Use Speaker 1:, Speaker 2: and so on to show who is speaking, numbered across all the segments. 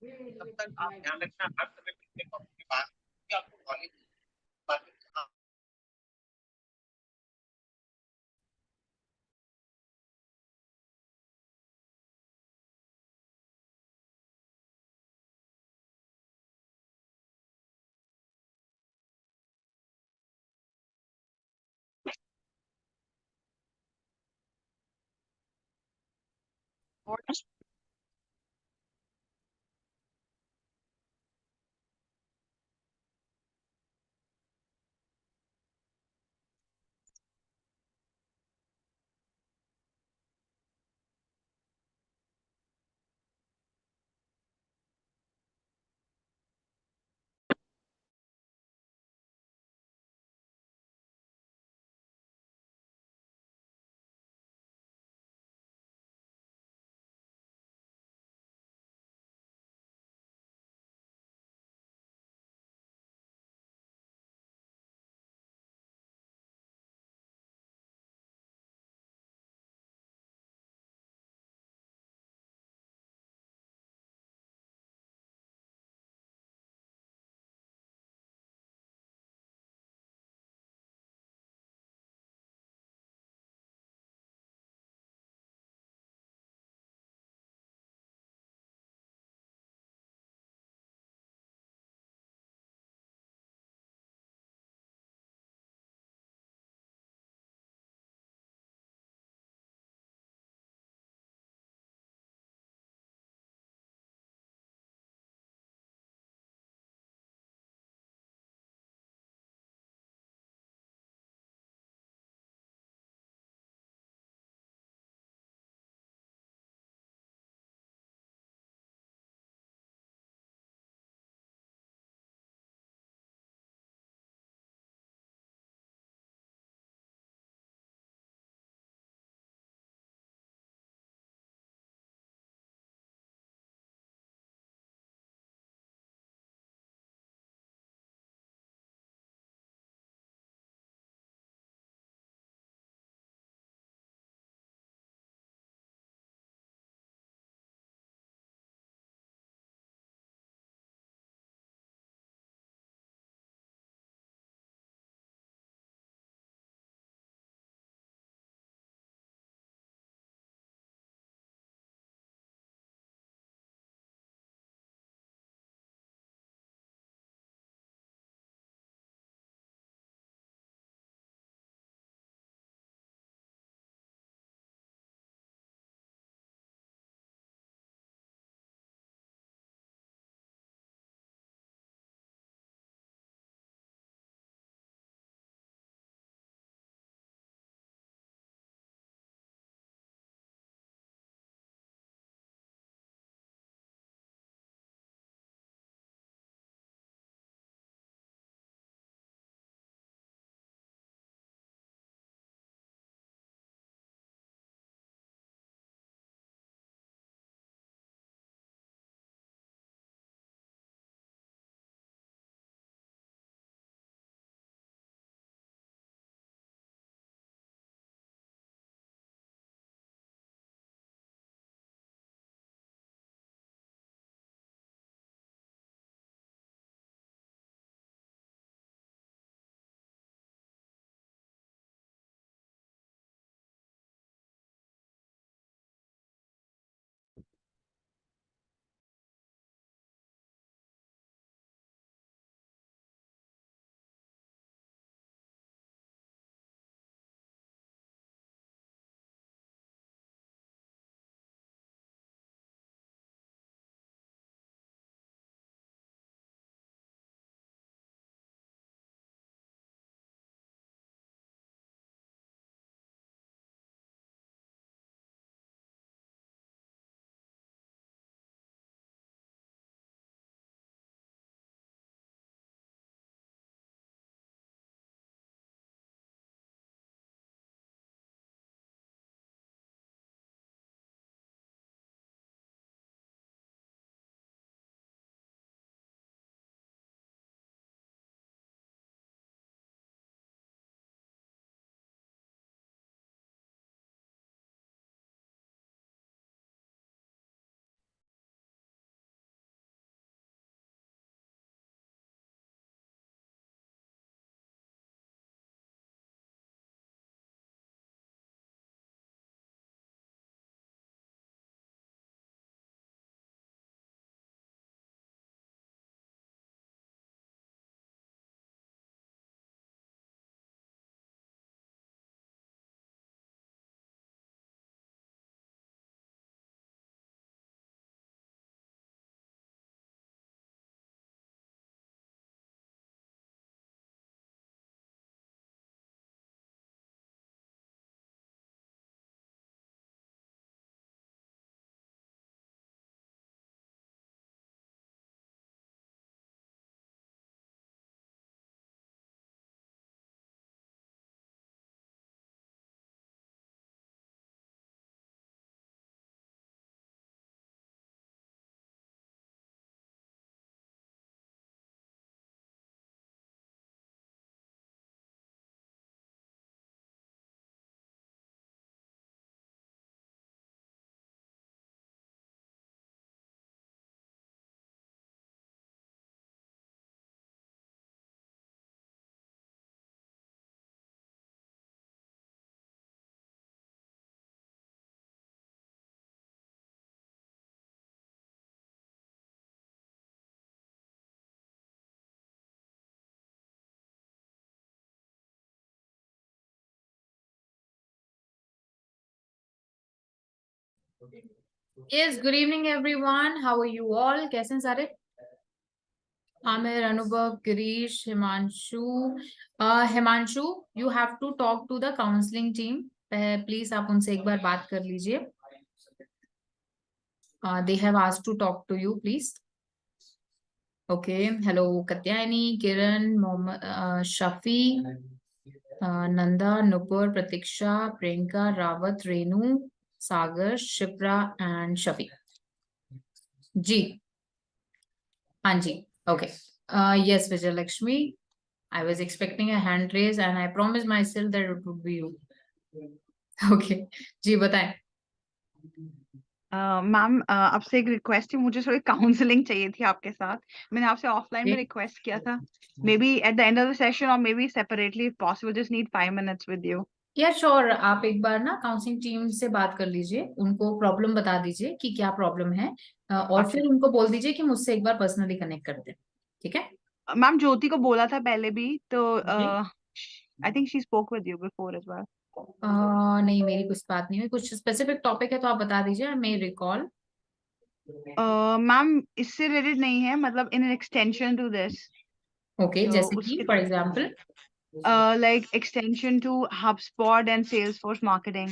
Speaker 1: तब तक आप ध्यान रखना हर समय अपने डॉक्टर के पास कि आपको कॉलेज
Speaker 2: और Yes, good evening everyone. How are you all? कैसे हैं सारे? आमिर, अनुभव, Girish, Himanshu. Himanshu, you have to talk to the counseling team. Please आप उनसे एक बार बात कर लीजिए. They have asked to talk to you, please. Okay. Hello, Katyani, Kiran, Mohammed, Shafi, Nanda, Nupur, Pratiksha, Priyanka, Rawat, Renu, Sagar, Shipra and Shafi. जी. हाँ जी. Okay. Yes, Vijay Lakshmi. I was expecting a hand raise and I promised myself that it would be you. Okay. जी बताएं.
Speaker 3: Ma'am आपसे एक request थी, मुझे थोड़ी counselling चाहिए थी आपके साथ. मैंने आपसे ऑफलाइन में
Speaker 2: Okay.
Speaker 3: रिक्वेस्ट किया था, maybe at the end of the session और maybe separately if possible. Just need 5 minutes with you.
Speaker 2: Yeah sure, आप एक बार ना काउंसलिंग टीम से बात कर लीजिए, उनको प्रॉब्लम बता दीजिए कि क्या प्रॉब्लम है, और
Speaker 3: अच्छा.
Speaker 2: फिर उनको बोल दीजिए कि मुझसे एक बार पर्सनली कनेक्ट कर दे. ठीक है.
Speaker 3: मैम ज्योति को बोला था पहले भी, तो
Speaker 2: जी.
Speaker 3: I think she spoke with you before as well.
Speaker 2: नहीं, मेरी कुछ बात नहीं हुई. कुछ स्पेसिफिक टॉपिक है तो आप बता दीजिए, आई मे रिकॉल.
Speaker 3: मैम इससे रिलेटेड नहीं है, मतलब in an extension to this.
Speaker 2: Okay,
Speaker 3: तो
Speaker 2: जैसे कि
Speaker 3: उसके
Speaker 2: for example.
Speaker 3: Like extension to HubSpot and Salesforce marketing.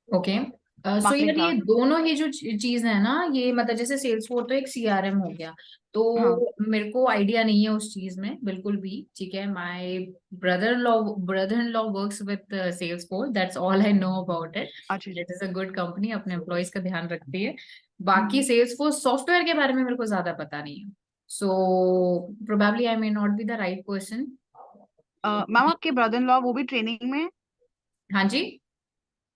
Speaker 2: Okay. So
Speaker 3: marketing
Speaker 2: यार ये
Speaker 3: क्लाउड.
Speaker 2: दोनों ही जो चीज है ना, ये मतलब जैसे सेल्सफोर्स तो एक सीआरएम हो गया,
Speaker 3: हाँ.
Speaker 2: तो मेरे को आइडिया नहीं है उस चीज में बिल्कुल भी. ठीक है. My brother in law works with Salesforce, that's all I know about it.
Speaker 3: अच्छा जी.
Speaker 2: It is a good company, अपने एम्प्लॉयज का ध्यान रखती है. बाकी सेल्सफोर्स सॉफ्टवेयर के बारे में मेरे को ज्यादा पता नहीं है. So probably I may not be the right person.
Speaker 3: Ma'am आपके ब्रदर इन लॉ वो भी ट्रेनिंग में है?
Speaker 2: हाँ जी.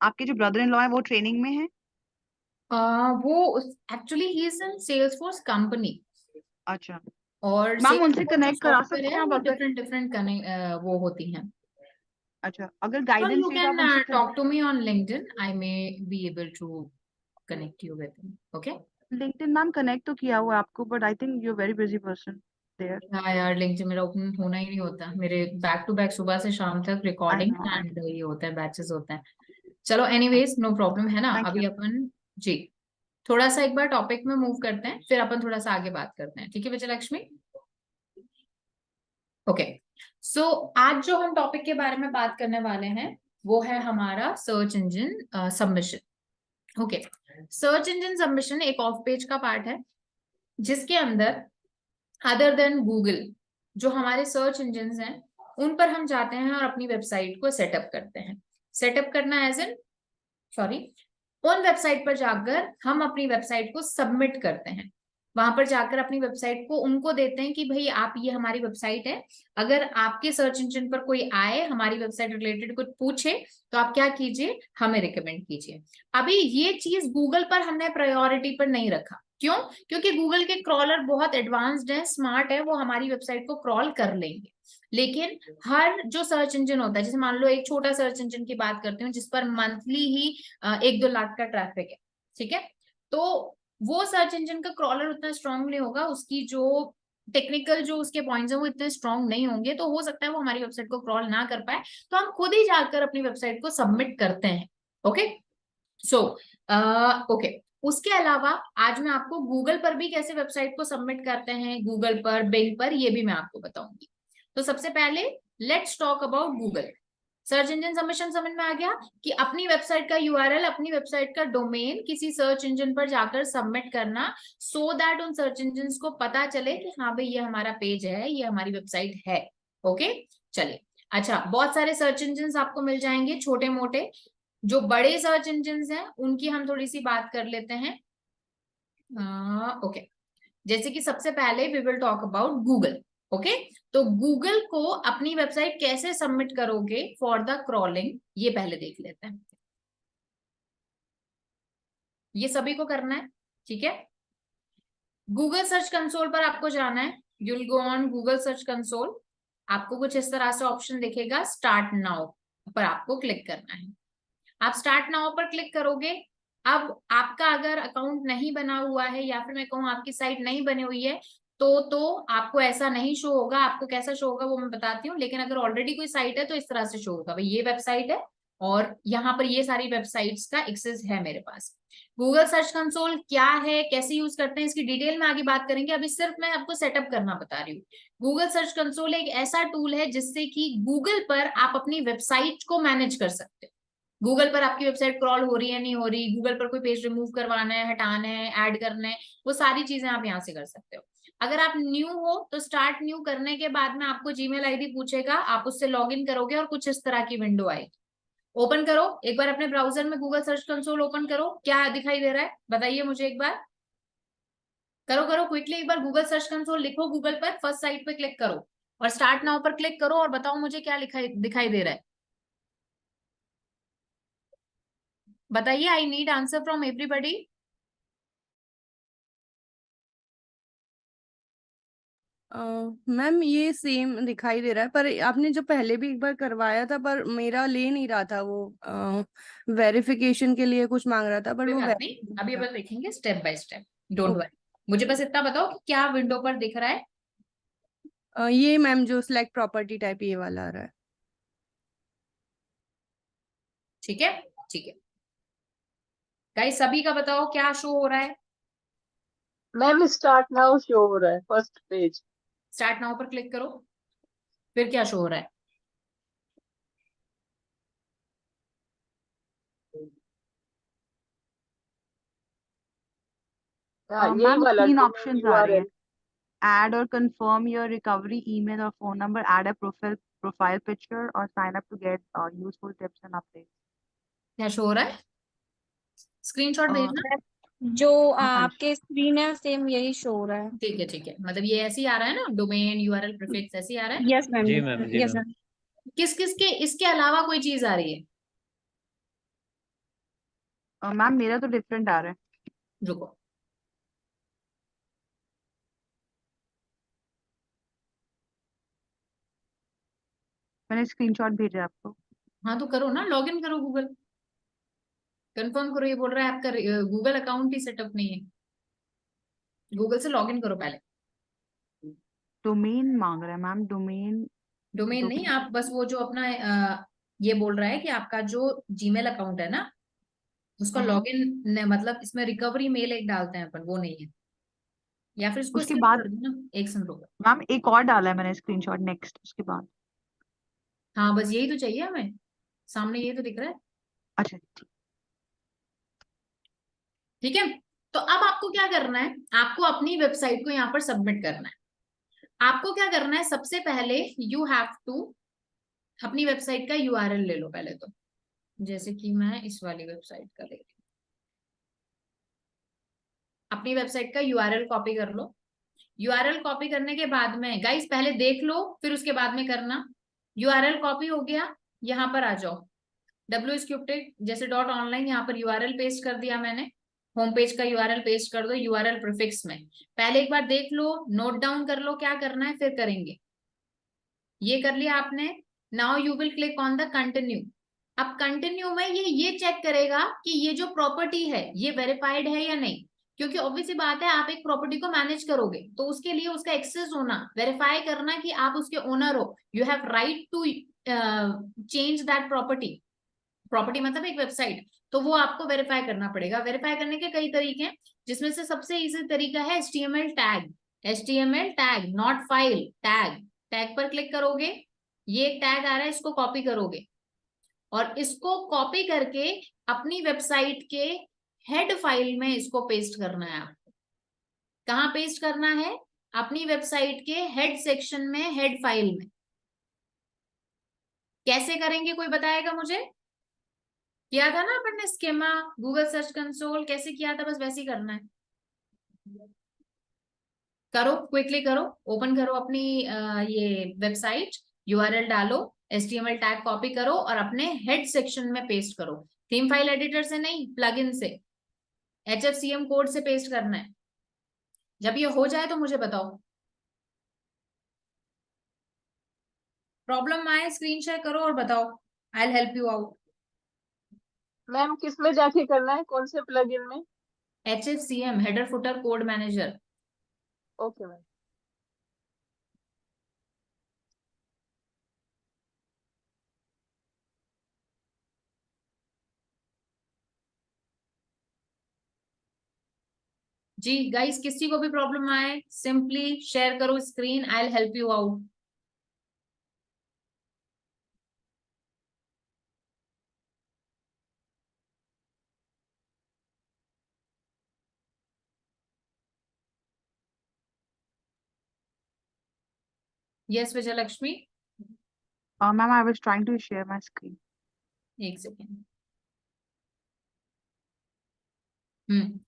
Speaker 3: आपके जो ब्रदर इन लॉ है वो ट्रेनिंग में है?
Speaker 2: वो actually he is in Salesforce company,
Speaker 3: अच्छा.
Speaker 2: और
Speaker 3: मैम उनसे
Speaker 2: सेल्सफोर्स जो
Speaker 3: कनेक्ट करा
Speaker 2: सॉफ्टवेयर
Speaker 3: सकते
Speaker 2: है
Speaker 3: हैं आप
Speaker 2: वो
Speaker 3: अगर.
Speaker 2: डिफरेंट डिफरेंट वो होती हैं.
Speaker 3: अच्छा, अगर
Speaker 2: So
Speaker 3: गाइडेंस
Speaker 2: you
Speaker 3: चाहिए तो
Speaker 2: can
Speaker 3: आप उनसे
Speaker 2: talk to me on LinkedIn. I may be able to connect you with him. Okay?
Speaker 3: LinkedIn ma'am connect तो किया हुआ है आपको, but I think you very busy person there.
Speaker 2: हाँ यार, लिंक्डइन मेरा ओपन होना ही नहीं होता. मेरे बैक टू बैक सुबह से शाम तक
Speaker 3: आई
Speaker 2: रिकॉर्डिंग
Speaker 3: नो.
Speaker 2: एंड ये होता है, बैचेस होते हैं. चलो एनीवेज, नो प्रॉब्लम है ना.
Speaker 3: Thank you.
Speaker 2: अभी अपन जी थोड़ा सा एक बार टॉपिक में मूव करते हैं, फिर अपन थोड़ा सा आगे बात करते हैं. ठीक है विजय लक्ष्मी? ओके. सो आज जो हम टॉपिक के बारे में बात करने वाले हैं वो है हमारा search engine submission. Okay. Search engine submission एक ऑफ पेज का पार्ट है जिसके अंदर अदर देन गूगल जो हमारे सर्च इंजन हैं उन पर हम जाते हैं और अपनी वेबसाइट को सेटअप करते हैं. सेटअप करना एज इन सॉरी, उन वेबसाइट पर जाकर हम अपनी वेबसाइट को सबमिट करते हैं. वहां पर जाकर अपनी वेबसाइट को उनको देते हैं कि भाई आप, ये हमारी वेबसाइट है, अगर आपके सर्च इंजन पर कोई आए हमारी वेबसाइट रिलेटेड कुछ पूछे तो आप क्या कीजिए, हमें रिकमेंड कीजिए. अभी ये चीज गूगल पर हमने प्रायोरिटी पर नहीं रखा. क्यों? क्योंकि गूगल के क्रॉलर बहुत एडवांस्ड है, स्मार्ट है, वो हमारी वेबसाइट को क्रॉल कर लेंगे. लेकिन हर जो सर्च इंजन होता है, जैसे मान लो एक छोटा सर्च इंजन की बात करती हूँ जिस पर मंथली ही 1-2 लाख का ट्रैफिक है. ठीक है. तो वो सर्च इंजन का क्रॉलर उतना स्ट्रांग नहीं होगा, उसकी जो टेक्निकल जो उसके पॉइंट्स हैं वो इतने स्ट्रांग नहीं होंगे, तो हो सकता है वो हमारी वेबसाइट को क्रॉल ना कर पाए. तो हम खुद ही जाकर अपनी वेबसाइट को सबमिट करते हैं. ओके. So okay. उसके अलावा आज मैं आपको गूगल पर भी कैसे वेबसाइट को सबमिट करते हैं, गूगल पर, बिंग पर, ये भी मैं आपको बताऊंगी. तो सबसे पहले let's talk about Google. Search engine submission समझ में आ गया कि अपनी वेबसाइट का यूआरएल, अपनी वेबसाइट का डोमेन किसी सर्च इंजन पर जाकर सबमिट करना, सो दैट उन सर्च इंजन को पता चले कि हाँ भाई ये हमारा पेज है, ये हमारी वेबसाइट है. ओके. चलिए. अच्छा, बहुत सारे सर्च इंजन आपको मिल जाएंगे, छोटे मोटे. जो बड़े सर्च इंजन हैं उनकी हम थोड़ी सी बात कर लेते हैं. ओके. जैसे कि सबसे पहले we will talk about Google. Okay. तो गूगल को अपनी वेबसाइट कैसे सबमिट करोगे फॉर द क्रॉलिंग, ये पहले देख लेते हैं. ये सभी को करना है. ठीक है. गूगल सर्च कंसोल पर आपको जाना है. You will go on Google search console. आपको कुछ इस तरह से ऑप्शन दिखेगा, स्टार्ट नाउ पर आपको क्लिक करना है. आप स्टार्ट नाउ पर क्लिक करोगे. अब आपका अगर अकाउंट नहीं बना हुआ है या फिर मैं कहूँ आपकी साइट नहीं बनी हुई है तो आपको ऐसा नहीं शो होगा. आपको कैसा शो होगा वो मैं बताती हूँ, लेकिन अगर ऑलरेडी कोई साइट है तो इस तरह से शो होगा, भाई ये वेबसाइट है, और यहाँ पर ये सारी वेबसाइट्स का एक्सेस है मेरे पास। गूगल सर्च कंसोल क्या है, कैसे यूज करते हैं, इसकी डिटेल में आगे बात करेंगे। अभी सिर्फ मैं आपको सेटअप करना बता रही हूँ। गूगल सर्च कंसोल एक ऐसा टूल है जिससे कि गूगल पर आप अपनी वेबसाइट को मैनेज कर सकते हो। गूगल पर आपकी वेबसाइट क्रॉल हो रही है, नहीं हो रही, गूगल पर कोई पेज रिमूव करवाना है, हटाना है, ऐड करना है, वो सारी चीजें आप यहाँ से कर सकते हो। अगर आप न्यू हो तो स्टार्ट न्यू करने के बाद में आपको जीमेल आईडी पूछेगा, आप उससे लॉग इन करोगे और कुछ इस तरह की विंडो आएगी। ओपन करो एक बार अपने ब्राउजर में, गूगल सर्च कंसोल ओपन करो, क्या दिखाई दे रहा है बताइए मुझे एक बार। करो करो क्विकली, एक बार गूगल सर्च कंसोल लिखो गूगल पर, फर्स्ट साइट पे क्लिक करो और स्टार्ट नाउ पर क्लिक करो और बताओ मुझे क्या दिखाई दे रहा है। बताइए, I need answer from everybody.
Speaker 4: Ma'am ये सेम दिखाई दे रहा है, पर आपने जो पहले भी एक बार करवाया था पर मेरा ले नहीं रहा था वो, वेरिफिकेशन के लिए कुछ मांग रहा था पर
Speaker 2: कोई
Speaker 4: वो
Speaker 2: बात नहीं, अभी अपन देखेंगे step by step, don't worry. मुझे बस इतना बताओ कि क्या विंडो पर दिख रहा है।
Speaker 4: ये मैम जो सिलेक्ट प्रॉपर्टी टाइप ये वाला आ रहा है।
Speaker 2: ठीक है, ठीक है गाइस, सभी का बताओ क्या शो हो रहा है।
Speaker 5: मैम स्टार्ट नाउ शो हो रहा है फर्स्ट पेज।
Speaker 2: स्टार्ट नाउ पर क्लिक करो, फिर क्या शो हो रहा है।
Speaker 5: हाँ यही
Speaker 3: मैम
Speaker 5: वाला
Speaker 3: 3
Speaker 5: डोमेन
Speaker 3: ऑप्शंस आ रही हैं।
Speaker 5: URL.
Speaker 3: Add or confirm your recovery email or phone number. Add a profile picture or sign up to get useful tips and updates.
Speaker 2: क्या शो हो रहा है, स्क्रीनशॉट
Speaker 3: Uh,
Speaker 2: भेजना।
Speaker 6: जो
Speaker 3: हाँ जी।
Speaker 6: आपके स्क्रीन है सेम यही शो हो रहा है।
Speaker 2: ठीक है ठीक है, मतलब ये ऐसे ही आ रहा है ना, डोमेन यूआरएल प्रीफिक्स ऐसे ही आ रहा है।
Speaker 6: यस मैम,
Speaker 7: जी मैम, जी
Speaker 6: यस
Speaker 7: मैम।
Speaker 6: मैम।
Speaker 2: किस किस के इसके अलावा कोई चीज आ रही है।
Speaker 3: मैम मेरा तो डिफरेंट आ रहा है।
Speaker 2: रुको,
Speaker 3: मैंने स्क्रीनशॉट भेजा आपको।
Speaker 2: हाँ तो करो ना, लॉग इन करो गूगल, कंफर्म करो। ये बोल रहा है आपका गूगल अकाउंट ही सेटअप नहीं है, गूगल से लॉग इन करो पहले।
Speaker 3: डोमेन मांग रहा है मैम, डोमेन।
Speaker 2: डोमेन नहीं, आप बस वो जो अपना ये बोल रहा है कि आपका जो जीमेल अकाउंट है ना, उसका
Speaker 3: हाँ।
Speaker 2: लॉगिन, मतलब इसमें रिकवरी मेल एक डालते हैं अपन, वो नहीं है। या फिर इसको
Speaker 3: उसके
Speaker 2: स्किप
Speaker 3: बाद
Speaker 2: कर दो ना, एक सेकंड रुको।
Speaker 3: मैम एक और डाला है मैंने स्क्रीनशॉट, नेक्स्ट उसके बाद।
Speaker 2: हाँ बस यही तो चाहिए हमें, सामने ये तो दिख रहा है।
Speaker 3: अच्छा
Speaker 2: ठीक है, तो अब आपको क्या करना है, आपको अपनी वेबसाइट को यहाँ पर सबमिट करना है। आपको क्या करना है, सबसे पहले यू हैव टू अपनी वेबसाइट का यूआरएल ले लो पहले तो। जैसे कि मैं इस वाली वेबसाइट का ले रही हूँ, अपनी वेबसाइट का यूआरएल कॉपी कर लो। यूआरएल कॉपी करने के बाद में गाइस पहले देख लो, फिर उसके बाद में करना। यूआरएल कॉपी हो गया, यहाँ पर आ जाओ, डब्ल्यू स्क्रिप्टेड जैसे डॉट ऑनलाइन, यहाँ पर यूआरएल पेस्ट कर दिया मैंने। होम पेज का यूआरएल पेस्ट कर दो यूआरएल प्रीफिक्स में। पहले एक बार देख लो, नोट डाउन कर लो क्या करना है, फिर करेंगे। ये कर लिया आपने। Now you will click on the continue. अब कंटिन्यू में ये चेक करेगा कि ये जो प्रॉपर्टी है ये वेरीफाइड है या नहीं, क्योंकि ऑब्वियसली बात है आप एक प्रॉपर्टी को मैनेज करोगे तो उसके लिए उसका एक्सेस होना, वेरीफाई करना कि आप उसके ओनर हो, you have right to change that property. Property मतलब एक वेबसाइट, तो वो आपको वेरीफाई करना पड़ेगा। वेरीफाई करने के कई तरीके हैं, जिसमें से सबसे इजी तरीका है HTML tag. HTML tag, not file, tag. Tag पर क्लिक करोगे, ये एक टैग आ रहा है, इसको कॉपी करोगे और इसको कॉपी करके अपनी वेबसाइट के हेड फाइल में इसको पेस्ट करना है आपको। कहाँ पेस्ट करना है, अपनी वेबसाइट के हेड सेक्शन में, हेड फाइल में। कैसे करेंगे कोई बताएगा मुझे। किया था ना अपन ने स्कीमा, गूगल सर्च कंसोल कैसे किया था, बस वैसे ही करना है। करो क्विकली करो, ओपन करो अपनी ये वेबसाइट, यूआरएल डालो, HTML टैग कॉपी करो और अपने हेड सेक्शन में पेस्ट करो। थीम फाइल एडिटर से नहीं, प्लगइन से, HFCM कोड से पेस्ट करना है। जब ये हो जाए तो मुझे बताओ, प्रॉब्लम आए स्क्रीन शेयर करो और बताओ, आई will help you out.
Speaker 5: Ma'am किस में जाके करना है, कौन से प्लगइन में?
Speaker 2: HFCM, header footer code manager.
Speaker 5: Okay ma'am.
Speaker 2: जी गाइस, किसी को भी प्रॉब्लम आए सिंपली शेयर करो screen, I will help you out. Yes Vijayalakshmi,
Speaker 3: Ma'am, I was trying to share my screen.
Speaker 2: एक सेकेंड। हम्म,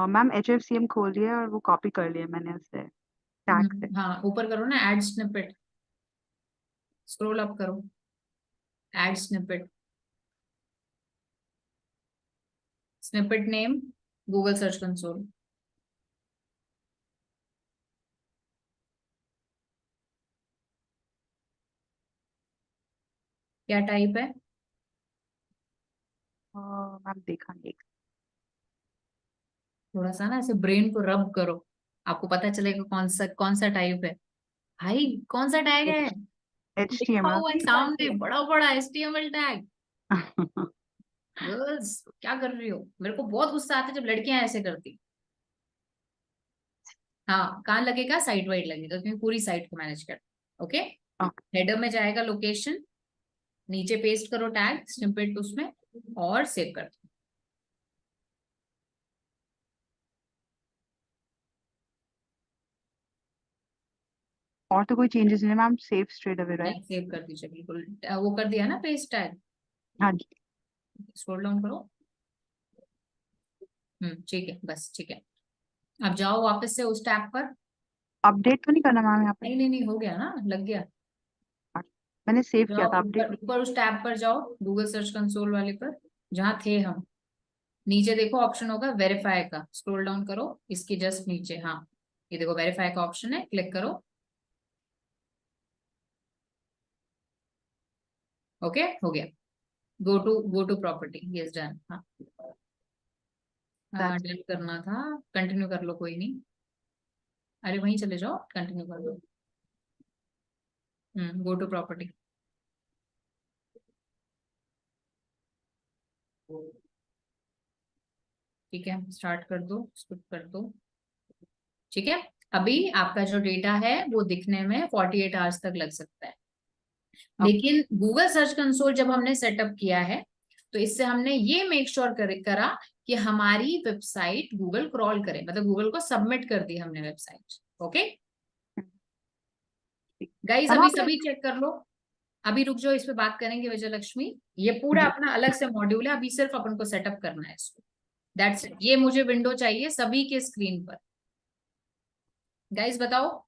Speaker 3: मैम HFCM खोल लिया और वो कॉपी कर लिया मैंने उससे टैग से।
Speaker 2: हाँ ऊपर करो ना, एड स्निपेट, स्क्रॉल अप करो, add snippet, snippet name Google search console. क्या टाइप है?
Speaker 3: मैम देखा नहीं।
Speaker 2: थोड़ा सा ना ऐसे ब्रेन को रब करो, आपको पता चलेगा कौन सा टाइप है। भाई कौन सा टैग है? लिखा
Speaker 3: HTML।
Speaker 2: हुआ है सामने बड़ा बड़ा HTML टैग। गर्ल्स क्या कर रही हो? मेरे को बहुत गुस्सा आता है जब लड़कियां ऐसे करती। हाँ कहाँ लगेगा? साइट वाइड लगेगा, क्योंकि पूरी साइट को मैनेज कर। ओके, हेडर में जाएगा लोकेशन, नीचे पेस्ट करो टैग स्निपेट उसमें और सेव कर दो।
Speaker 3: और तो कोई चेंजेस नहीं ma'am, save straight away right?
Speaker 2: Save कर दीजिए बिल्कुल। वो कर दिया ना पेस्ट टैग?
Speaker 3: हाँ जी।
Speaker 2: स्क्रॉल डाउन करो। ठीक है, बस ठीक है। अब जाओ वापस से उस टैब पर।
Speaker 3: अपडेट तो नहीं करना मैम यहाँ पे?
Speaker 2: नहीं नहीं नहीं, हो गया ना, लग गया।
Speaker 3: मैंने सेव किया
Speaker 2: जाओ
Speaker 3: था,
Speaker 2: ऊपर
Speaker 3: अपडेट।
Speaker 2: ऊपर उस टैब पर जाओ, गूगल सर्च कंसोल वाले पर जहाँ थे हम। नीचे देखो ऑप्शन होगा वेरीफाई का, स्क्रॉल डाउन करो इसके जस्ट नीचे। हाँ ये देखो वेरीफाई का ऑप्शन है, क्लिक करो। ओके हो गया। Go to property, yes done. हाँ
Speaker 3: That's
Speaker 2: डन करना था, कंटिन्यू कर लो कोई नहीं। अरे वहीं चले जाओ, कंटिन्यू कर लो। गो टू प्रॉपर्टी। ठीक है, स्टार्ट कर दो, स्किप कर दो। ठीक है, अभी आपका जो डेटा है वो दिखने में 48 आवर्स तक लग सकता है, लेकिन गूगल सर्च कंसोल जब हमने सेटअप किया है तो इससे हमने ये मेक श्योर करा कि हमारी वेबसाइट गूगल क्रॉल करे, मतलब गूगल को सबमिट कर दी हमने वेबसाइट। ओके गाइस,
Speaker 3: मैम
Speaker 2: अभी
Speaker 3: आप
Speaker 2: सभी चेक कर लो। अभी रुक जाओ, इस पे बात करेंगे विजय लक्ष्मी। ये पूरा
Speaker 3: जी।
Speaker 2: अपना अलग से मॉड्यूल है, अभी सिर्फ अपन को सेटअप करना है इसको। That's it. ये मुझे विंडो चाहिए सभी के स्क्रीन पर। गाइस बताओ,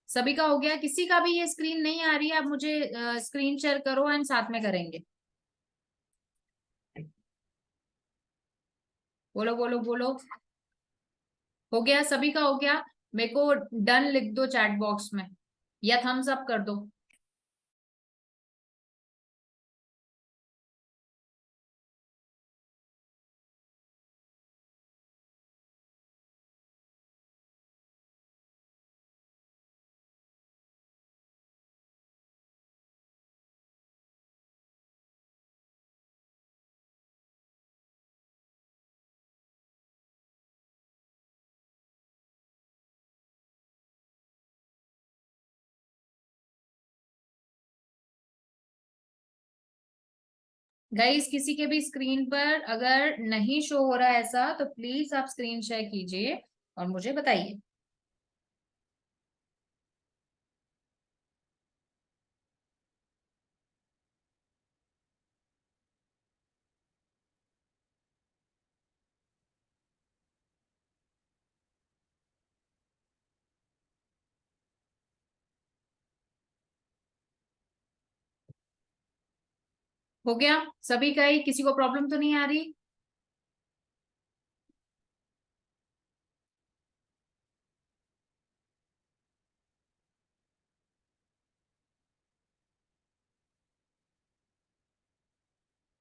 Speaker 2: सभी का हो गया? किसी का भी ये स्क्रीन नहीं आ रही है? आप मुझे स्क्रीन शेयर करो एंड साथ में करेंगे। बोलो बोलो बोलो। हो गया? सभी का हो गया? मेरे को डन लिख दो चैट बॉक्स में या थम्स अप कर दो। गाइस किसी के भी स्क्रीन पर अगर नहीं शो हो रहा है ऐसा, तो प्लीज आप स्क्रीन शेयर कीजिए और मुझे बताइए। हो गया सभी का ही? किसी को प्रॉब्लम तो नहीं आ रही?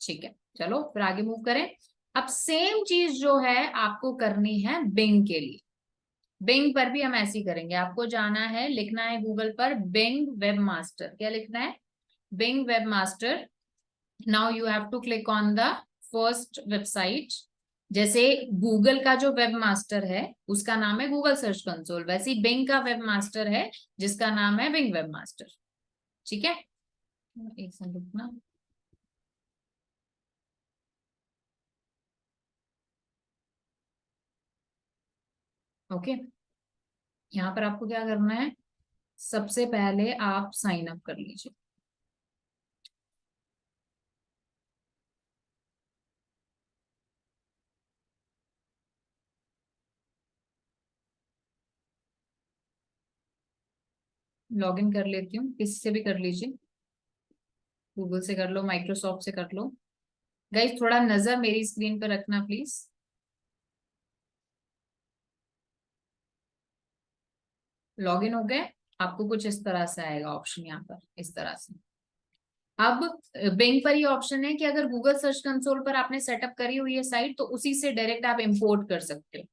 Speaker 2: ठीक है, चलो फिर आगे मूव करें। अब सेम चीज जो है आपको करनी है बिंग के लिए। बिंग पर भी हम ऐसे ही करेंगे। आपको जाना है, लिखना है गूगल पर बिंग वेब मास्टर। क्या लिखना है? Bing web master. Now you have to click on the first website. जैसे गूगल का जो वेब मास्टर है उसका नाम है गूगल सर्च कंसोल, वैसे ही बिंग का वेब मास्टर है जिसका नाम है बिंग वेब मास्टर। ठीक है, एक सेकंड रुकना। ओके, यहाँ पर आपको क्या करना है, सबसे पहले आप साइन अप कर लीजिए। लॉग इन कर लेती हूँ, किसी से भी कर लीजिए, गूगल से कर लो, माइक्रोसॉफ्ट से कर लो। गाइस थोड़ा नजर मेरी स्क्रीन पर रखना प्लीज। लॉग इन हो गए, आपको कुछ इस तरह से आएगा ऑप्शन, यहाँ पर इस तरह से। अब बिंग पर ये ऑप्शन है कि अगर गूगल सर्च कंसोल पर आपने सेटअप करी हुई है साइट तो उसी से डायरेक्ट आप इंपोर्ट कर सकते हो।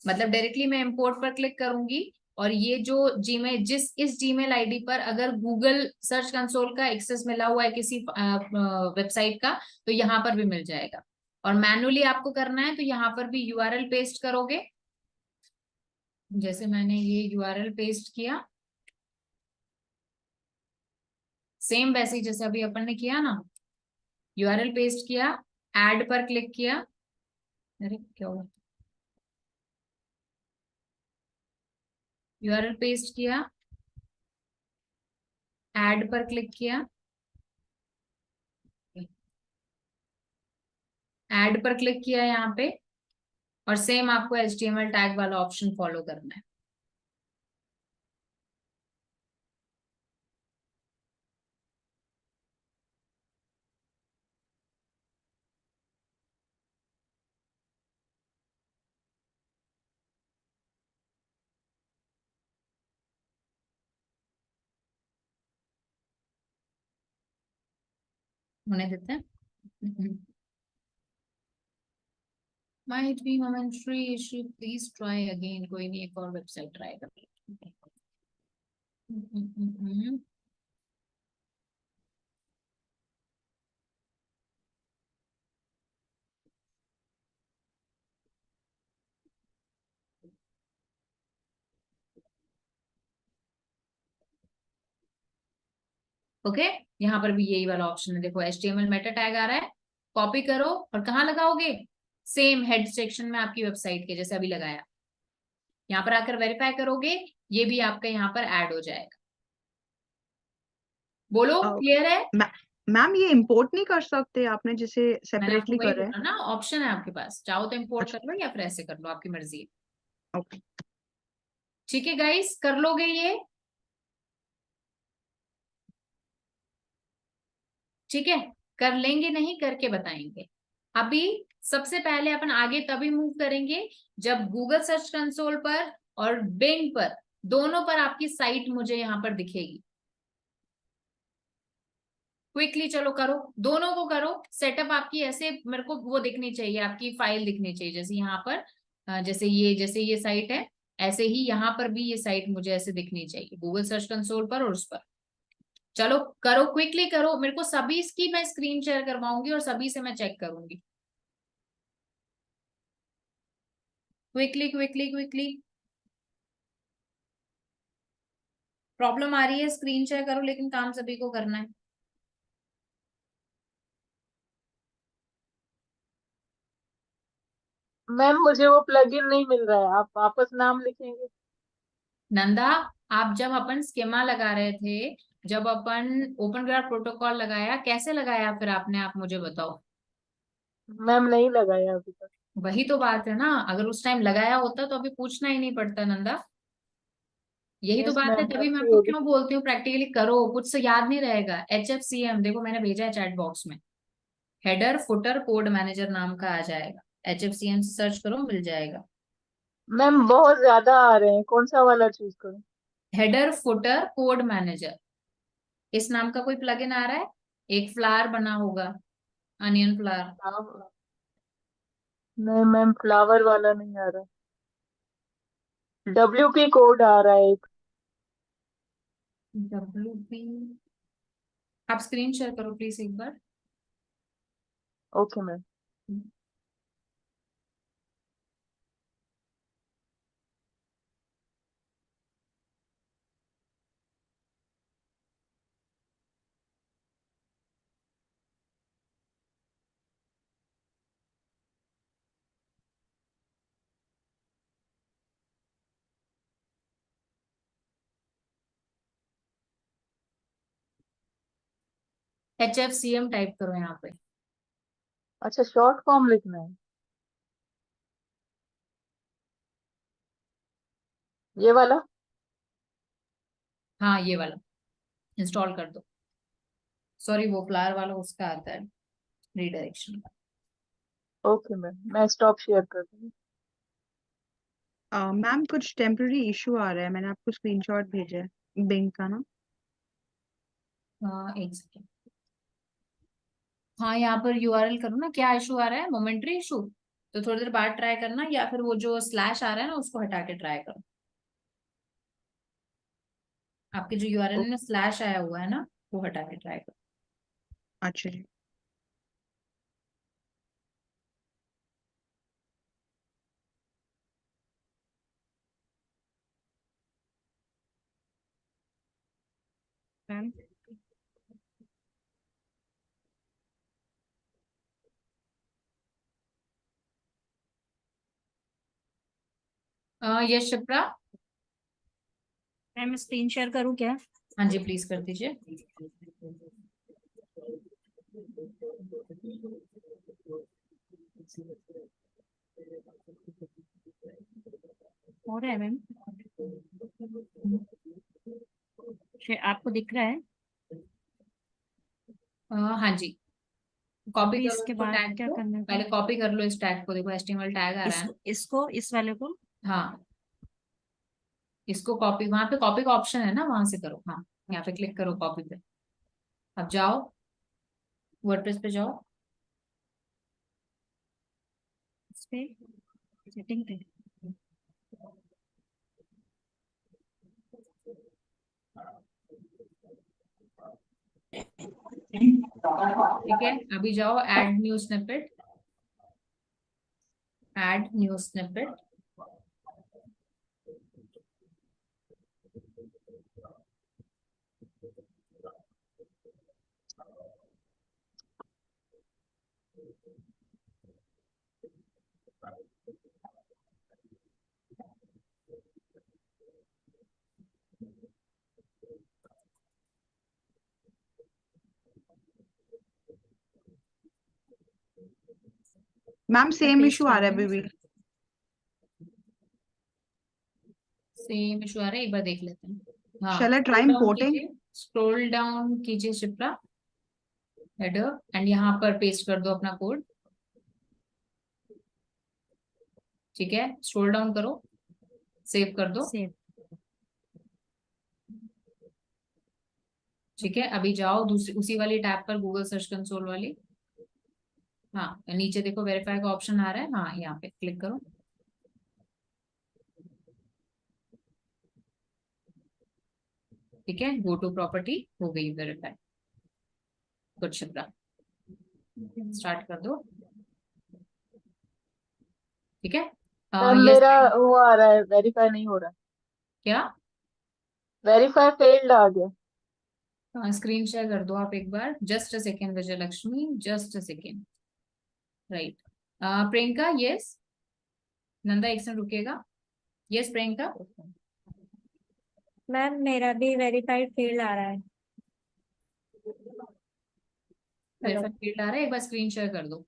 Speaker 2: मतलब डायरेक्टली मैं इंपोर्ट पर क्लिक करूंगी और ये जो जीमेल, इस जीमेल आईडी पर अगर गूगल सर्च कंसोल का एक्सेस मिला हुआ है किसी वेबसाइट का तो यहाँ पर भी मिल जाएगा। और मैनुअली आपको करना है तो यहाँ पर भी यूआरएल पेस्ट करोगे। जैसे मैंने ये यूआरएल पेस्ट किया, सेम वैसे ही जैसे अभी अपन ने किया ना, यूआरएल पेस्ट किया, ऐड पर क्लिक किया। अरे क्या हुआ, यूआरएल पेस्ट किया, ऐड पर क्लिक किया, ऐड पर क्लिक किया यहाँ पे, और सेम आपको HTML टैग वाला ऑप्शन फॉलो करना है। होने देते हैं। Might be momentary issue, please try again। कोई नहीं, एक और वेबसाइट ट्राई कर लेते हैं। ओके, यहाँ पर भी यही वाला ऑप्शन है, देखो HTML मेटा टैग आ रहा है, कॉपी करो और कहाँ लगाओगे, सेम हेड सेक्शन में आपकी वेबसाइट के जैसे अभी लगाया, यहाँ पर आकर वेरीफाई करोगे, ये भी आपका यहाँ पर ऐड हो जाएगा। बोलो, क्लियर है?
Speaker 3: मैम ये इंपोर्ट नहीं कर सकते आपने जिसे
Speaker 2: मैंने आपको
Speaker 3: सेपरेटली
Speaker 2: वही
Speaker 3: कर रहे हैं?
Speaker 2: बोला ना, ऑप्शन है आपके पास, चाहो तो इंपोर्ट
Speaker 3: अच्छा,
Speaker 2: कर लो या फिर ऐसे कर लो, आपकी मर्जी है।
Speaker 3: ओके।
Speaker 2: ठीक है गाइस, कर लोगे ये? ठीक है, कर लेंगे, नहीं करके बताएंगे। अभी सबसे पहले अपन आगे तभी मूव करेंगे जब गूगल सर्च कंसोल पर और बिंग पर, दोनों पर आपकी साइट मुझे यहाँ पर दिखेगी। क्विकली चलो करो, दोनों को करो सेटअप। आपकी ऐसे मेरे को वो दिखनी चाहिए, आपकी फाइल दिखनी चाहिए, जैसे यहाँ पर जैसे ये साइट है, ऐसे ही यहाँ पर भी ये साइट मुझे ऐसे दिखनी चाहिए गूगल सर्च कंसोल पर और उस पर। चलो करो, क्विकली करो, मेरे को सभी इसकी मैं स्क्रीन शेयर करवाऊंगी और सभी से मैं चेक करूंगी। Quickly quickly quickly. प्रॉब्लम आ रही है, स्क्रीन शेयर करो, लेकिन काम सभी को करना है।
Speaker 5: मैम मुझे वो प्लगइन नहीं मिल रहा है, आप वापस नाम लिखेंगे?
Speaker 2: नंदा, आप जब अपन स्कीमा लगा रहे थे, जब अपन ओपन ग्राफ प्रोटोकॉल लगाया, कैसे लगाया फिर आपने, आप मुझे बताओ।
Speaker 5: मैम नहीं लगाया अभी तक।
Speaker 2: वही तो बात है ना, अगर उस टाइम लगाया होता तो अभी पूछना ही नहीं पड़ता नंदा। यही तो
Speaker 5: यस
Speaker 2: बात है,
Speaker 5: मैम,
Speaker 2: तभी मैं
Speaker 5: गलती
Speaker 2: आपको
Speaker 5: होगी।
Speaker 2: क्यों बोलती हूँ प्रैक्टिकली करो, कुछ से याद नहीं रहेगा। HFCM देखो मैंने भेजा है चैट बॉक्स में, हेडर फुटर कोड मैनेजर नाम का आ जाएगा, HFCM से सर्च करो मिल जाएगा।
Speaker 5: मैम बहुत ज्यादा आ रहे हैं, कौन सा वाला चूज करूं?
Speaker 2: हेडर फुटर कोड मैनेजर, इस नाम का कोई प्लगइन आ रहा है? एक फ्लावर बना होगा, अनियन फ्लावर।
Speaker 5: नहीं मैम, फ्लावर वाला नहीं आ रहा। WP कोड आ रहा है एक।
Speaker 2: WP, आप स्क्रीन शेयर करो प्लीज एक बार।
Speaker 5: Okay ma'am.
Speaker 2: HFCM टाइप करो यहाँ पे।
Speaker 5: अच्छा, शॉर्ट फॉर्म लिखना है ये वाला।
Speaker 2: हाँ ये वाला इंस्टॉल कर दो। सॉरी वो फ्लावर वाला उसका आता है रीडायरेक्शन का।
Speaker 5: ओके मैम, मैं स्टॉप शेयर कर दूंगी।
Speaker 3: मैम कुछ टेम्पररी इशू आ रहा है, मैंने आपको स्क्रीनशॉट भेजा है बिंग का ना।
Speaker 2: एक सेकेंड। हाँ यहाँ पर URL करो ना, क्या इशू आ रहा है, मोमेंट्री इशू। तो थोड़ी देर बाद ट्राई करना, या फिर वो जो स्लैश आ रहा है ना उसको हटा के ट्राई करो। आपके जो URL में स्लैश आया हुआ है ना वो हटा के ट्राई करो।
Speaker 3: अच्छा जी।
Speaker 6: मैम
Speaker 2: यश शिप्रा।
Speaker 6: मैम स्क्रीन शेयर करूँ क्या?
Speaker 2: हाँ जी प्लीज कर दीजिए।
Speaker 6: हो रहा है मैम, आपको दिख रहा है?
Speaker 2: हाँ जी, कॉपी
Speaker 6: अभी
Speaker 2: करो
Speaker 6: इसके
Speaker 2: इसको,
Speaker 6: बाद
Speaker 2: टैग
Speaker 6: क्या
Speaker 2: को
Speaker 6: करना है?
Speaker 2: पहले कॉपी कर लो इस टैग को। देखो HTML टैग आ रहा है।
Speaker 6: इसको इस वाले को?
Speaker 2: हाँ इसको कॉपी, वहां पे कॉपी का ऑप्शन है ना, वहां से करो। हाँ यहाँ पे क्लिक करो कॉपी पे। अब जाओ वर्डप्रेस पे जाओ।
Speaker 6: इस पे सेटिंग पे।
Speaker 2: ठीक है अभी जाओ add new snippet. Add new snippet.
Speaker 3: Ma'am same
Speaker 6: paste
Speaker 3: issue आ
Speaker 6: कर
Speaker 3: रहा है
Speaker 6: दूँ?
Speaker 3: अभी भी।
Speaker 2: सेम इशू आ रहा है, एक बार देख लेते हैं। हाँ
Speaker 3: shall I try
Speaker 2: scroll down
Speaker 3: importing?
Speaker 2: कीजिए, स्क्रॉल डाउन कीजिए शिप्रा, हेडर, एंड यहाँ पर पेस्ट कर दो अपना कोड। ठीक है स्क्रॉल डाउन करो, सेव कर दो।
Speaker 6: सेव।
Speaker 2: ठीक है अभी जाओ दूसरी उसी वाली टैब पर, गूगल सर्च कंसोल वाली। हाँ नीचे देखो वेरीफाई का ऑप्शन आ रहा है, हाँ यहाँ पे क्लिक करो। ठीक है गो टू प्रॉपर्टी, हो गई वेरीफाई। गुड शिप्रा, स्टार्ट कर दो। ठीक है
Speaker 5: मैम
Speaker 2: यस।
Speaker 5: मेरा वो आ रहा है, वेरीफाई नहीं हो रहा।
Speaker 2: क्या?
Speaker 5: वेरीफाई फेल्ड आ गया।
Speaker 2: स्क्रीन शेयर कर दो आप एक बार, just a second Vijay Lakshmi, just a second. Right Priyanka yes. Nanda एक सेकंड रुकिएगा। यस प्रियंका।
Speaker 6: मैम मेरा भी वेरीफाइड फील्ड आ रहा है। हेलो।
Speaker 2: वेरीफाई फील्ड आ रहा है, एक बार स्क्रीन शेयर कर दो।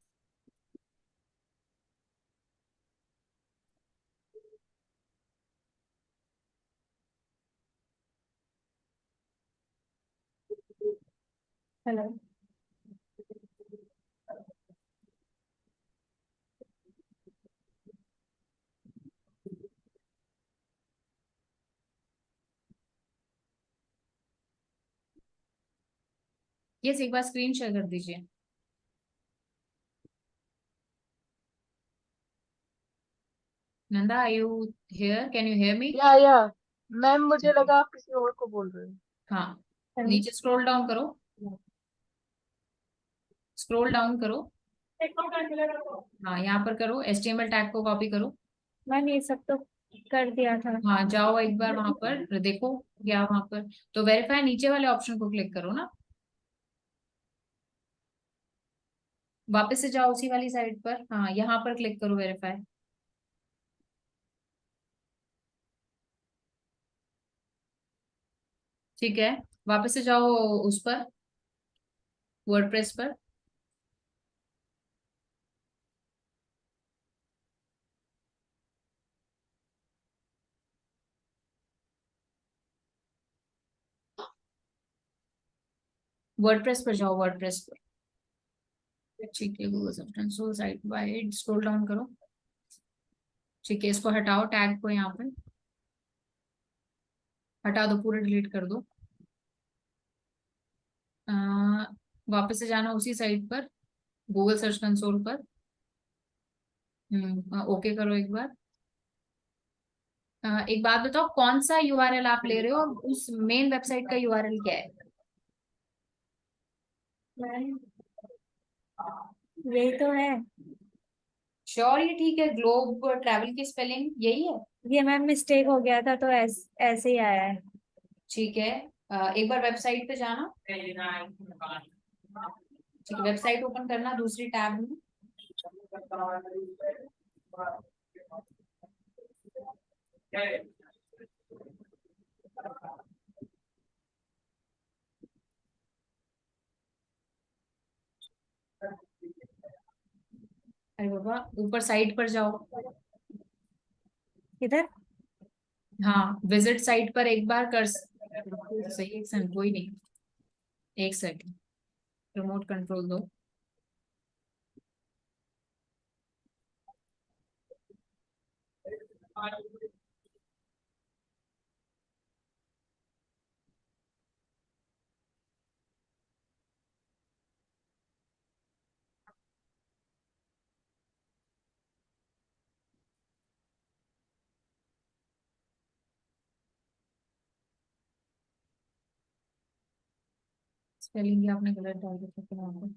Speaker 6: हेलो।
Speaker 2: यस एक बार स्क्रीन शेयर कर दीजिए। Nanda, are you here? Can you hear me?
Speaker 5: या मैम मुझे लगा आप किसी और को बोल रहे हो।
Speaker 2: हाँ, नीचे स्क्रॉल डाउन करो, स्क्रॉल डाउन करो। हाँ, यहाँ पर करो, HTML टैग को कॉपी करो।
Speaker 6: मैम ये सब तो कर दिया था।
Speaker 2: हाँ, जाओ एक बार वहां पर देखो क्या वहां पर, तो वेरीफाई नीचे वाले ऑप्शन को क्लिक करो ना, वापस से जाओ उसी वाली साइड पर। हाँ, यहाँ पर क्लिक करो वेरीफाई। ठीक है, वापस से जाओ उस पर, वर्डप्रेस पर। वर्डप्रेस पर जाओ, वर्डप्रेस पर। ठीक है, Google search console site wide scroll down करो। ठीक है, इसको हटाओ, टैग को यहाँ पे हटा दो, पूरा डिलीट कर दो। आ, वापस से जाना उसी साइट पर, गूगल सर्च कंसोल पर। ओके करो एक बार। एक बात बताओ, कौन सा यूआरएल आप ले रहे हो और उस मेन वेबसाइट का यूआरएल क्या है?
Speaker 6: मैम यही तो है।
Speaker 2: श्योर, ये ठीक है, ग्लोब ट्रैवल की स्पेलिंग यही है?
Speaker 6: ये मैम मिस्टेक हो गया था तो ऐसे ही आया है।
Speaker 2: ठीक है, एक बार वेबसाइट पे जाना। ठीक है, वेबसाइट ओपन करना दूसरी टैब में। अरे बाबा, ऊपर साइट पर जाओ।
Speaker 6: इधर
Speaker 2: हाँ, विजिट साइट पर एक बार कर सही, एक सेकंड, कोई नहीं, एक सेकंड, रिमोट कंट्रोल दो। स्पेलिंग आपने गलत डाल दिया था वहां पर।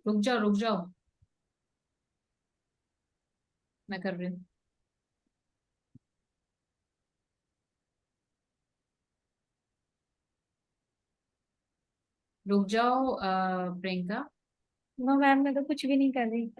Speaker 2: रुक जाओ, रुक जाओ, मैं कर रही हूँ। रुक जाओ प्रियंका।
Speaker 6: नो मैम मैं तो कुछ भी नहीं कर रही।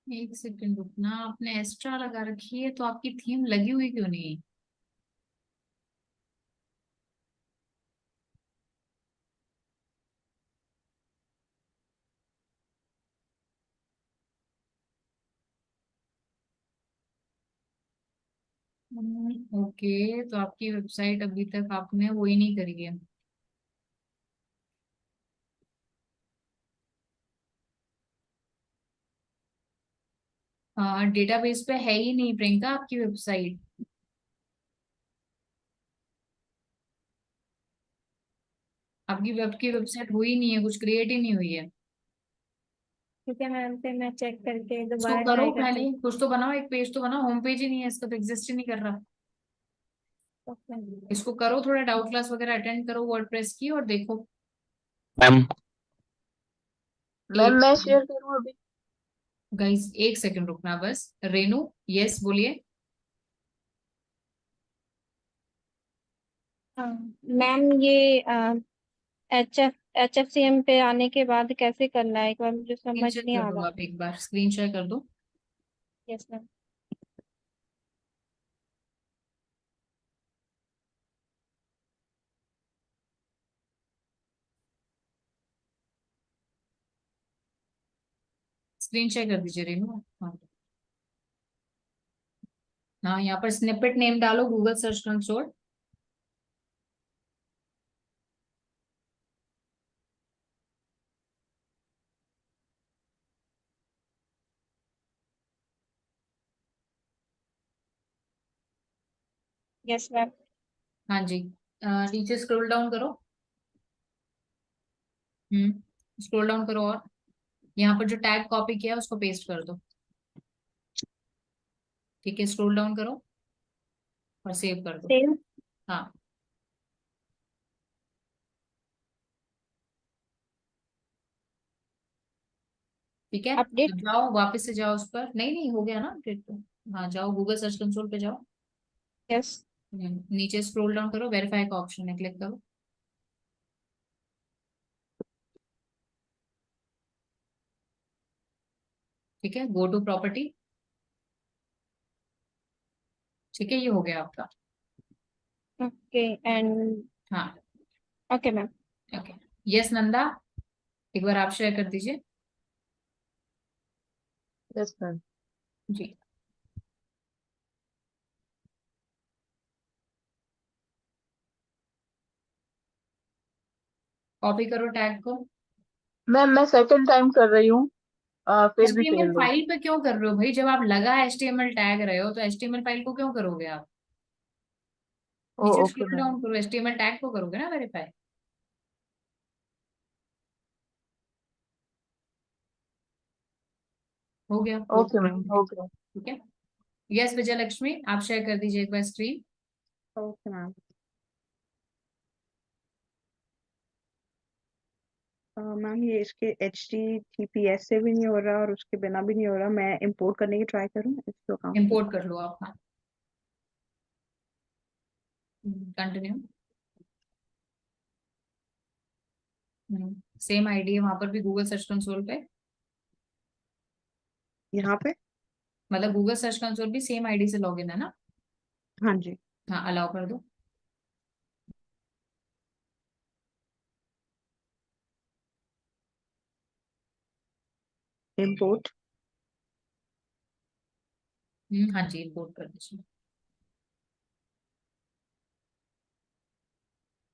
Speaker 2: एक सेकंड रुकना, आपने एक्स्ट्रा लगा रखी है तो आपकी थीम लगी हुई क्यों नहीं? ओके, तो आपकी वेबसाइट अभी तक आपने वो ही नहीं करी है। हाँ, डेटाबेस पे है ही नहीं प्रियंका आपकी वेबसाइट। आपकी वेब की वेबसाइट हुई नहीं है, कुछ क्रिएट ही नहीं हुई है।
Speaker 6: ठीक है मैम, फिर मैं चेक करके
Speaker 2: इसको
Speaker 6: दोबारा
Speaker 2: करो
Speaker 6: ट्राई करती
Speaker 2: पहले, कुछ तो बनाओ, एक पेज तो बनाओ। होम पेज ही नहीं है इसका, तो एग्जिस्ट ही नहीं कर रहा।
Speaker 6: हूँ।
Speaker 2: इसको करो, थोड़ा डाउट क्लास वगैरह अटेंड करो वर्डप्रेस की और देखो।
Speaker 1: मैम
Speaker 5: मैम
Speaker 2: एक
Speaker 5: मैं शेयर करूँ अभी?
Speaker 2: गाइस, एक सेकंड रुकना बस। रेनू, यस बोलिए।
Speaker 6: हाँ मैम, ये HFCM पे आने के बाद कैसे करना है, एक बार मुझे
Speaker 2: स्क्रीन
Speaker 6: समझ
Speaker 2: शेयर
Speaker 6: नहीं
Speaker 2: कर
Speaker 6: आ
Speaker 2: दो,
Speaker 6: रहा।
Speaker 2: आप एक बार स्क्रीन शेयर कर दो।
Speaker 6: Yes ma'am.
Speaker 2: स्क्रीन शेयर कर दीजिए रेनू। हाँ हाँ, यहाँ पर स्निपेट नेम डालो, Google search console.
Speaker 6: Yes ma'am.
Speaker 2: हाँ जी, नीचे स्क्रॉल डाउन करो। स्क्रॉल डाउन करो और यहाँ पर जो टैग कॉपी किया है उसको पेस्ट कर दो। ठीक है, स्क्रॉल डाउन करो और सेव कर दो।
Speaker 6: सेव।
Speaker 2: हाँ, ठीक है।
Speaker 6: अपडेट।
Speaker 2: अब जाओ, वापस से जाओ उस पर। नहीं नहीं, हो गया ना अपडेट तो। हाँ, जाओ गूगल सर्च कंसोल पे जाओ।
Speaker 6: यस।
Speaker 2: नीचे स्क्रॉल डाउन करो, वेरीफाई का ऑप्शन है, क्लिक करो। ठीक है, गो टू प्रॉपर्टी। ठीक है, ये हो गया आपका।
Speaker 6: Okay and.
Speaker 2: हाँ,
Speaker 6: okay ma'am.
Speaker 2: Okay. Yes Nanda, एक बार आप शेयर कर दीजिए।
Speaker 5: Yes ma'am.
Speaker 2: जी, कॉपी करो टैग को।
Speaker 5: मैम मैं सेकंड टाइम कर रही हूँ, फिर भी
Speaker 2: एचटीएमएल
Speaker 5: फेल हो।
Speaker 2: फाइल पे क्यों कर रहे हो भाई? जब आप लगा एचटीएमएल टैग रहे हो तो एचटीएमएल फाइल को क्यों करोगे आप?
Speaker 5: ओ
Speaker 2: नीचे
Speaker 5: ओके
Speaker 2: स्क्रॉल
Speaker 5: मैम।
Speaker 2: डाउन करो, एचटीएमएल टैग को करोगे ना वेरीफाई। हो गया, go to
Speaker 5: okay ma'am,
Speaker 2: property।
Speaker 5: हो गया।
Speaker 2: ठीक है। यस विजय लक्ष्मी, आप शेयर कर दीजिए एक बार स्क्रीन।
Speaker 3: Okay ma'am. मैम ये इसके HTTPS से भी नहीं हो रहा और उसके बिना भी नहीं हो रहा। मैं इंपोर्ट करने की ट्राई करूँ इसको अकाउंट।
Speaker 2: इंपोर्ट कर लो आप। हाँ, कंटिन्यू। सेम आईडी है वहां पर भी, गूगल सर्च कंसोल पे।
Speaker 3: यहाँ पे।
Speaker 2: मतलब गूगल सर्च कंसोल भी सेम आईडी से लॉगिन है ना?
Speaker 3: हाँ जी।
Speaker 2: हाँ, अलाउ कर दो।
Speaker 3: इंपोर्ट।
Speaker 2: हाँ जी, इंपोर्ट कर दीजिए।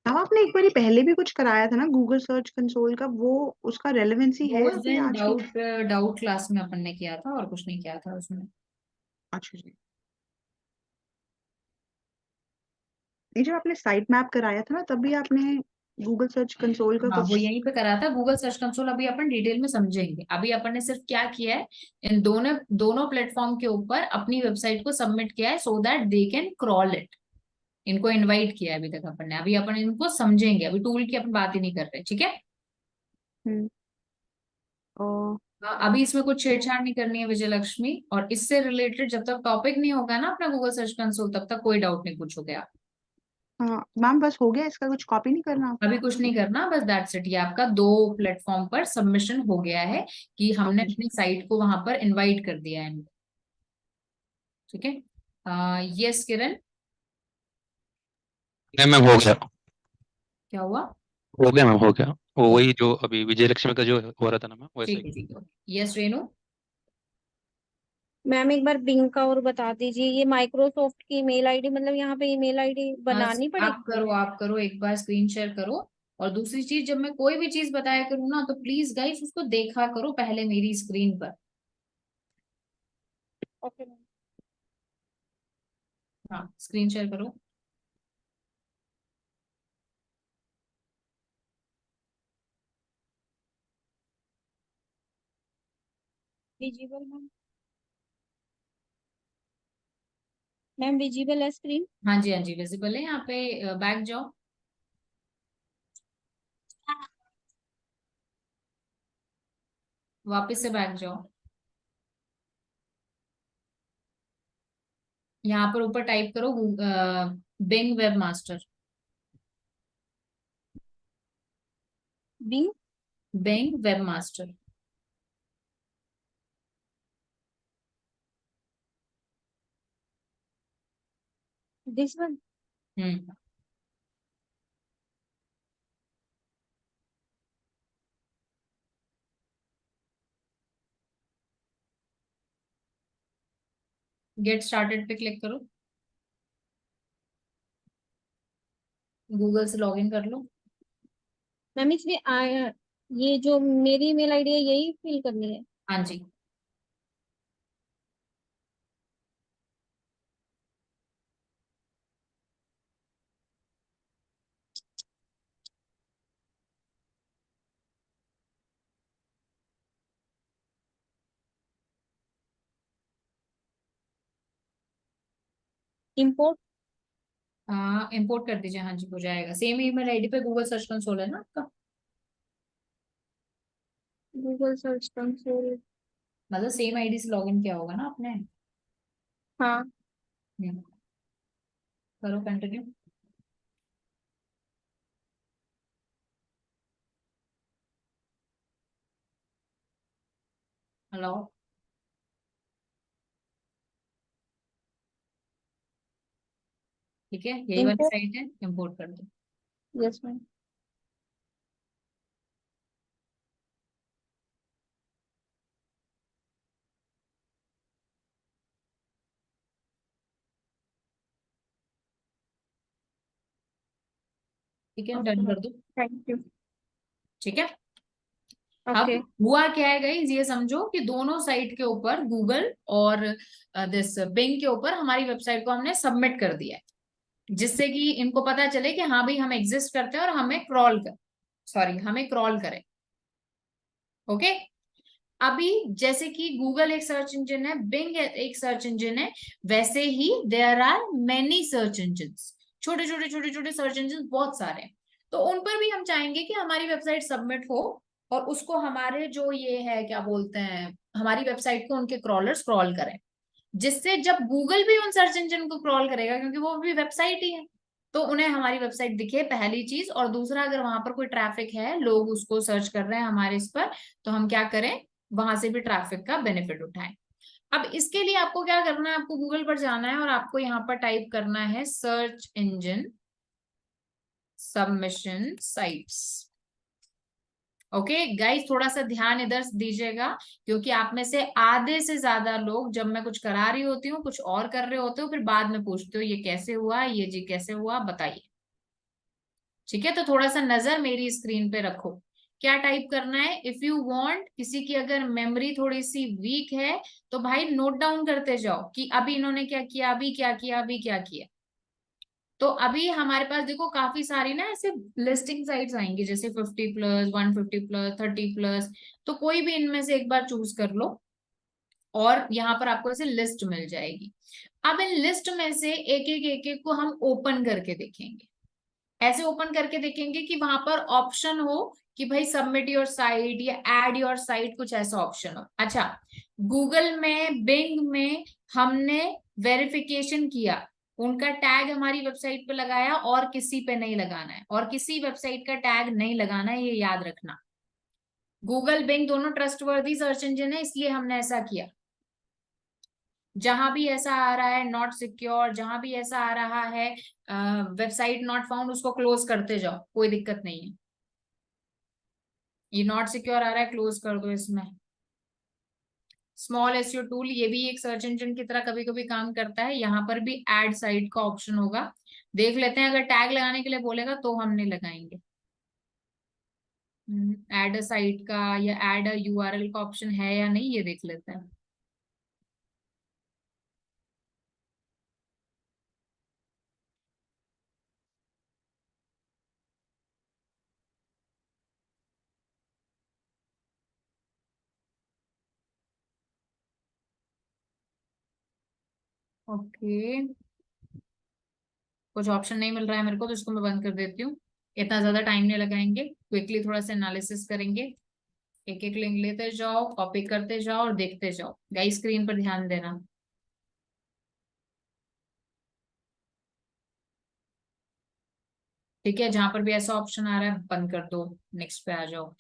Speaker 3: मैम आपने एक बार पहले भी कुछ कराया था ना गूगल सर्च कंसोल का, वो उसका रेलेवेंसी है
Speaker 2: वो उस
Speaker 3: अभी
Speaker 2: दिन
Speaker 3: आज की?
Speaker 2: डाउट डाउट क्लास में अपन ने किया था और कुछ नहीं किया था उसमें।
Speaker 3: अच्छा जी, ये जो आपने साइट मैप कराया था ना, तभी आपने गूगल सर्च कंसोल का
Speaker 2: हाँ, वो
Speaker 3: कुछ
Speaker 2: यहीं पे करा था गूगल सर्च कंसोल। अभी अपन डिटेल में समझेंगे। अभी अपन ने सिर्फ क्या किया है, इन दोनों दोनों प्लेटफॉर्म के ऊपर अपनी वेबसाइट को सबमिट किया है so that they can crawl it. इनको इनवाइट किया है अभी तक अपन ने। अभी अपन इनको समझेंगे, अभी टूल की अपन बात ही नहीं कर रहे, ठीक है।
Speaker 3: हम्म ओ,
Speaker 2: हाँ, अभी इसमें कुछ छेड़छाड़ नहीं करनी है विजय लक्ष्मी। और इससे रिलेटेड जब तक टॉपिक नहीं होगा ना अपना गूगल सर्च कंसोल, तब तक कोई डाउट नहीं पूछोगे आप।
Speaker 3: हाँ मैम, बस हो गया, इसका कुछ कॉपी नहीं करना आपको?
Speaker 2: अभी कुछ नहीं करना, बस दैट्स इट। ये आपका 2 प्लेटफॉर्म पर सबमिशन हो गया है कि हमने
Speaker 3: ओके,
Speaker 2: अपनी साइट को वहां पर इनवाइट कर दिया है इनको, ठीक है। यस किरण,
Speaker 7: नहीं मैम, हो गया।
Speaker 2: क्या हुआ?
Speaker 7: हो गया मैम, हो गया। वो
Speaker 2: ओके,
Speaker 7: वही जो अभी विजय लक्ष्मी का जो हो रहा था ना मैम, वैसे
Speaker 2: ठीक
Speaker 7: ही।
Speaker 2: है ठीक है। यस रेनू,
Speaker 6: मैम एक बार बिंग का और बता दीजिए, ये माइक्रोसॉफ्ट की ईमेल आईडी, मतलब यहाँ पे ईमेल आईडी बनानी
Speaker 2: आप
Speaker 6: पड़ेगी?
Speaker 2: करो, आप करो, एक बार स्क्रीन शेयर करो। और दूसरी चीज, जब मैं कोई भी चीज बताया करूँ ना, तो प्लीज गाइस उसको देखा करो पहले मेरी स्क्रीन पर।
Speaker 6: Okay ma'am.
Speaker 2: हाँ, स्क्रीन शेयर करो।
Speaker 6: विजिबल मैम, मैम विजिबल है स्क्रीन?
Speaker 2: हाँ जी, हाँ जी, विजिबल है। यहाँ पे बैक जाओ, वापस से बैक जाओ। यहाँ पर ऊपर टाइप करो Bing web master.
Speaker 6: Bing,
Speaker 2: Bing web master.
Speaker 6: This one.
Speaker 2: Hmm, get started पे क्लिक करो। गूगल से लॉगिन कर लो।
Speaker 6: मैम इसमें ये जो मेरी ईमेल आईडी है यही फिल करनी है?
Speaker 2: हाँ जी,
Speaker 6: इंपोर्ट।
Speaker 2: इंपोर्ट कर दीजिए। हाँ जी, हो जाएगा। सेम ईमेल आईडी पे गूगल सर्च कंसोल है ना आपका?
Speaker 6: Google search console.
Speaker 2: मतलब सेम आईडी से लॉगिन किया होगा ना आपने।
Speaker 6: हाँ।
Speaker 2: हम्म, करो कंटिन्यू। हेलो, ठीक है, यही वाली
Speaker 6: इंपोर्ट।
Speaker 2: साइट है, इंपोर्ट कर दो।
Speaker 6: Yes ma'am.
Speaker 2: ठीक है,
Speaker 6: ओके
Speaker 2: डन
Speaker 6: मैम,
Speaker 2: कर दो।
Speaker 6: Thank you.
Speaker 2: ठीक है। अब
Speaker 6: ओके।
Speaker 2: हुआ क्या है गाइस, ये समझो कि दोनों साइट के ऊपर, गूगल और दिस बिंग के ऊपर, हमारी वेबसाइट को हमने सबमिट कर दिया है, जिससे कि इनको पता चले कि हाँ भाई हम एग्जिस्ट करते हैं और हमें क्रॉल करें। ओके। अभी जैसे कि गूगल एक सर्च इंजन है, बिंग एक सर्च इंजन है, वैसे ही there are many search engine, छोटे छोटे छोटे छोटे सर्च इंजन बहुत सारे हैं। तो उन पर भी हम चाहेंगे कि हमारी वेबसाइट सबमिट हो, और उसको हमारे जो ये है क्या बोलते हैं, हमारी वेबसाइट को उनके क्रॉलर्स क्रॉल करें, जिससे जब गूगल भी उन सर्च इंजन को क्रॉल करेगा, क्योंकि वो भी वेबसाइट ही है, तो उन्हें हमारी वेबसाइट दिखे, पहली चीज। और दूसरा, अगर वहां पर कोई ट्रैफिक है, लोग उसको सर्च कर रहे हैं हमारे इस पर, तो हम क्या करें, वहां से भी ट्रैफिक का बेनिफिट उठाएं। अब इसके लिए आपको क्या करना है, आपको गूगल पर जाना है और आपको यहाँ पर टाइप करना है search engine submission sites. Okay guys, थोड़ा सा ध्यान इधर दीजिएगा, क्योंकि आप में से आधे से ज्यादा लोग, जब मैं कुछ करा रही होती हूँ, कुछ और कर रहे होते हो, फिर बाद में पूछते हो ये कैसे हुआ, ये जी कैसे हुआ, बताइए। ठीक है, तो थोड़ा सा नजर मेरी स्क्रीन पे रखो, क्या टाइप करना है? इफ यू वांट, किसी की अगर मेमोरी थोड़ी सी वीक है तो भाई नोट डाउन करते जाओ कि अभी इन्होंने क्या किया, अभी क्या किया, अभी क्या किया। तो अभी हमारे पास देखो काफी सारी ना ऐसे लिस्टिंग साइट्स आएंगी, जैसे 50+, 150+, 30+। तो कोई भी इनमें से एक बार चूज कर लो और यहाँ पर आपको ऐसे लिस्ट मिल जाएगी। अब इन लिस्ट में से एक एक को हम ओपन करके देखेंगे। ऐसे ओपन करके देखेंगे कि वहां पर ऑप्शन हो कि भाई सबमिट योर साइट या एड योर साइट, कुछ ऐसा ऑप्शन हो। अच्छा, गूगल में, बिंग में हमने वेरिफिकेशन किया, उनका टैग हमारी वेबसाइट पे लगाया और किसी पे नहीं लगाना है, और किसी वेबसाइट का टैग नहीं लगाना है, ये याद रखना। गूगल, बिंग दोनों ट्रस्टवर्दी सर्च इंजन है, इसलिए हमने ऐसा किया। जहां भी ऐसा आ रहा है नॉट सिक्योर, जहां भी ऐसा आ रहा है वेबसाइट नॉट फाउंड, उसको क्लोज करते जाओ, कोई दिक्कत नहीं है। ये नॉट सिक्योर आ रहा है, क्लोज कर दो इसमें। स्मॉल एसईओ टूल, ये भी एक सर्च इंजन की तरह कभी कभी काम करता है। यहाँ पर भी एड साइट का ऑप्शन होगा, देख लेते हैं। अगर टैग लगाने के लिए बोलेगा तो हम नहीं लगाएंगे। एड साइट का या एड यूआरएल का ऑप्शन है या नहीं, ये देख लेते हैं। ओके, कुछ ऑप्शन नहीं मिल रहा है मेरे को, तो इसको मैं बंद कर देती हूँ। इतना ज्यादा टाइम नहीं लगाएंगे, क्विकली थोड़ा सा एनालिसिस करेंगे। एक एक लिंक लेते जाओ, कॉपी करते जाओ और देखते जाओ। गाइस स्क्रीन पर ध्यान देना। ठीक है, जहां पर भी ऐसा ऑप्शन आ रहा है बंद कर दो, नेक्स्ट पे आ जाओ।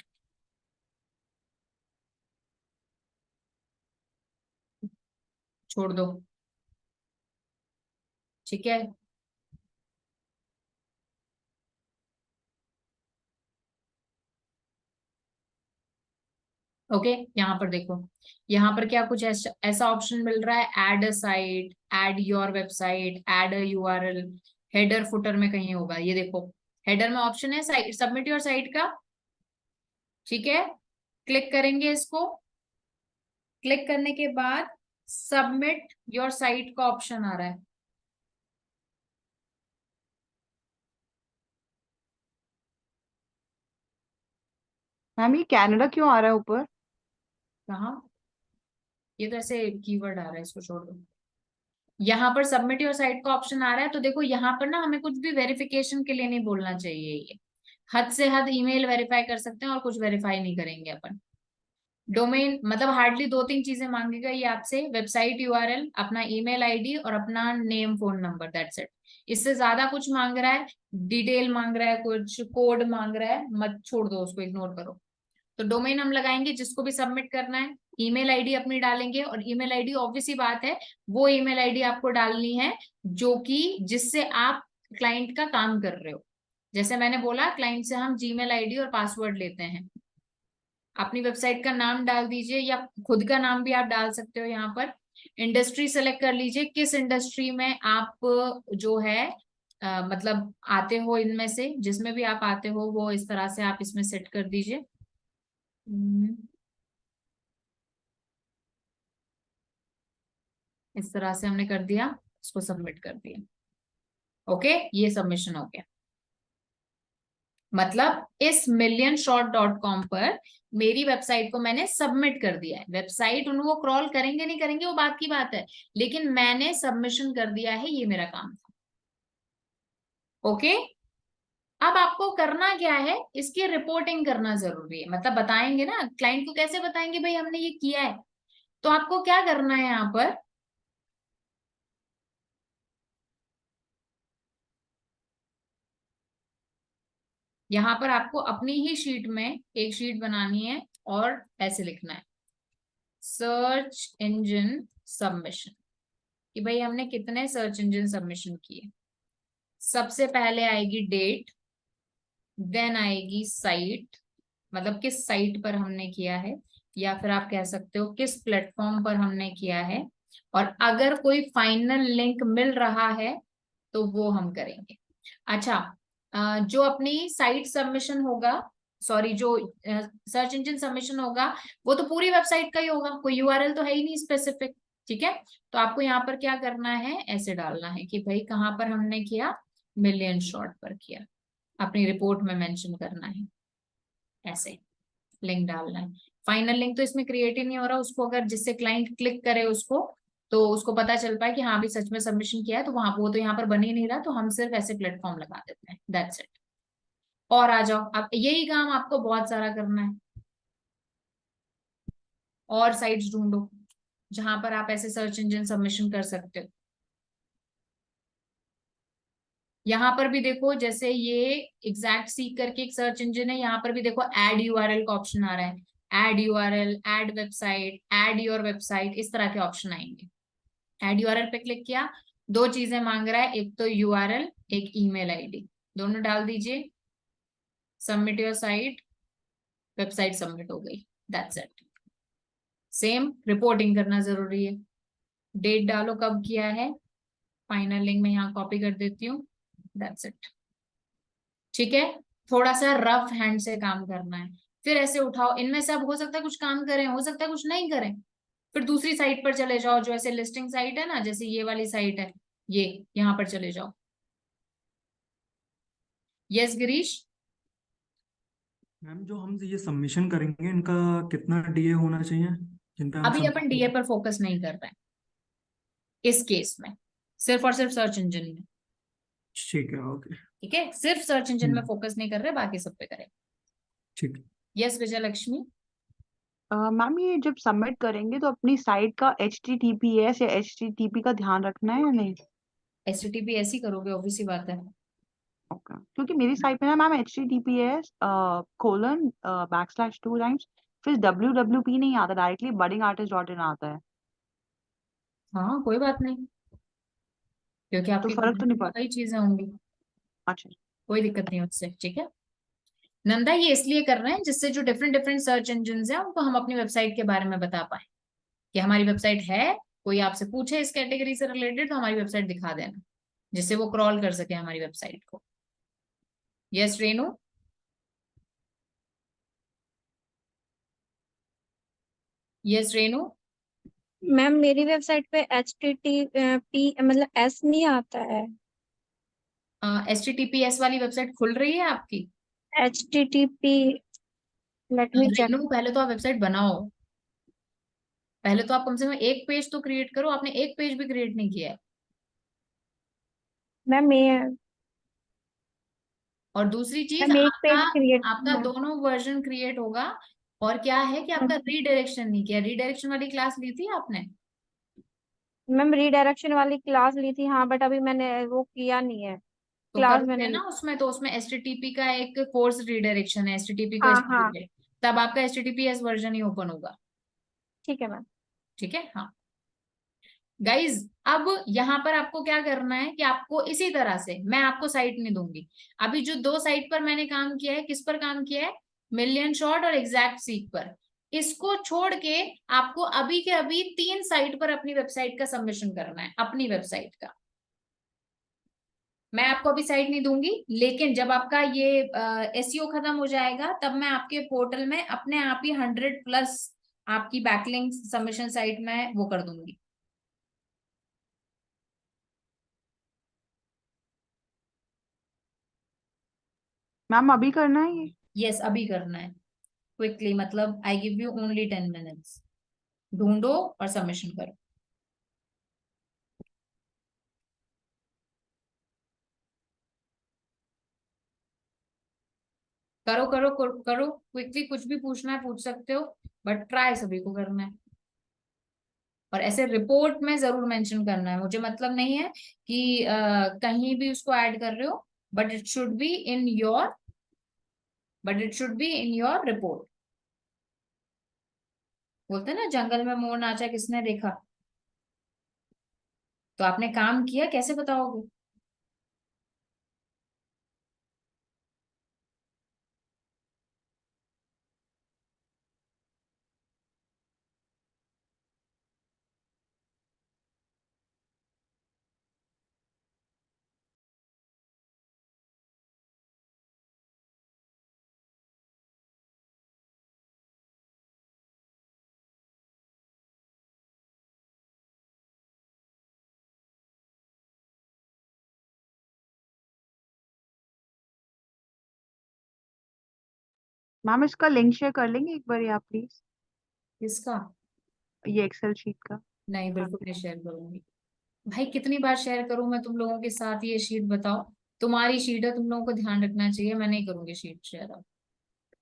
Speaker 2: छोड़ दो, ठीक है। ओके, यहाँ पर देखो, यहाँ पर क्या कुछ ऐसा ऐसा ऑप्शन मिल रहा है, add a site, add your website, add a URL. Header footer में कहीं होगा, ये देखो हेडर में ऑप्शन है साइट, सबमिट योर साइट का। ठीक है, क्लिक करेंगे इसको। क्लिक करने के बाद सबमिट योर साइट का ऑप्शन आ रहा है।
Speaker 3: मैम ये कनाडा क्यों आ रहा है ऊपर?
Speaker 2: कहाँ? ये तो ऐसे कीवर्ड आ रहा है, इसको छोड़ दो। यहाँ पर सबमिट योर साइट का ऑप्शन आ रहा है, तो देखो यहाँ पर ना हमें कुछ भी वेरिफिकेशन के लिए नहीं बोलना चाहिए। ये हद से हद ईमेल वेरीफाई कर सकते हैं और कुछ वेरीफाई नहीं करेंगे अपन। डोमेन मतलब हार्डली 2-3 चीजें मांगेगा ये आपसे, वेबसाइट यूआरएल, अपना ईमेल आईडी और अपना name phone number, that's it. इससे ज्यादा कुछ मांग रहा है, डिटेल मांग रहा है, कुछ कोड मांग रहा है, मत, छोड़ दो उसको, इग्नोर करो। तो डोमेन हम लगाएंगे जिसको भी सबमिट करना है। ईमेल आईडी अपनी डालेंगे, और ईमेल आईडी ऑब्वियस ही बात है, वो ईमेल आईडी आपको डालनी है जो कि जिससे आप क्लाइंट का काम कर रहे हो। जैसे मैंने बोला, क्लाइंट से हम जीमेल आईडी और पासवर्ड लेते हैं। अपनी वेबसाइट का नाम डाल दीजिए, या खुद का नाम भी आप डाल सकते हो। यहाँ पर इंडस्ट्री सेलेक्ट कर लीजिए, किस इंडस्ट्री में आप जो है मतलब आते हो, इनमें से जिसमें भी आप आते हो वो इस तरह से आप इसमें सेट कर दीजिए। इस तरह से हमने कर दिया, इसको सबमिट कर दिया। ओके, ये सबमिशन हो गया। मतलब इस millionshot.com पर मेरी वेबसाइट को मैंने सबमिट कर दिया है। वेबसाइट उनको क्रॉल करेंगे नहीं करेंगे वो बात की बात है, लेकिन मैंने सबमिशन कर दिया है, ये मेरा काम था। ओके, अब आपको करना क्या है, इसकी रिपोर्टिंग करना जरूरी है। मतलब बताएंगे ना क्लाइंट को, कैसे बताएंगे भाई हमने ये किया है। तो आपको क्या करना है, यहाँ पर आपको अपनी ही शीट में एक शीट बनानी है और ऐसे लिखना है, सर्च इंजन सबमिशन, कि भाई हमने कितने सर्च इंजन सबमिशन किए। सबसे पहले आएगी डेट, देन आएगी साइट, मतलब किस साइट पर हमने किया है, या फिर आप कह सकते हो किस प्लेटफॉर्म पर हमने किया है, और अगर कोई फाइनल लिंक मिल रहा है तो वो हम करेंगे। अच्छा, जो अपनी साइट सबमिशन होगा, सॉरी जो सर्च इंजन सबमिशन होगा वो तो पूरी वेबसाइट का ही होगा, कोई यूआरएल तो है ही नहीं स्पेसिफिक। ठीक है, तो आपको यहाँ पर क्या करना है, ऐसे डालना है कि भाई कहाँ पर हमने किया, मिलियन शॉट पर किया, अपनी रिपोर्ट में मेंशन करना है, ऐसे लिंक डालना है। फाइनल लिंक तो इसमें क्रिएट ही नहीं हो रहा, उसको अगर जिससे क्लाइंट क्लिक करे उसको, तो उसको पता चल पाए कि हाँ भी सच में सबमिशन किया है, तो वहां वो तो यहाँ पर बन ही नहीं रहा, तो हम सिर्फ ऐसे प्लेटफॉर्म लगा देते हैं, दैट्स इट। और आ जाओ, अब यही काम आपको बहुत सारा करना है, और साइट्स ढूंढो जहां पर आप ऐसे सर्च इंजन सबमिशन कर सकते हो। यहाँ पर भी देखो, जैसे ये एग्जैक्ट सीक करके एक सर्च इंजन है, यहाँ पर भी देखो ऐड यूआरएल का ऑप्शन आ रहा है, add URL, add website, add your website, इस तरह के ऑप्शन आएंगे। ऐड यूआरएल पे क्लिक किया, दो चीजें मांग रहा है, एक तो यूआरएल, एक ईमेल आईडी, दोनों डाल दीजिए, submit your site, website submit हो गई, दैट्स इट। सेम रिपोर्टिंग करना जरूरी है, डेट डालो कब किया है, फाइनल लिंक में यहाँ कॉपी कर देती हूँ, दैट्स इट। ठीक है, थोड़ा सा रफ हैंड से काम करना है, फिर ऐसे उठाओ, इनमें से अब हो सकता है कुछ काम करें, हो सकता है कुछ नहीं करें, फिर दूसरी साइट पर चले जाओ, जो ऐसे लिस्टिंग साइट है ना, जैसे ये वाली साइट है, ये यहाँ पर चले जाओ। यस गिरीश।
Speaker 8: मैम जो हम ये सबमिशन करेंगे इनका कितना डीए होना चाहिए जिन पे हम
Speaker 2: अभी अपन
Speaker 8: सबमिट
Speaker 2: डीए
Speaker 8: करें?
Speaker 2: पर फोकस नहीं कर रहे हैं इस केस में, सिर्फ और सिर्फ सर्च इंजन में।
Speaker 8: ठीक है, ओके।
Speaker 2: ठीक है, सिर्फ सर्च इंजन में
Speaker 8: हम्म,
Speaker 2: फोकस नहीं कर रहे, बाकी सब पे करें।
Speaker 8: ठीक है।
Speaker 2: यस विजय लक्ष्मी।
Speaker 3: मैम ये जब सबमिट करेंगे तो अपनी साइट का HTTPS या HTTP का ध्यान रखना है या नहीं?
Speaker 2: एचटीटीपी ऐसी करोगे, ऑब्वियस ही बात है।
Speaker 3: ओके, क्योंकि मेरी साइट पे ना मैम HTTPS कोलन \2 टाइम्स फिर WWP नहीं आता, डायरेक्टली buddingartist.in आता है।
Speaker 2: हाँ कोई बात नहीं, क्योंकि
Speaker 3: तो
Speaker 2: आपकी
Speaker 3: फर्क तो नहीं
Speaker 2: कंपनी में
Speaker 3: पड़ता?
Speaker 2: कई चीजें होंगी,
Speaker 3: अच्छा।
Speaker 2: कोई दिक्कत नहीं उससे। ठीक है नंदा, ये इसलिए कर रहे हैं जिससे जो डिफरेंट डिफरेंट सर्च इंजन हैं उनको हम अपनी वेबसाइट के बारे में बता पाए, कि हमारी वेबसाइट है, कोई आपसे पूछे इस कैटेगरी से रिलेटेड तो हमारी वेबसाइट दिखा देना, जिससे वो क्रॉल कर सके हमारी वेबसाइट को। Yes Renu. Yes Renu.
Speaker 6: Ma'am मेरी वेबसाइट पे HTTP मतलब एस नहीं आता है।
Speaker 2: HTTPS वाली वेबसाइट खुल रही है आपकी?
Speaker 6: HTTP let me check.
Speaker 2: Renu पहले तो आप वेबसाइट बनाओ, पहले तो आप कम से कम एक पेज तो क्रिएट करो, आपने एक पेज भी क्रिएट नहीं किया है।
Speaker 6: मैम मैं
Speaker 2: और दूसरी चीज,
Speaker 6: मैम एक
Speaker 2: आपका
Speaker 6: पेज क्रिएट
Speaker 2: आपका दोनों वर्जन क्रिएट होगा, और क्या है कि आपका रीडायरेक्शन नहीं किया, रीडायरेक्शन वाली क्लास ली थी आपने?
Speaker 6: मैम रीडायरेक्शन वाली क्लास ली थी हाँ, बट अभी मैंने वो किया नहीं है,
Speaker 2: तो
Speaker 6: क्लास
Speaker 2: करोगे
Speaker 6: मैंने
Speaker 2: ना उसमें, तो उसमें HTTP का एक फोर्स रीडायरेक्शन है, HTTP को
Speaker 6: हाँ हाँ
Speaker 2: HTTP, तब आपका HTTPS वर्जन ही ओपन होगा।
Speaker 6: ठीक है मैम।
Speaker 2: ठीक है हाँ गाइज, अब यहाँ पर आपको क्या करना है कि आपको इसी तरह से, मैं आपको साइट नहीं दूंगी, अभी जो दो साइट पर मैंने काम किया है, किस पर काम किया है, मिलियन शॉट और एग्जैक्ट सीक पर, इसको छोड़ के आपको अभी के अभी 3 साइट पर अपनी वेबसाइट का सबमिशन करना है, अपनी वेबसाइट का। मैं आपको अभी साइट नहीं दूंगी, लेकिन जब आपका ये एसईओ खत्म हो जाएगा, तब मैं आपके पोर्टल में अपने आप ही 100+ आपकी बैकलिंक सबमिशन साइट में वो कर दूंगी।
Speaker 3: मैम अभी करना है ये?
Speaker 2: यस अभी करना है, क्विकली, मतलब I give you only 10 minutes, ढूंढो और सबमिशन करो। करो करो करो क्विकली, कुछ भी पूछना है पूछ सकते हो, बट ट्राई सभी को करना है। और ऐसे रिपोर्ट में जरूर मेंशन करना है, मुझे मतलब नहीं है कि कहीं भी उसको ऐड कर रहे हो, but it should be in your but it should be in your report. बोलते हैं ना, जंगल में मोर नाचा किसने देखा, तो आपने काम किया, कैसे बताओगे?
Speaker 3: मैम इसका लिंक शेयर कर लेंगे एक बार आप प्लीज,
Speaker 2: किसका?
Speaker 3: ये एक्सेल शीट का।
Speaker 2: नहीं, बिल्कुल नहीं शेयर करूंगी। भाई कितनी बार शेयर करूं मैं तुम लोगों के साथ ये शीट, बताओ। तुम्हारी शीट है, तुम लोगों को ध्यान रखना चाहिए, मैं नहीं करूंगी शीट शेयर अब,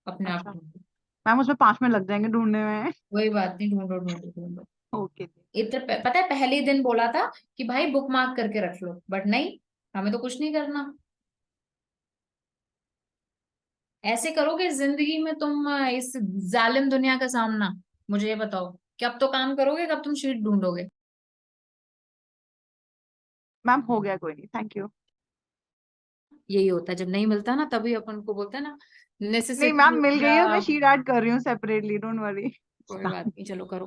Speaker 2: अपने आप
Speaker 3: अच्छा
Speaker 2: ढूंढो।
Speaker 3: मैम, उसमें 5 मिनट लग जाएंगे ढूंढने में।
Speaker 2: कोई बात नहीं, ढूंढो ढूंढो ढूंढो।
Speaker 3: ओके।
Speaker 2: पता है पहले ही दिन बोला था कि भाई बुक मार्क करके रख लो, बट नहीं, हमें तो कुछ नहीं करना। ऐसे करोगे जिंदगी में तुम इस जालिम दुनिया का सामना? मुझे ये बताओ, कब तो काम करोगे, कब तुम शीट ढूंढोगे?
Speaker 3: मैम हो गया, कोई नहीं, थैंक यू।
Speaker 2: यही होता है, जब नहीं मिलता ना तभी अपन को बोलते हैं ना,
Speaker 3: नहीं मैम,
Speaker 2: नेसेसिटी।
Speaker 3: मिल गई है, मैं शीट ऐड कर रही हूँ सेपरेटली, डोंट वरी।
Speaker 2: कोई बात नहीं, चलो करो।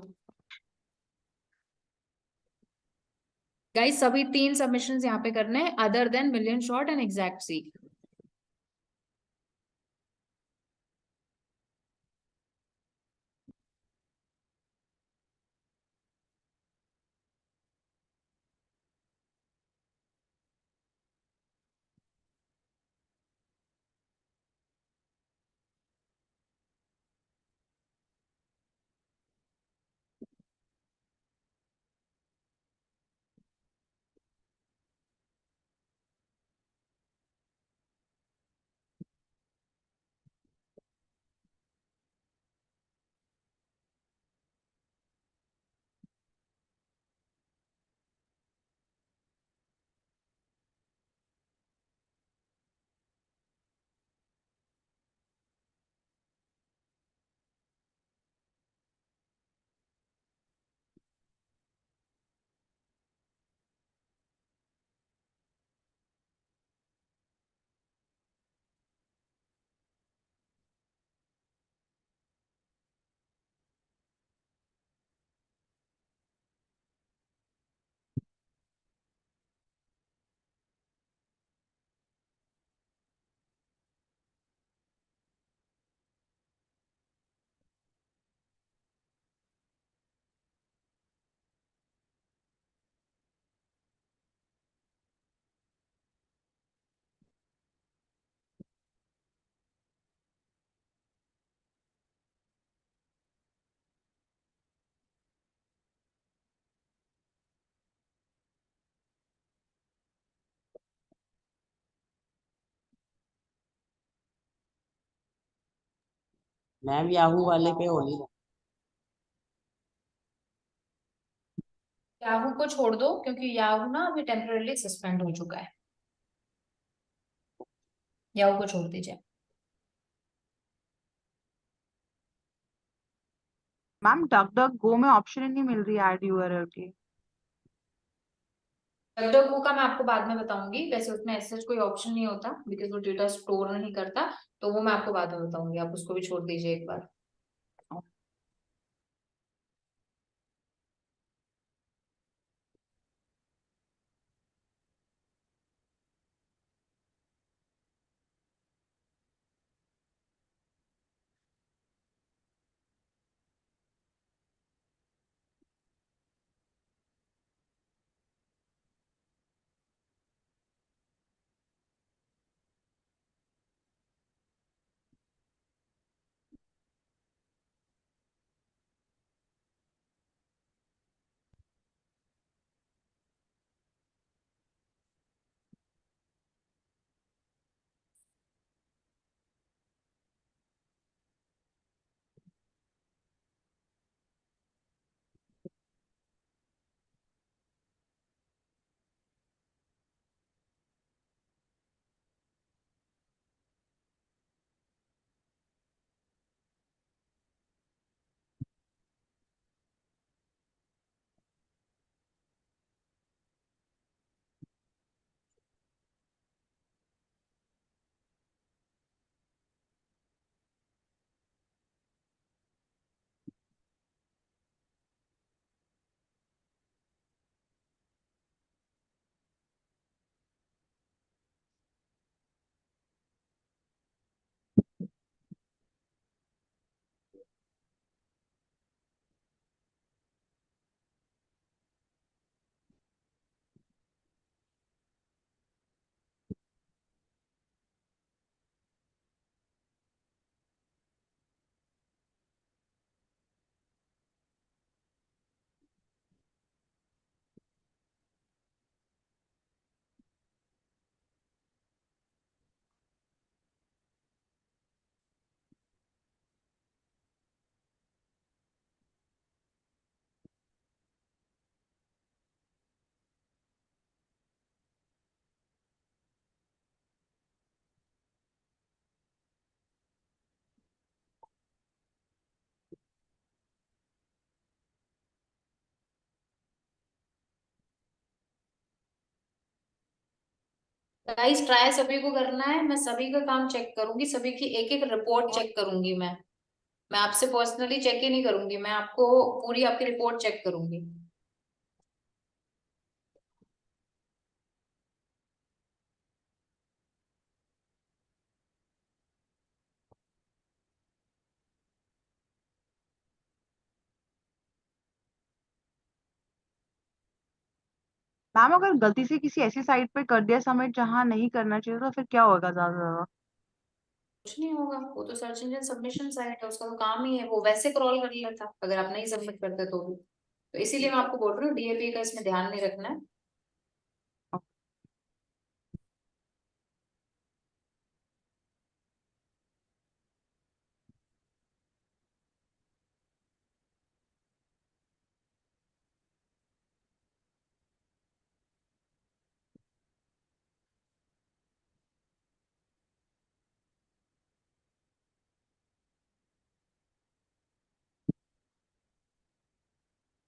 Speaker 2: गाइस सभी 3 सबमिशंस यहाँ पे करने हैं, other than million shot and exact C.
Speaker 9: Ma'am Yahoo वाले पे हो नहीं रहा।
Speaker 2: याहू को छोड़ दो, क्योंकि याहू ना अभी टेम्पररी सस्पेंड हो चुका है। याहू को छोड़ दीजिए।
Speaker 3: मैम डक डक गो में ऑप्शन ही नहीं मिल रही ऐड यूआरएल की।
Speaker 2: डकडकगो का मैं आपको बाद में बताऊंगी, वैसे उसमें ऐसा कोई ऑप्शन नहीं होता, बिकॉज वो डेटा स्टोर नहीं करता। तो वो मैं आपको बाद में बताऊंगी, आप उसको भी छोड़ दीजिए एक बार। गाइस ट्राई सभी को करना है, मैं सभी का काम चेक करूंगी, सभी की एक एक रिपोर्ट चेक करूंगी। मैं आपसे पर्सनली चेक ही नहीं करूंगी, मैं आपको पूरी आपकी रिपोर्ट चेक करूंगी।
Speaker 3: मैम अगर गलती से किसी ऐसी साइट पे कर दिया सबमिट जहाँ नहीं करना चाहिए तो फिर क्या होगा ज्यादा से ज्यादा?
Speaker 2: कुछ नहीं होगा, वो तो सर्च इंजन सबमिशन साइट है, उसका तो काम ही है, वो वैसे क्रॉल कर लेता अगर आप नहीं सबमिट करते तो भी। तो इसीलिए मैं आपको बोल रही हूँ डीएपी का इसमें ध्यान नहीं रखना है।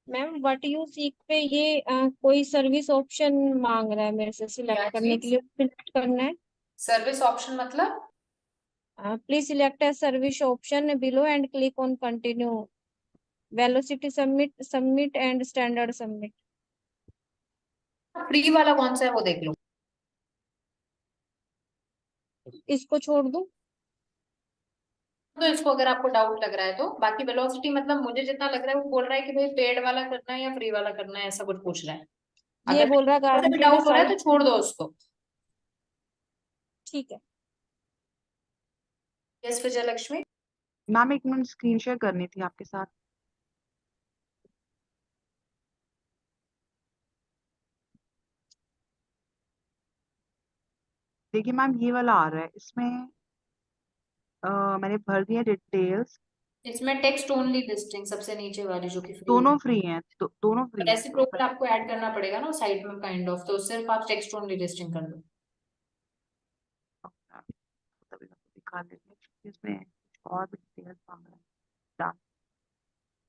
Speaker 6: मैम व्हाट यू सीक पे ये कोई सर्विस ऑप्शन मांग रहा है मेरे से
Speaker 2: क्या
Speaker 6: सिलेक्ट करने
Speaker 2: चीज?
Speaker 6: के लिए, सिलेक्ट करना है।
Speaker 2: सर्विस ऑप्शन मतलब?
Speaker 6: Please select a service option below and click on continue, velocity submit and standard submit.
Speaker 2: Free वाला कौन सा है वो देख लो।
Speaker 6: इसको छोड़ दूं?
Speaker 2: तो इसको अगर आपको डाउट लग रहा है तो, बाकी वेलोसिटी मतलब मुझे जितना लग रहा है वो बोल रहा है कि भाई पेड वाला करना है या फ्री वाला करना है, ऐसा कुछ पूछ रहा है।
Speaker 6: ये
Speaker 2: अगर
Speaker 6: बोल रहा
Speaker 2: भी
Speaker 6: गारंटी
Speaker 2: डाउट हो रहा है
Speaker 6: साइट।
Speaker 2: तो छोड़ दो उसको।
Speaker 6: ठीक है।
Speaker 2: यस विजय लक्ष्मी।
Speaker 3: मैम एक मिनट स्क्रीन शेयर करनी थी आपके साथ। देखिए मैम ये वाला आ रहा है इसमें मैंने भर दिया डिटेल्स।
Speaker 2: इसमें टेक्स्ट ओनली लिस्टिंग सबसे नीचे वाली जो कि फ्री है।
Speaker 3: दोनों फ्री हैं दोनों फ्री हैं।
Speaker 2: रेसिप्रोकल आपको ऐड करना पड़ेगा ना साइट में काइंड ऑफ, तो सिर्फ आप टेक्स्ट ओनली लिस्टिंग कर दो।
Speaker 3: तभी मैं आपको दिखा देती हूँ इसमें कुछ और भी डिटेल्स मांग रहा है। Done।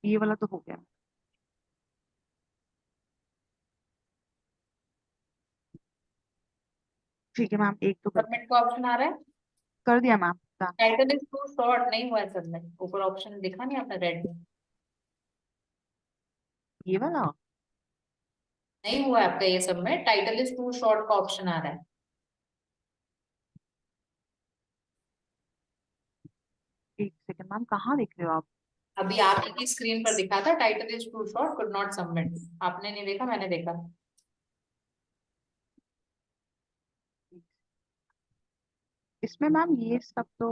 Speaker 3: ये वाला तो हो गया। ठीक है मैम एक तो
Speaker 2: सबमिट का ऑप्शन आ रहा है।
Speaker 3: कर दिया ma'am. Done।
Speaker 2: Title is too short नहीं हुआ है सबमिट, ऊपर ऑप्शन दिखा नहीं आपने रेड में?
Speaker 3: ये वाला
Speaker 2: नहीं हुआ है आपका ये submit, title is too short का ऑप्शन आ रहा है।
Speaker 3: एक सेकंड मैम कहाँ देख रहे हो आप?
Speaker 2: अभी आपकी स्क्रीन पर दिखा था title is too short could not submit, आपने नहीं देखा मैंने देखा।
Speaker 3: इसमें मैम ये सब तो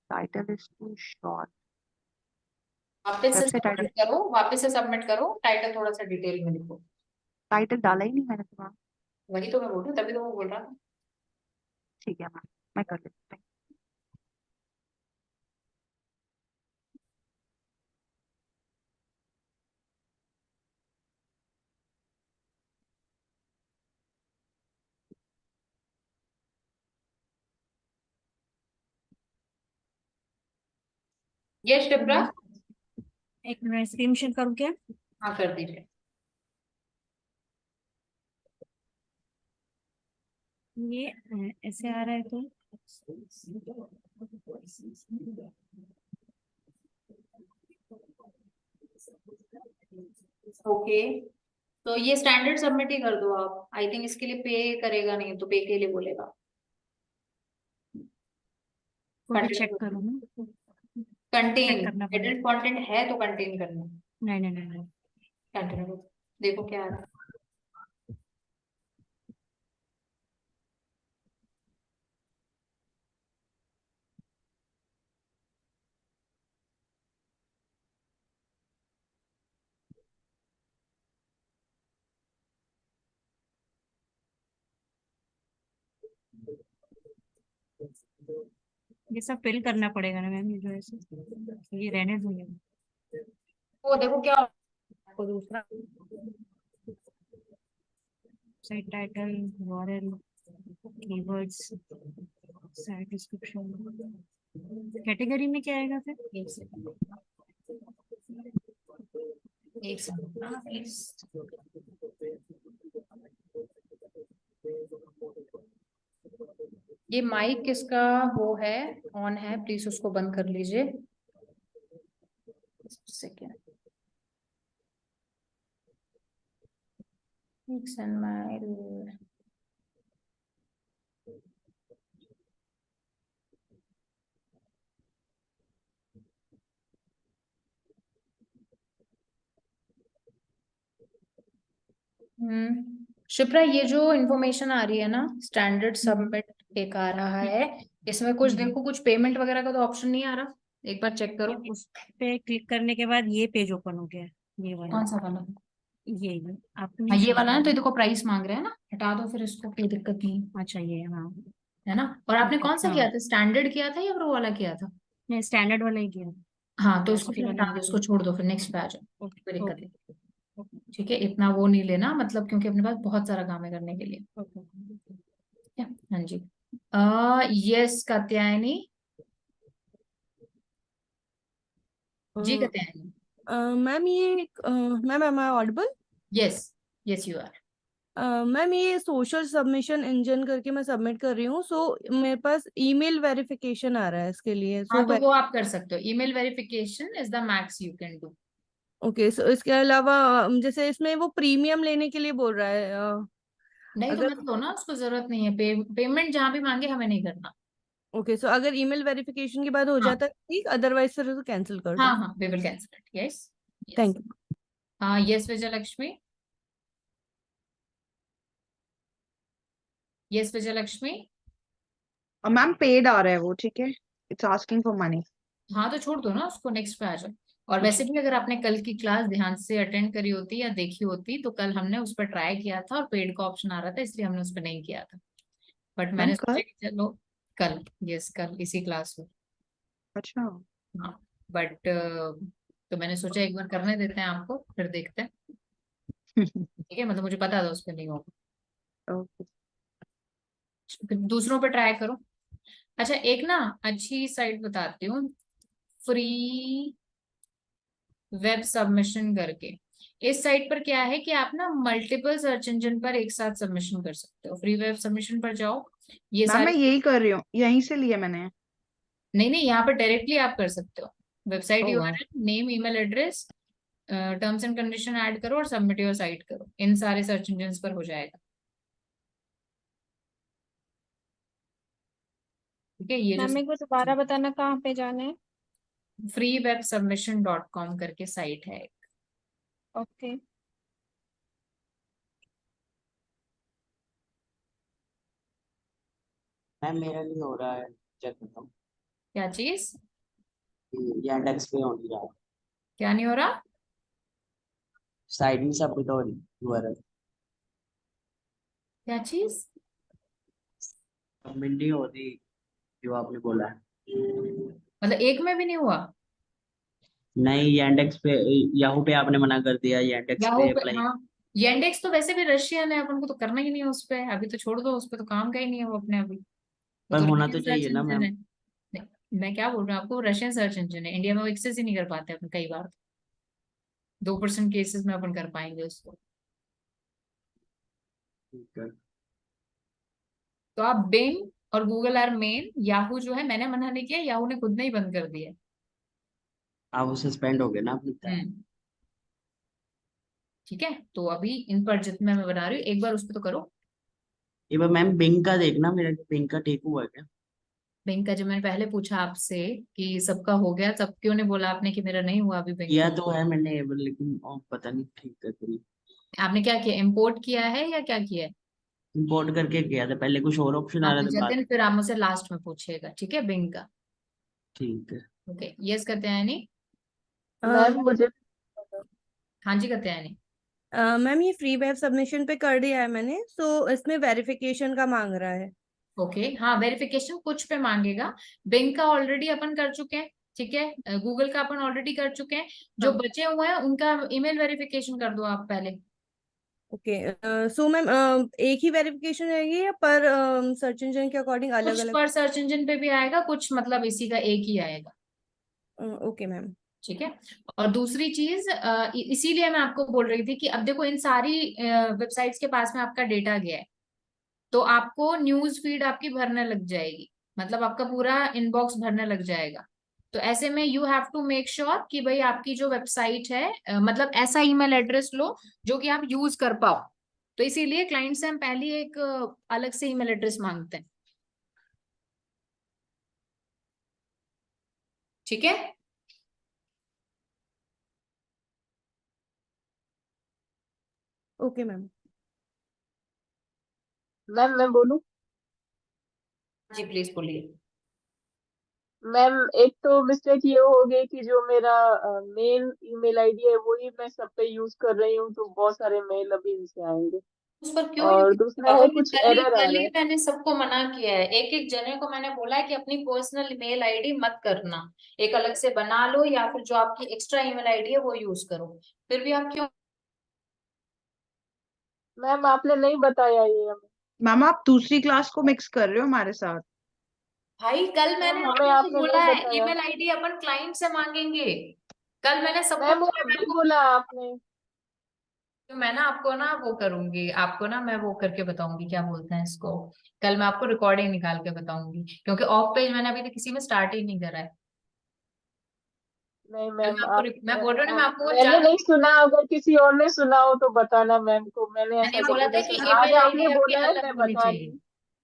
Speaker 3: टाइटल इज टू शॉर्ट।
Speaker 2: वापस से
Speaker 3: वेबसाइट
Speaker 2: सबमिट
Speaker 3: आईडी
Speaker 2: करो, वापस से सबमिट करो, टाइटल थोड़ा सा डिटेल में लिखो।
Speaker 3: टाइटल डाला ही नहीं मैंने तो मैम।
Speaker 2: वही तो मैं बोल रही हूँ, तभी तो मैं बोल रहा था।
Speaker 3: ठीक है मैम मैं कर लेती हूँ।
Speaker 2: ये शिप्रा।
Speaker 10: एक मिनट स्क्रीन शेयर करूँ क्या?
Speaker 2: हाँ कर दीजिए।
Speaker 10: ये ऐसे आ रहा है तो
Speaker 2: ओके, तो ये स्टैंडर्ड सबमिट ही कर दो आप, आई थिंक इसके लिए पे करेगा नहीं तो पे के लिए बोलेगा।
Speaker 10: फोटो चेक करूँ ना?
Speaker 2: कंटेन,
Speaker 10: चेक करना पड़ेगा।
Speaker 2: एडल्ट कंटेंट है तो कंटेन करना।
Speaker 10: नहीं नहीं नहीं नहीं।
Speaker 2: कंटेन देखो क्या आ रहा है।
Speaker 10: ये सब फिल करना पड़ेगा ना मैम, ये जो ऐसे ये रहने दूंगी।
Speaker 2: वो देखो क्या
Speaker 10: आपको दूसरा site title, URL, keywords, site description, category में क्या आएगा फिर?
Speaker 2: एक सेकंड, एक सेकंड प्लीज। ये माइक किसका वो है, ऑन है, प्लीज उसको बंद कर लीजिए। सेकेंड, शिप्रा, ये जो इंफॉर्मेशन आ रही है ना, स्टैंडर्ड सबमिट एक आ रहा है, इसमें कुछ देखो, कुछ पेमेंट वगैरह का तो ऑप्शन नहीं आ रहा, एक बार चेक करो।
Speaker 10: उस पे क्लिक करने के बाद ये पेज ओपन हो गया, ये वाला।
Speaker 2: कौन सा वाला?
Speaker 10: ये आपने
Speaker 2: हाँ ये वाला ना, तो ये देखो प्राइस मांग रहे हैं ना, हटा दो फिर इसको, कोई दिक्कत नहीं।
Speaker 10: अच्छा ये, हाँ।
Speaker 2: है ना? और आपने कौन सा
Speaker 10: हाँ,
Speaker 2: किया था, स्टैंडर्ड किया था या प्रो वाला किया था?
Speaker 10: नहीं स्टैंडर्ड वाला ही किया।
Speaker 2: हाँ तो इसको
Speaker 10: उसी
Speaker 2: फिर
Speaker 10: वाला
Speaker 2: हटा दो, इसको छोड़ दो, फिर नेक्स्ट पे आ जाओ,
Speaker 10: ओके
Speaker 2: कोई दिक्कत
Speaker 10: ओके
Speaker 2: नहीं। ठीक है, इतना वो नहीं लेना, मतलब क्योंकि अपने पास बहुत सारा काम है करने के लिए।
Speaker 10: ओके।
Speaker 2: ठीक है, हाँ जी। यस कात्यायनी जी, कात्यायनी।
Speaker 4: मैम ये ma'am am I audible?
Speaker 2: Yes, yes you are.
Speaker 4: Ma'am ये सोशल सबमिशन इंजन करके मैं सबमिट कर रही हूँ, सो मेरे पास ईमेल वेरिफिकेशन आ रहा है इसके लिए।
Speaker 2: हाँ
Speaker 4: सो
Speaker 2: तो वो आप कर सकते हो, email verification is the max you can do.
Speaker 4: Okay, so इसके अलावा जैसे इसमें वो प्रीमियम लेने के लिए बोल रहा है,
Speaker 2: नहीं तो
Speaker 4: अगर
Speaker 2: मत लो ना, उसको जरूरत नहीं है, पेमेंट जहां भी मांगे हमें नहीं करना।
Speaker 4: ओके, सो अगर ईमेल वेरिफिकेशन के बाद हो
Speaker 2: हाँ
Speaker 4: जाता है ठीक, अदरवाइज फिर तो कैंसिल कर
Speaker 2: हाँ
Speaker 4: दो।
Speaker 2: हाँ, we will cancel it. Yes yes.
Speaker 4: Thank you.
Speaker 2: हाँ yes Vijayalakshmi, yes Vijayalakshmi.
Speaker 3: Ma'am paid आ रहा है वो, ठीक है, इट्स आस्किंग फॉर मनी।
Speaker 2: हाँ तो छोड़ दो ना उसको, नेक्स्ट पे आ जाओ। और वैसे भी अगर आपने कल की क्लास ध्यान से अटेंड करी होती या देखी होती, तो कल हमने उस पर ट्राई किया था और पेड का ऑप्शन आ रहा था, इसलिए हमने उस पर नहीं किया था। बट
Speaker 3: मैम
Speaker 2: मैंने सोचा
Speaker 3: कल?
Speaker 2: कि चलो कल, यस कल इसी क्लास में।
Speaker 3: अच्छा।
Speaker 2: हाँ बट तो मैंने सोचा एक बार करने देते हैं आपको, फिर देखते हैं। ठीक है, मतलब मुझे पता था उस पर नहीं होगा,
Speaker 3: ओके।
Speaker 2: फिर दूसरों पे ट्राई करो। अच्छा एक ना अच्छी साइट बताती हूँ, फ्री वेब सबमिशन करके। इस साइट पर क्या है कि आप ना मल्टीपल सर्च इंजन पर एक साथ सबमिशन कर सकते हो। फ्री वेब सबमिशन पर जाओ, ये
Speaker 3: मैम मैं
Speaker 2: सारी,
Speaker 3: यही कर रही हूँ, यहीं से लिया मैंने।
Speaker 2: नहीं नहीं, यहाँ पर डायरेक्टली आप कर सकते हो। वेबसाइट
Speaker 3: ओह वाह।
Speaker 2: URL, name, email address, terms and condition add करो और सबमिट योर साइट करो, इन सारे सर्च इंजन पर हो जाएगा। ठीक है, ये जो
Speaker 6: मैम मेरे को दोबारा बताना कहाँ पे जाना है।
Speaker 2: freewebsubmission.com करके साइट है।
Speaker 6: ओके।
Speaker 9: मैम मेरा नहीं हो रहा है, चेक करता हूँ।
Speaker 2: क्या चीज?
Speaker 9: ये इंडेक्स पे हो नहीं रहा,
Speaker 2: क्या नहीं हो रहा?
Speaker 9: साइड में सबमिट हो रही URL
Speaker 2: क्या चीज?
Speaker 9: सबमिट नहीं हो रही जो आपने बोला है।
Speaker 2: मतलब एक में भी नहीं हुआ?
Speaker 9: नहीं, ये इंडेक्स पे, याहू पे आपने मना कर दिया, ये इंडेक्स
Speaker 2: याहू
Speaker 9: पे
Speaker 2: पे,
Speaker 9: अप्लाई।
Speaker 2: हाँ। येंडेक्स तो वैसे भी रशियन है, अपन को तो करना ही नहीं है उस पे, अभी तो छोड़ दो, उस पे तो काम का ही नहीं है वो अपने अभी, वो
Speaker 9: पर
Speaker 2: तो
Speaker 9: होना
Speaker 2: रशियन
Speaker 9: तो
Speaker 2: सर्च
Speaker 9: चाहिए ना
Speaker 2: इंजन
Speaker 9: मैम।
Speaker 2: है। नहीं, मैं क्या बोल रहा हूँ आपको, रशियन सर्च इंजन है, इंडिया में वो एक्सेस ही नहीं कर पाते अपन कई बार, 2% केसेस में अपन कर पाएंगे उसको।
Speaker 9: ठीक है।
Speaker 2: तो आप बिंग और गूगल आर मेन, याहू जो है मैंने मना नहीं किया, याहू ने खुद ने ही बंद कर दिया।
Speaker 9: आप वो सस्पेंड हो गए ना आपने बताया।
Speaker 2: हम्म। ठीक है, तो अभी इन पर जितना मैं बना रही हूँ, एक बार उस पर तो करो।
Speaker 9: ये बार मैम बिंग का देखना, मेरा बिंग का ठीक हुआ है क्या?
Speaker 2: बैंक का जब मैंने पहले पूछा आपसे कि सबका हो गया, तब क्यों नहीं बोला आपने कि मेरा नहीं हुआ अभी बैंक
Speaker 9: किया
Speaker 2: का?
Speaker 9: तो है मैंने, लेकिन पता नहीं ठीक है कि नहीं।
Speaker 2: आपने क्या किया, इम्पोर्ट किया है या क्या किया है?
Speaker 9: इम्पोर्ट करके किया था, पहले कुछ और ऑप्शन आ
Speaker 2: हाँ
Speaker 9: रहा
Speaker 2: तो
Speaker 9: था बाद।
Speaker 2: जतिन फिर आप मुझसे लास्ट में पूछिएगा, ठीक है, बैंक का।
Speaker 9: ठीक है।
Speaker 2: ओके, यस कहते हैं नहीं?
Speaker 5: मैम मुझे
Speaker 2: हाँ जी कहते हैं नहीं?
Speaker 4: मैम ये फ्री वेब सबमिशन पे कर दिया है मैंने, सो इसमें वेरिफिकेशन का मांग रहा है।
Speaker 2: ओके, हाँ वेरिफिकेशन कुछ पे मांगेगा, बैंक का ऑलरेडी अपन कर चुके हैं, ठीक है, गूगल का अपन ऑलरेडी कर चुके हैं, जो
Speaker 4: हाँ।
Speaker 2: बचे हुए हैं उनका ईमेल वेरिफिकेशन कर दो आप पहले।
Speaker 4: ओके, सो मैम एक ही वेरिफिकेशन रहेगी या पर सर्च इंजन के अकॉर्डिंग अलग
Speaker 2: कुछ
Speaker 4: अलग?
Speaker 2: पर सर्च इंजन पे भी आएगा, कुछ मतलब इसी का एक ही आएगा।
Speaker 4: Okay ma'am.
Speaker 2: ठीक है, और दूसरी चीज इसीलिए मैं आपको बोल रही थी कि अब देखो इन सारी वेबसाइट्स के पास में आपका डेटा गया है, तो आपको न्यूज फीड आपकी भरने लग जाएगी, मतलब आपका पूरा इनबॉक्स भरने लग जाएगा। तो ऐसे में you have to make sure कि भाई आपकी जो वेबसाइट है मतलब ऐसा ईमेल एड्रेस लो जो कि आप यूज कर पाओ। तो इसीलिए क्लाइंट से हम पहले ही एक अलग से ईमेल एड्रेस मांगते हैं। ठीक है।
Speaker 4: Okay ma'am.
Speaker 5: मैम मैं बोलूं?
Speaker 2: जी प्लीज बोलिए।
Speaker 5: मैम एक तो मिस्टेक ये हो गई कि जो मेरा मेन ईमेल आईडी है वही मैं सब पे यूज कर रही हूँ, तो बहुत सारे मेल अभी इनसे आएंगे।
Speaker 2: उस पर क्यों
Speaker 5: और
Speaker 2: use
Speaker 5: दूसरा
Speaker 2: करोगे?
Speaker 5: है कुछ एरर आ
Speaker 2: कल
Speaker 5: रहा
Speaker 2: ही
Speaker 5: है।
Speaker 2: मैंने सबको मना किया है, एक एक जने को मैंने बोला है कि अपनी पर्सनल ईमेल आईडी मत करना, एक अलग से बना लो या फिर जो आपकी एक्स्ट्रा ईमेल आईडी है वो यूज करो। फिर भी आप क्यों?
Speaker 5: मैम आपने नहीं बताया ये हमें।
Speaker 3: मैम आप दूसरी क्लास को मिक्स कर रहे हो हमारे साथ।
Speaker 2: भाई कल मैंने
Speaker 5: मैम हमें
Speaker 2: आपको
Speaker 5: आपने
Speaker 2: बोला
Speaker 5: नहीं
Speaker 2: है
Speaker 5: बताया।
Speaker 2: ईमेल आईडी अपन क्लाइंट से मांगेंगे। कल मैंने सबको
Speaker 5: मैम वो
Speaker 2: बोला,
Speaker 5: अभी बोला आपने।
Speaker 2: तो मैं ना आपको ना वो करूंगी, आपको ना मैं वो करके बताऊंगी, क्या बोलते हैं इसको, कल मैं आपको रिकॉर्डिंग निकाल के बताऊंगी, क्योंकि ऑफ पेज मैंने अभी तक किसी में स्टार्ट ही नहीं करा है।
Speaker 5: नहीं
Speaker 2: कल
Speaker 5: मैम
Speaker 2: मैं आपको
Speaker 5: आप
Speaker 2: मैं बोल रही हूँ ना, मैं आपको वो
Speaker 5: मैंने
Speaker 2: चार
Speaker 5: नहीं सुना, अगर किसी और ने सुना हो तो बताना मैम को। मैंने
Speaker 2: मैंने
Speaker 5: ऐसा
Speaker 2: बोला
Speaker 5: कभी
Speaker 2: था
Speaker 5: नहीं
Speaker 2: कि
Speaker 5: सुना, आज
Speaker 2: ईमेल
Speaker 5: आपने
Speaker 2: आईडी आपकी
Speaker 5: बोला है
Speaker 2: अलग
Speaker 5: मैं
Speaker 2: होनी
Speaker 5: बता
Speaker 2: चाहिए।
Speaker 5: दी।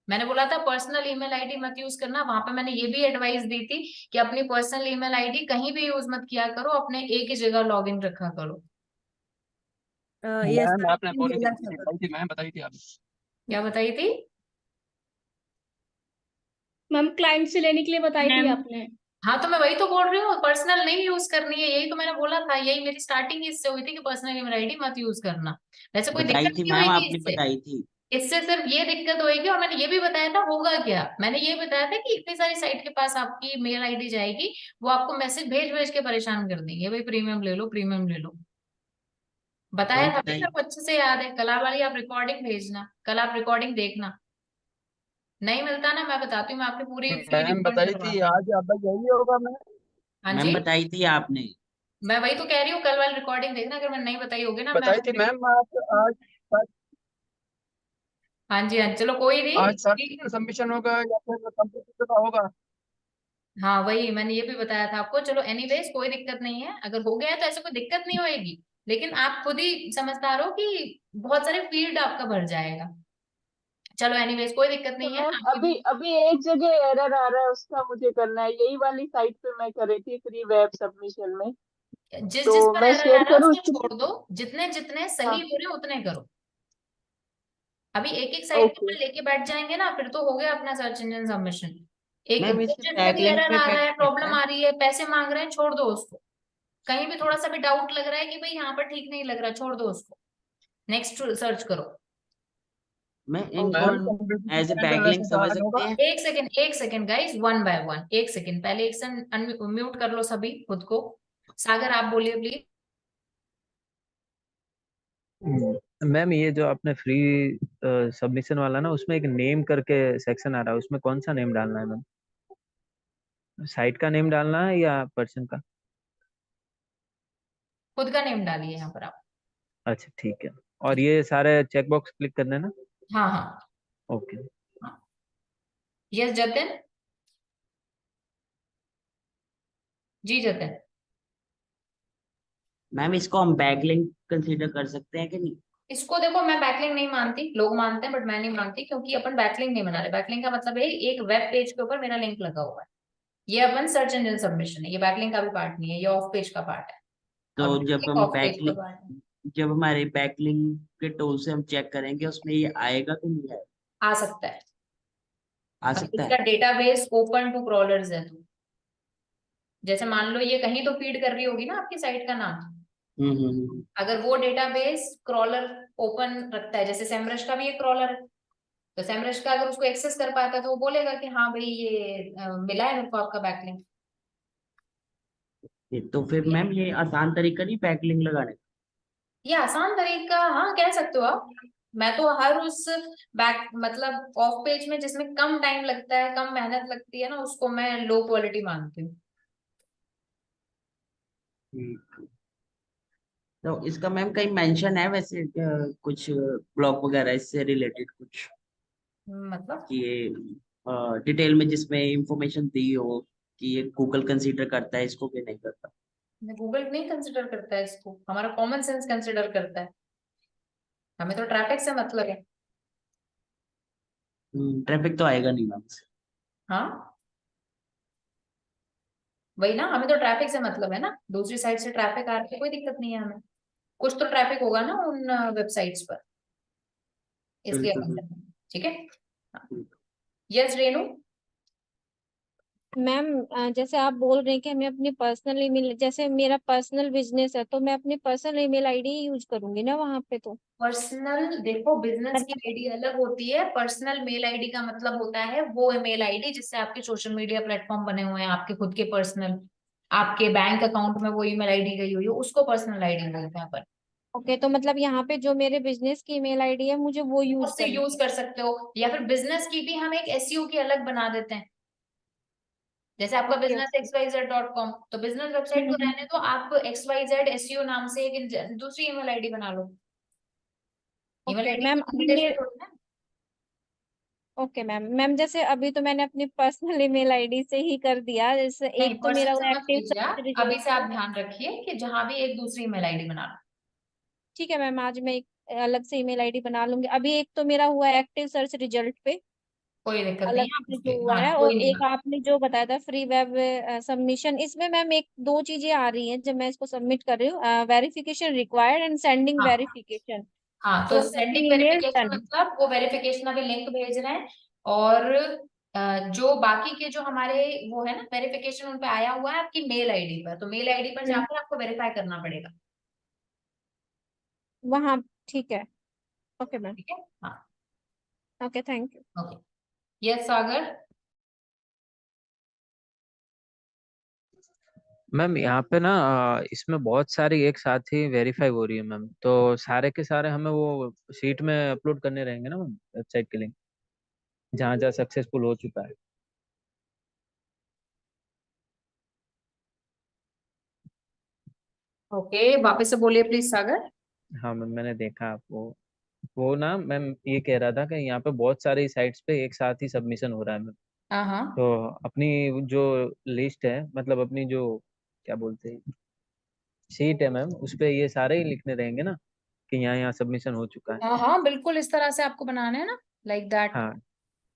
Speaker 2: मैंने बोला था पर्सनल ईमेल आईडी मत यूज करना, वहां पे मैंने ये भी एडवाइस दी थी कि अपनी पर्सनल ईमेल आईडी कहीं भी यूज मत किया करो, अपने एक ही जगह लॉग इन रखा करो।
Speaker 4: यस
Speaker 7: मैम आपने
Speaker 4: मैम,
Speaker 7: बोली थी,
Speaker 4: बोला था पर।
Speaker 7: बताई थी मैम, बताई थी आपने।
Speaker 2: क्या बताई थी?
Speaker 11: मैम क्लाइंट से लेने के लिए बताई थी
Speaker 10: मैम
Speaker 11: आपने।
Speaker 2: हाँ तो मैं वही तो बोल रही हूँ, पर्सनल नहीं यूज करनी है, यही तो मैंने बोला था, यही मेरी स्टार्टिंग इससे हुई थी कि पर्सनल ईमेल आईडी मत यूज करना। वैसे कोई
Speaker 9: बताई
Speaker 2: दिक्कत
Speaker 9: थी
Speaker 2: नहीं
Speaker 9: मैम,
Speaker 2: होगी
Speaker 9: आपने
Speaker 2: इससे।
Speaker 9: बताई थी।
Speaker 2: इससे सिर्फ ये दिक्कत होगी, और मैंने ये भी बताया था होगा क्या, मैंने ये बताया था कि इतनी सारी साइट के पास आपकी मेल आईडी जाएगी, वो आपको मैसेज भेज भेज के परेशान कर देंगे, भाई प्रीमियम ले लो, प्रीमियम ले लो। बताया
Speaker 9: मैम
Speaker 2: था भाई,
Speaker 9: बताई।
Speaker 2: मेरे को अच्छे से याद है। कल वाली आप रिकॉर्डिंग भेजना, कल आप रिकॉर्डिंग देखना, नहीं मिलता ना मैं बताती हूँ, मैं आपकी पूरी फी
Speaker 7: मैम
Speaker 2: रिफंड
Speaker 7: बताई
Speaker 2: करवा
Speaker 7: थी,
Speaker 2: दूंगी।
Speaker 7: आज अब यही होगा मैम।
Speaker 2: हाँ
Speaker 9: मैम
Speaker 2: जी,
Speaker 9: बताई थी आपने।
Speaker 2: मैं वही तो कह रही हूँ, कल वाली रिकॉर्डिंग देखना, अगर मैंने नहीं बताई होगी ना मैं
Speaker 7: बताई थी मैम, आप आज
Speaker 2: हाँ जी हाँ, चलो कोई
Speaker 7: आज
Speaker 2: नहीं।
Speaker 7: सर्टिफिकेट सबमिशन होगा या फिर कंप्यूटर का होगा।
Speaker 2: हाँ वही मैंने ये भी बताया था आपको, चलो एनीवेज कोई दिक्कत नहीं है, अगर हो गया है तो ऐसे कोई दिक्कत नहीं होएगी, लेकिन आप खुद ही समझदार हो कि बहुत सारे फील्ड आपका भर जाएगा। चलो एनीवेज कोई दिक्कत
Speaker 5: तो
Speaker 2: नहीं है
Speaker 5: मैम अभी
Speaker 2: आपकी।
Speaker 5: अभी एक जगह एरर आ रहा है, उसका मुझे करना है, यही वाली साइट पे मैं कर रही थी फ्री वेब सबमिशन में।
Speaker 2: जिस
Speaker 5: तो
Speaker 2: जिस पर
Speaker 5: मैं
Speaker 2: एरर आ
Speaker 5: शेयर
Speaker 2: रहा है
Speaker 5: करूँ
Speaker 2: उसको
Speaker 5: स्क्रीन?
Speaker 2: छोड़ दो, जितने जितने सही
Speaker 5: हाँ।
Speaker 2: हो रहे हैं उतने करो। अभी एक एक साइड के
Speaker 5: ओके।
Speaker 2: ऊपर लेके बैठ जाएंगे ना, फिर तो हो गया अपना सर्च इंजन सबमिशन। एक
Speaker 9: मैम
Speaker 2: जिस
Speaker 9: इससे
Speaker 2: जिसमें भी
Speaker 9: बैकलिंक
Speaker 2: एरर
Speaker 9: पे
Speaker 2: आ रहा
Speaker 9: इफेक्ट
Speaker 2: है,
Speaker 9: पड़ता
Speaker 2: प्रॉब्लम
Speaker 9: है।
Speaker 2: आ रही है, पैसे मांग रहे हैं, छोड़ दो उसको। कहीं भी थोड़ा सा भी डाउट लग रहा है कि भाई यहाँ पर ठीक नहीं लग रहा, छोड़ दो उसको, नेक्स्ट सर्च करो।
Speaker 9: मैं इनको
Speaker 7: ma'am computer
Speaker 9: as a
Speaker 7: center
Speaker 9: backlink
Speaker 7: वैसे
Speaker 9: समझ
Speaker 7: आज
Speaker 9: सकते
Speaker 7: होगा।
Speaker 9: हैं।
Speaker 2: एक second guys, one by one, एक सेकेंड, पहले एक सेकंड म्यूट कर लो सभी खुद को। सागर आप बोलिए प्लीज।
Speaker 12: मैम ये जो आपने फ्री सबमिशन वाला ना, उसमें एक नेम करके सेक्शन आ रहा है, उसमें कौन सा नेम डालना है मैम? साइट का नेम डालना है या पर्सन का?
Speaker 2: खुद का नेम डालिए यहाँ पर आप।
Speaker 12: अच्छा ठीक है। और ये सारे चेकबॉक्स क्लिक करना है ना?
Speaker 2: हाँ हाँ
Speaker 12: ओके।
Speaker 2: हाँ। यस जतिन, जी जतिन।
Speaker 9: मैम इसको हम बैकलिंक कंसीडर कर सकते हैं कि नहीं?
Speaker 2: इसको देखो, मैं बैकलिंक नहीं मानती, लोग मानते हैं बट मैं नहीं मानती, क्योंकि अपन बैकलिंक नहीं बना रहे। बैकलिंक का मतलब है एक वेब पेज के ऊपर मेरा लिंक लगा हुआ है, ये अपन सर्च इंजन सबमिशन है, ये बैकलिंक का भी पार्ट नहीं है, ये ऑफ पेज का पार्ट है।
Speaker 9: तो
Speaker 2: और
Speaker 9: जब
Speaker 2: एक
Speaker 9: हम
Speaker 2: ऑफ पेज का पार्ट है।
Speaker 9: जब हमारे बैकलिंक के टूल से हम चेक करेंगे, उसमें ये आएगा कि नहीं आएगा?
Speaker 2: आ सकता है,
Speaker 9: आ
Speaker 2: अगर
Speaker 9: सकता
Speaker 2: इसका
Speaker 9: है।
Speaker 2: डेटाबेस ओपन टू क्रॉलर्स है तो। जैसे मान लो ये कहीं तो फीड कर रही होगी ना आपकी साइट का नाम,
Speaker 9: हम्म।
Speaker 2: अगर वो डेटाबेस क्रॉलर ओपन रखता है, जैसे सेमरश का भी एक क्रॉलर है, तो सेमरश का अगर उसको एक्सेस कर पाता है तो वो बोलेगा कि हाँ भाई ये मिला है मेरे को आपका बैकलिंक।
Speaker 9: तो फिर मैम ये आसान तरीका नहीं बैकलिंक लगाने का?
Speaker 2: ये आसान तरीका, हाँ कह सकते हो आप। मैं तो हर उस बैक मतलब ऑफ पेज में जिसमें कम टाइम लगता है, कम मेहनत लगती है ना, उसको मैं लो क्वालिटी मानती हूँ।
Speaker 9: ठीक। तो इसका मैम कहीं मेंशन है वैसे कुछ ब्लॉग वगैरह इससे रिलेटेड कुछ?
Speaker 2: मतलब
Speaker 9: कि डिटेल में जिसमें इंफॉर्मेशन दी हो कि ये गूगल कंसीडर करता है इसको कि नहीं करता।
Speaker 2: गूगल नहीं कंसिडर करता है इसको, हमारा कॉमन सेंस कंसिडर करता है। हमें तो ट्रैफिक से मतलब है।
Speaker 9: ट्रैफिक तो आएगा नहीं मैम।
Speaker 2: हाँ वही ना, हमें तो ट्रैफिक से मतलब है ना, दूसरी साइड से ट्रैफिक आ रहा है कोई दिक्कत नहीं है हमें। कुछ तो ट्रैफिक होगा ना उन वेबसाइट्स पर, इसलिए
Speaker 9: बिल्कुल
Speaker 2: अपन
Speaker 9: बिल्कुल।
Speaker 2: करते हैं। ठीक है। यस रेनू।
Speaker 6: मैम जैसे आप बोल रहे हैं कि हमें अपनी पर्सनल ईमेल, जैसे मेरा पर्सनल बिजनेस है तो मैं अपनी पर्सनल ईमेल आईडी यूज करूंगी ना वहां पे तो।
Speaker 2: पर्सनल देखो, बिजनेस की आईडी अलग होती है, पर्सनल मेल आईडी का मतलब होता है वो मेल आईडी जिससे आपके सोशल मीडिया प्लेटफॉर्म बने हुए हैं, आपके खुद के पर्सनल, आपके बैंक अकाउंट में वो ईमेल आईडी गई हुई है, उसको पर्सनल आईडी बोलते हैं अपन।
Speaker 6: ओके, तो मतलब यहाँ पे जो मेरे बिजनेस की ईमेल आईडी है मुझे वो यूज
Speaker 2: उससे
Speaker 6: करनी
Speaker 2: यूज
Speaker 6: है।
Speaker 2: कर सकते हो, या फिर बिजनेस की भी हम एक एसईओ की अलग बना देते हैं। जैसे आपका
Speaker 6: ओके
Speaker 2: बिजनेस
Speaker 6: ओके।
Speaker 2: xyz.com, तो बिजनेस वेबसाइट को रहने दो, आप XYZ एसईओ नाम से एक दूसरी ईमेल आईडी बना लो। ईमेल
Speaker 6: ओके
Speaker 2: आईडी
Speaker 6: मैम,
Speaker 2: की
Speaker 6: अभी
Speaker 2: लिमिटेशन
Speaker 6: मेरे,
Speaker 2: थोड़ी ना।
Speaker 6: ओके मैम, मैम जैसे अभी तो मैंने अपनी पर्सनल ईमेल आईडी से ही कर दिया, जैसे
Speaker 2: नहीं,
Speaker 6: एक तो
Speaker 2: पर्सन
Speaker 6: मेरा
Speaker 2: से
Speaker 6: वो
Speaker 2: मत
Speaker 6: एक्टिव
Speaker 2: कीजिए
Speaker 6: सर्च
Speaker 2: आप, अभी
Speaker 6: रिजल्ट
Speaker 2: से आप
Speaker 6: पे।
Speaker 2: ध्यान रखिए कि जहां भी एक दूसरी ईमेल आईडी बना लो।
Speaker 6: ठीक है मैम, आज मैं एक अलग से ईमेल आईडी बना लूंगी। अभी एक तो मेरा हुआ एक्टिव सर्च रिजल्ट पे,
Speaker 2: कोई दिक्कत नहीं
Speaker 6: अलग
Speaker 2: है, आप
Speaker 6: से
Speaker 2: उसके,
Speaker 6: जो हुआ
Speaker 2: हाँ
Speaker 6: है, और
Speaker 2: कोई नहीं
Speaker 6: एक
Speaker 2: बात।
Speaker 6: आपने जो बताया था फ्री वेब सबमिशन, इसमें मैम एक दो चीजें आ रही हैं जब मैं इसको सबमिट कर रही हूँ, वेरिफिकेशन रिक्वायर्ड एंड सेंडिंग
Speaker 2: हाँ
Speaker 6: वेरिफिकेशन।
Speaker 2: हाँ, तो
Speaker 6: so
Speaker 2: sending
Speaker 6: sending email
Speaker 2: verification
Speaker 6: done.
Speaker 2: मतलब वो वेरिफिकेशन अभी लिंक भेज रहे हैं, और जो बाकी के जो हमारे वो है ना वेरिफिकेशन, उन पे आया हुआ है आपकी मेल आईडी पर, तो मेल आईडी पर जाकर आपको वेरीफाई करना पड़ेगा।
Speaker 6: वहाँ, ठीक है। Okay ma'am.
Speaker 2: ठीक है। हाँ।
Speaker 6: Okay, thank you.
Speaker 2: Okay. Yes Sagar.
Speaker 12: Ma'am यहाँ पे ना इसमें बहुत सारी एक साथ ही वेरीफाई हो रही है मैम, तो सारे के सारे हमें वो शीट में अपलोड करने रहेंगे ना मैम, वेबसाइट के लिंक जहाँ जहाँ सक्सेसफुल हो चुका है।
Speaker 2: ओके, वापस से बोलिए प्लीज सागर।
Speaker 12: हाँ मैम, मैंने देखा आप वो ना मैम ये कह रहा था कि यहाँ पे बहुत सारी साइट्स पे एक साथ ही सबमिशन हो रहा है मैम।
Speaker 2: हाँ हाँ।
Speaker 12: तो अपनी जो लिस्ट है, मतलब अपनी जो क्या बोलते हैं शीट है मैम, उस पे ये सारे ही लिखने रहेंगे ना कि यहाँ यहाँ सबमिशन हो चुका है।
Speaker 2: हाँ हाँ बिल्कुल, इस तरह से आपको बनाना है ना, लाइक दैट।
Speaker 12: हाँ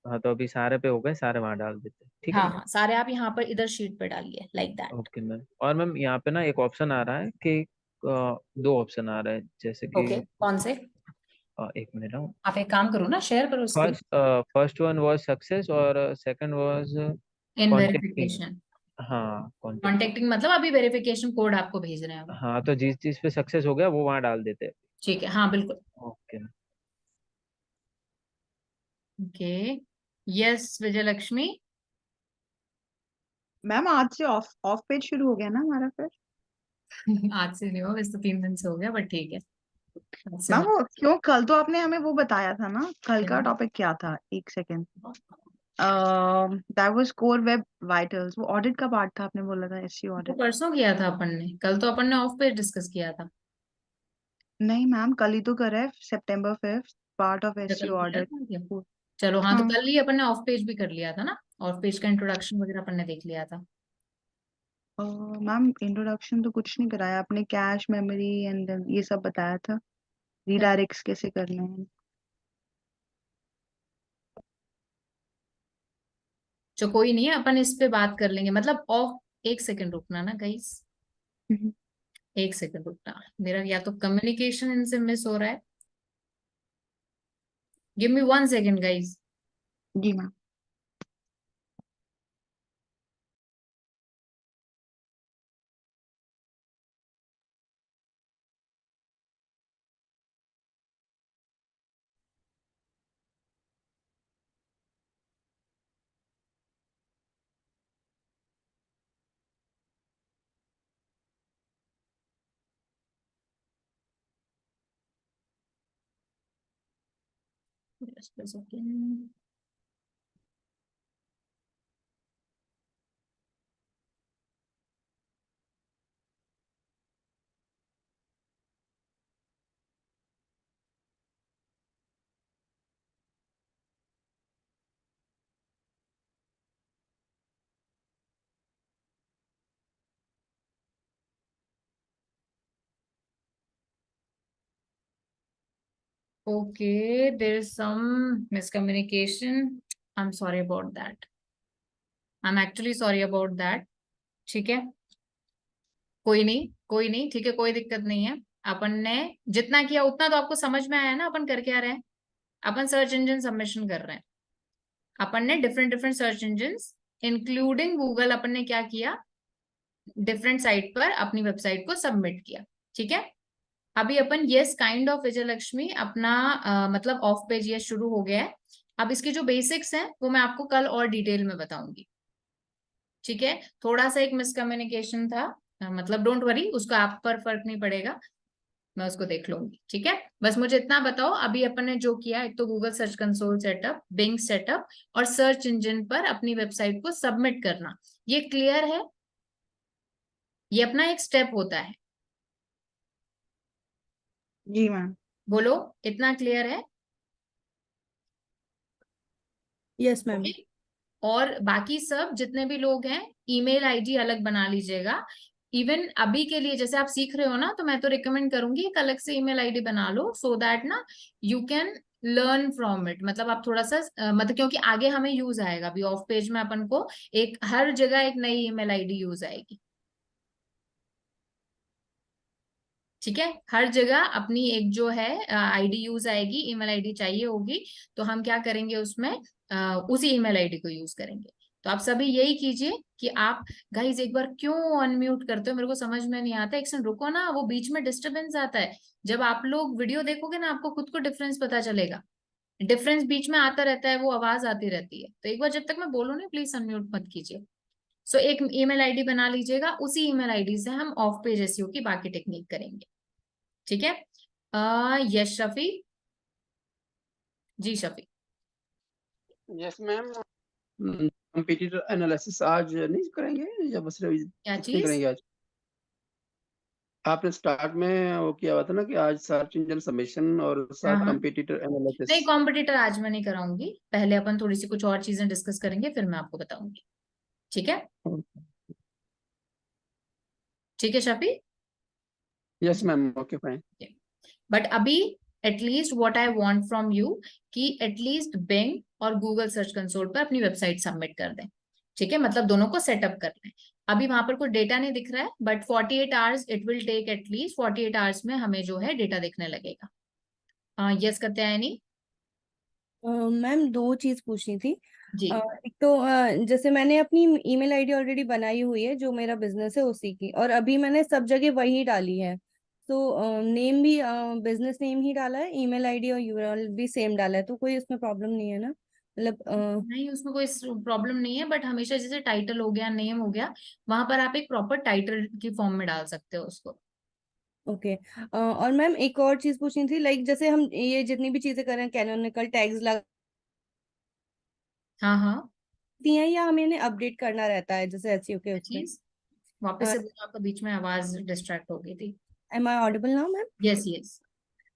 Speaker 12: हाँ, तो अभी सारे पे हो गए, सारे वहाँ डाल देते हैं, ठीक है
Speaker 2: हाँ
Speaker 12: मैम।
Speaker 2: हाँ, सारे आप यहाँ पर इधर शीट पे डालिए, लाइक दैट।
Speaker 12: Okay ma'am. और मैम यहाँ पे ना एक ऑप्शन आ रहा है कि दो ऑप्शन आ रहा है जैसे कि
Speaker 2: ओके, कौन से?
Speaker 12: एक मिनट।
Speaker 2: आप एक काम करो ना, शेयर करो screen.
Speaker 12: First one was success और second was
Speaker 2: in
Speaker 12: contacting.
Speaker 2: Verification.
Speaker 12: हाँ कॉन्टेक्टिंग।
Speaker 2: कॉन्टेक्टिंग मतलब अभी वेरिफिकेशन कोड आपको भेज रहे हैं वो।
Speaker 12: हाँ तो जिस चीज पे सक्सेस हो गया वो वहाँ डाल देते हैं।
Speaker 2: ठीक है, हाँ बिल्कुल।
Speaker 12: ओके।
Speaker 2: ओके। यस विजय लक्ष्मी।
Speaker 3: मैम आज से ऑफ ऑफ पेज शुरू हो गया ना हमारा फिर?
Speaker 2: आज से नहीं हो, वैसे तो 3 दिन से हो गया, बट ठीक है। आज से
Speaker 3: मैम
Speaker 2: मत।
Speaker 3: वो क्यों, कल तो आपने हमें वो बताया था ना, कल का
Speaker 2: क्या?
Speaker 3: टॉपिक क्या था, एक second. That was core web vitals, वो ऑडिट का पार्ट था, आपने बोला था एसईओ
Speaker 2: तो
Speaker 3: ऑडिट।
Speaker 2: परसों किया था अपन ने, कल तो अपन ने ऑफ पेज डिस्कस किया था।
Speaker 3: नहीं मैम, कल ही तो करा है, September 5th, पार्ट ऑफ
Speaker 2: क्या कल
Speaker 3: एसईओ
Speaker 2: किया
Speaker 3: ऑडिट।
Speaker 2: था क्या? चलो हाँ, तो
Speaker 3: हाँ।
Speaker 2: कल ही अपन ने ऑफ पेज भी कर लिया था ना, ऑफ पेज का इंट्रोडक्शन वगैरह अपन ने देख लिया था।
Speaker 3: मैम इंट्रोडक्शन तो कुछ नहीं कराया आपने, कैश मेमोरी एंड ये सब बताया था, रीडायरेक्ट्स कैसे करने हैं।
Speaker 2: जो कोई नहीं है, अपन इस पे बात कर लेंगे, मतलब ऑफ। एक सेकंड रुकना ना गाइस,
Speaker 3: हम्म।
Speaker 2: एक सेकंड रुकना, मेरा या तो कम्युनिकेशन इनसे मिस हो रहा है। Give me 1 second guys.
Speaker 3: जी ma'am.
Speaker 2: Just a second. Okay, there is some miscommunication. I'm sorry about that. I'm actually sorry about that. ठीक है, कोई नहीं, ठीक है, कोई दिक्कत नहीं है। अपन ने जितना किया उतना तो आपको समझ में आया ना। अपन कर क्या रहे हैं? अपन सर्च इंजन सबमिशन कर रहे हैं। अपन ने different different search engine including Google, अपन ने क्या किया, डिफरेंट साइट पर अपनी वेबसाइट को सबमिट किया। ठीक है, अभी अपन यस काइंड ऑफ विजयलक्ष्मी अपना मतलब ऑफ पेज यस शुरू हो गया है। अब इसके जो बेसिक्स हैं वो मैं आपको कल और डिटेल में बताऊंगी। ठीक है, थोड़ा सा एक मिसकम्युनिकेशन था, मतलब डोंट वरी, उसका आप पर फर्क नहीं पड़ेगा, मैं उसको देख लूंगी। ठीक है, बस मुझे इतना बताओ, अभी अपन ने जो किया, एक तो Google search console setup, Bing setup और सर्च इंजन पर अपनी वेबसाइट को सबमिट करना, ये क्लियर है? ये अपना एक स्टेप होता है।
Speaker 3: जी मैम।
Speaker 2: बोलो, इतना क्लियर है?
Speaker 4: Yes ma'am.
Speaker 2: ओके, और बाकी सब जितने भी लोग हैं, ईमेल आईडी अलग बना लीजिएगा। इवन अभी के लिए जैसे आप सीख रहे हो ना, तो मैं तो रिकमेंड करूंगी एक अलग से ईमेल आईडी बना लो, सो दैट ना you can learn from it. मतलब आप थोड़ा सा मतलब क्योंकि आगे हमें यूज आएगा, अभी ऑफ पेज में अपन को एक हर जगह एक नई ईमेल आईडी यूज आएगी। ठीक है, हर जगह अपनी एक जो है आईडी यूज आएगी, ईमेल आईडी चाहिए होगी, तो हम क्या करेंगे उसमें, उसी ईमेल आईडी को यूज करेंगे। तो आप सभी यही कीजिए कि आप गाइज एक बार क्यों अनम्यूट करते हो, मेरे को समझ में नहीं आता। एक सेकंड रुको ना, वो बीच में डिस्टरबेंस आता है। जब आप लोग वीडियो देखोगे ना, आपको खुद को डिफरेंस पता चलेगा। डिफरेंस बीच में आता रहता है, वो आवाज आती रहती है। तो एक बार जब तक मैं बोलूँ ना, प्लीज अनम्यूट मत कीजिए। सो एक ईमेल आईडी बना लीजिएगा, उसी ईमेल आईडी से हम ऑफ पेज एसईओ की बाकी टेक्निक करेंगे। ठीक है, yes Shafi ji, Shafi.
Speaker 7: Yes ma'am. Competitor analysis आज नहीं करेंगे या बस
Speaker 2: क्या
Speaker 7: नहीं
Speaker 2: चीज?
Speaker 7: करेंगे आज? आपने स्टार्ट में वो किया हुआ था ना कि आज सर्च इंजन सबमिशन और साथ
Speaker 2: हाँ,
Speaker 7: कंपटीटर एनालिसिस।
Speaker 2: नहीं, कॉम्पिटिटर आज मैं नहीं कराऊंगी, पहले अपन थोड़ी सी कुछ और चीजें डिस्कस करेंगे, फिर मैं आपको बताऊंगी। ठीक है, ठीक है Shafi.
Speaker 7: Yes ma'am, okay fine.
Speaker 2: But अभी at least what I want from you कि एटलीस्ट बिंग और गूगल सर्च कंसोल पर अपनी वेबसाइट सबमिट कर दें। ठीक है, मतलब दोनों को सेटअप कर लें। अभी वहां पर कोई डेटा नहीं दिख रहा है, but 48 hours it will take, at least 48 hours में हमें जो है डेटा दिखने लगेगा। यस करते हैं नहीं?
Speaker 4: मैम दो चीज पूछनी थी।
Speaker 2: जी,
Speaker 4: एक तो जैसे मैंने अपनी ईमेल आईडी ऑलरेडी बनाई हुई है, जो मेरा बिजनेस है उसी की, और अभी मैंने सब जगह वही डाली है। तो नेम भी बिजनेस नेम ही डाला है, ईमेल आईडी और यूआरएल भी सेम डाला है, तो कोई उसमें प्रॉब्लम नहीं है ना? मतलब
Speaker 2: नहीं उसमें कोई प्रॉब्लम नहीं है, बट हमेशा जैसे टाइटल हो गया, नेम हो गया, वहां पर आप एक प्रॉपर टाइटल की फॉर्म में डाल सकते हो उसको।
Speaker 4: ओके। और मैम एक और चीज पूछनी थी, लाइक जैसे हम ये जितनी भी चीजें कर रहे हैं, कैनोनिकल टैग्स लगती
Speaker 2: हाँ हाँ,
Speaker 4: हैं या हमें इन्हें अपडेट करना रहता है जैसे एसईओ के उसमें?
Speaker 2: चीज वापस से बोलो, आपका बीच में आवाज डिस्ट्रैक्ट हो गई थी।
Speaker 4: Am I audible now ma'am?
Speaker 2: Yes yes.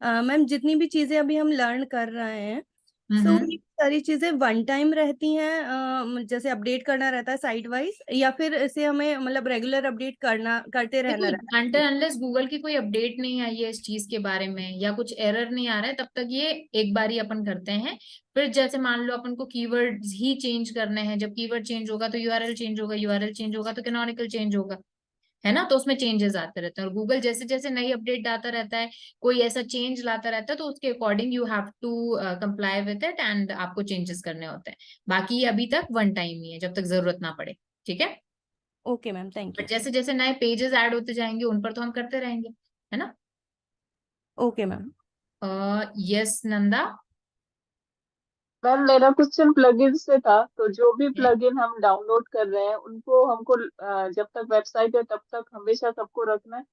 Speaker 4: Ma'am जितनी भी चीजें अभी हम लर्न कर रहे हैं, सो ये सारी चीजें वन टाइम रहती हैं, जैसे अपडेट करना रहता है साइट वाइज, या फिर इसे हमें मतलब रेगुलर अपडेट करते रहना रहता
Speaker 2: देखो, अंटिल अनलेस गूगल की कोई अपडेट नहीं आई है इस चीज के बारे में, या कुछ एरर नहीं आ रहा है, तब तक ये एक बार ही अपन करते हैं। फिर जैसे मान लो अपन को कीवर्ड्स ही चेंज करने हैं, जब कीवर्ड चेंज होगा तो यूआरएल चेंज होगा, यूआरएल चेंज होगा तो कैनोनिकल चेंज होगा, है ना? तो उसमें चेंजेस आते रहते हैं, और गूगल जैसे जैसे नई अपडेट आता रहता है, कोई ऐसा चेंज लाता रहता है, तो उसके according you have to comply with it, and आपको चेंजेस करने होते हैं। बाकी ये अभी तक वन टाइम ही है, जब तक जरूरत ना पड़े। ठीक है,
Speaker 4: okay ma'am, thank you.
Speaker 2: But जैसे जैसे नए पेजेस ऐड होते जाएंगे, उन पर तो हम करते रहेंगे, है ना?
Speaker 4: Okay ma'am.
Speaker 2: Yes Nanda.
Speaker 5: Ma'am मेरा क्वेश्चन प्लगइन से था, तो जो भी प्लगइन हम डाउनलोड कर रहे हैं उनको हमको जब तक वेबसाइट है तब तक हमेशा सबको रखना है?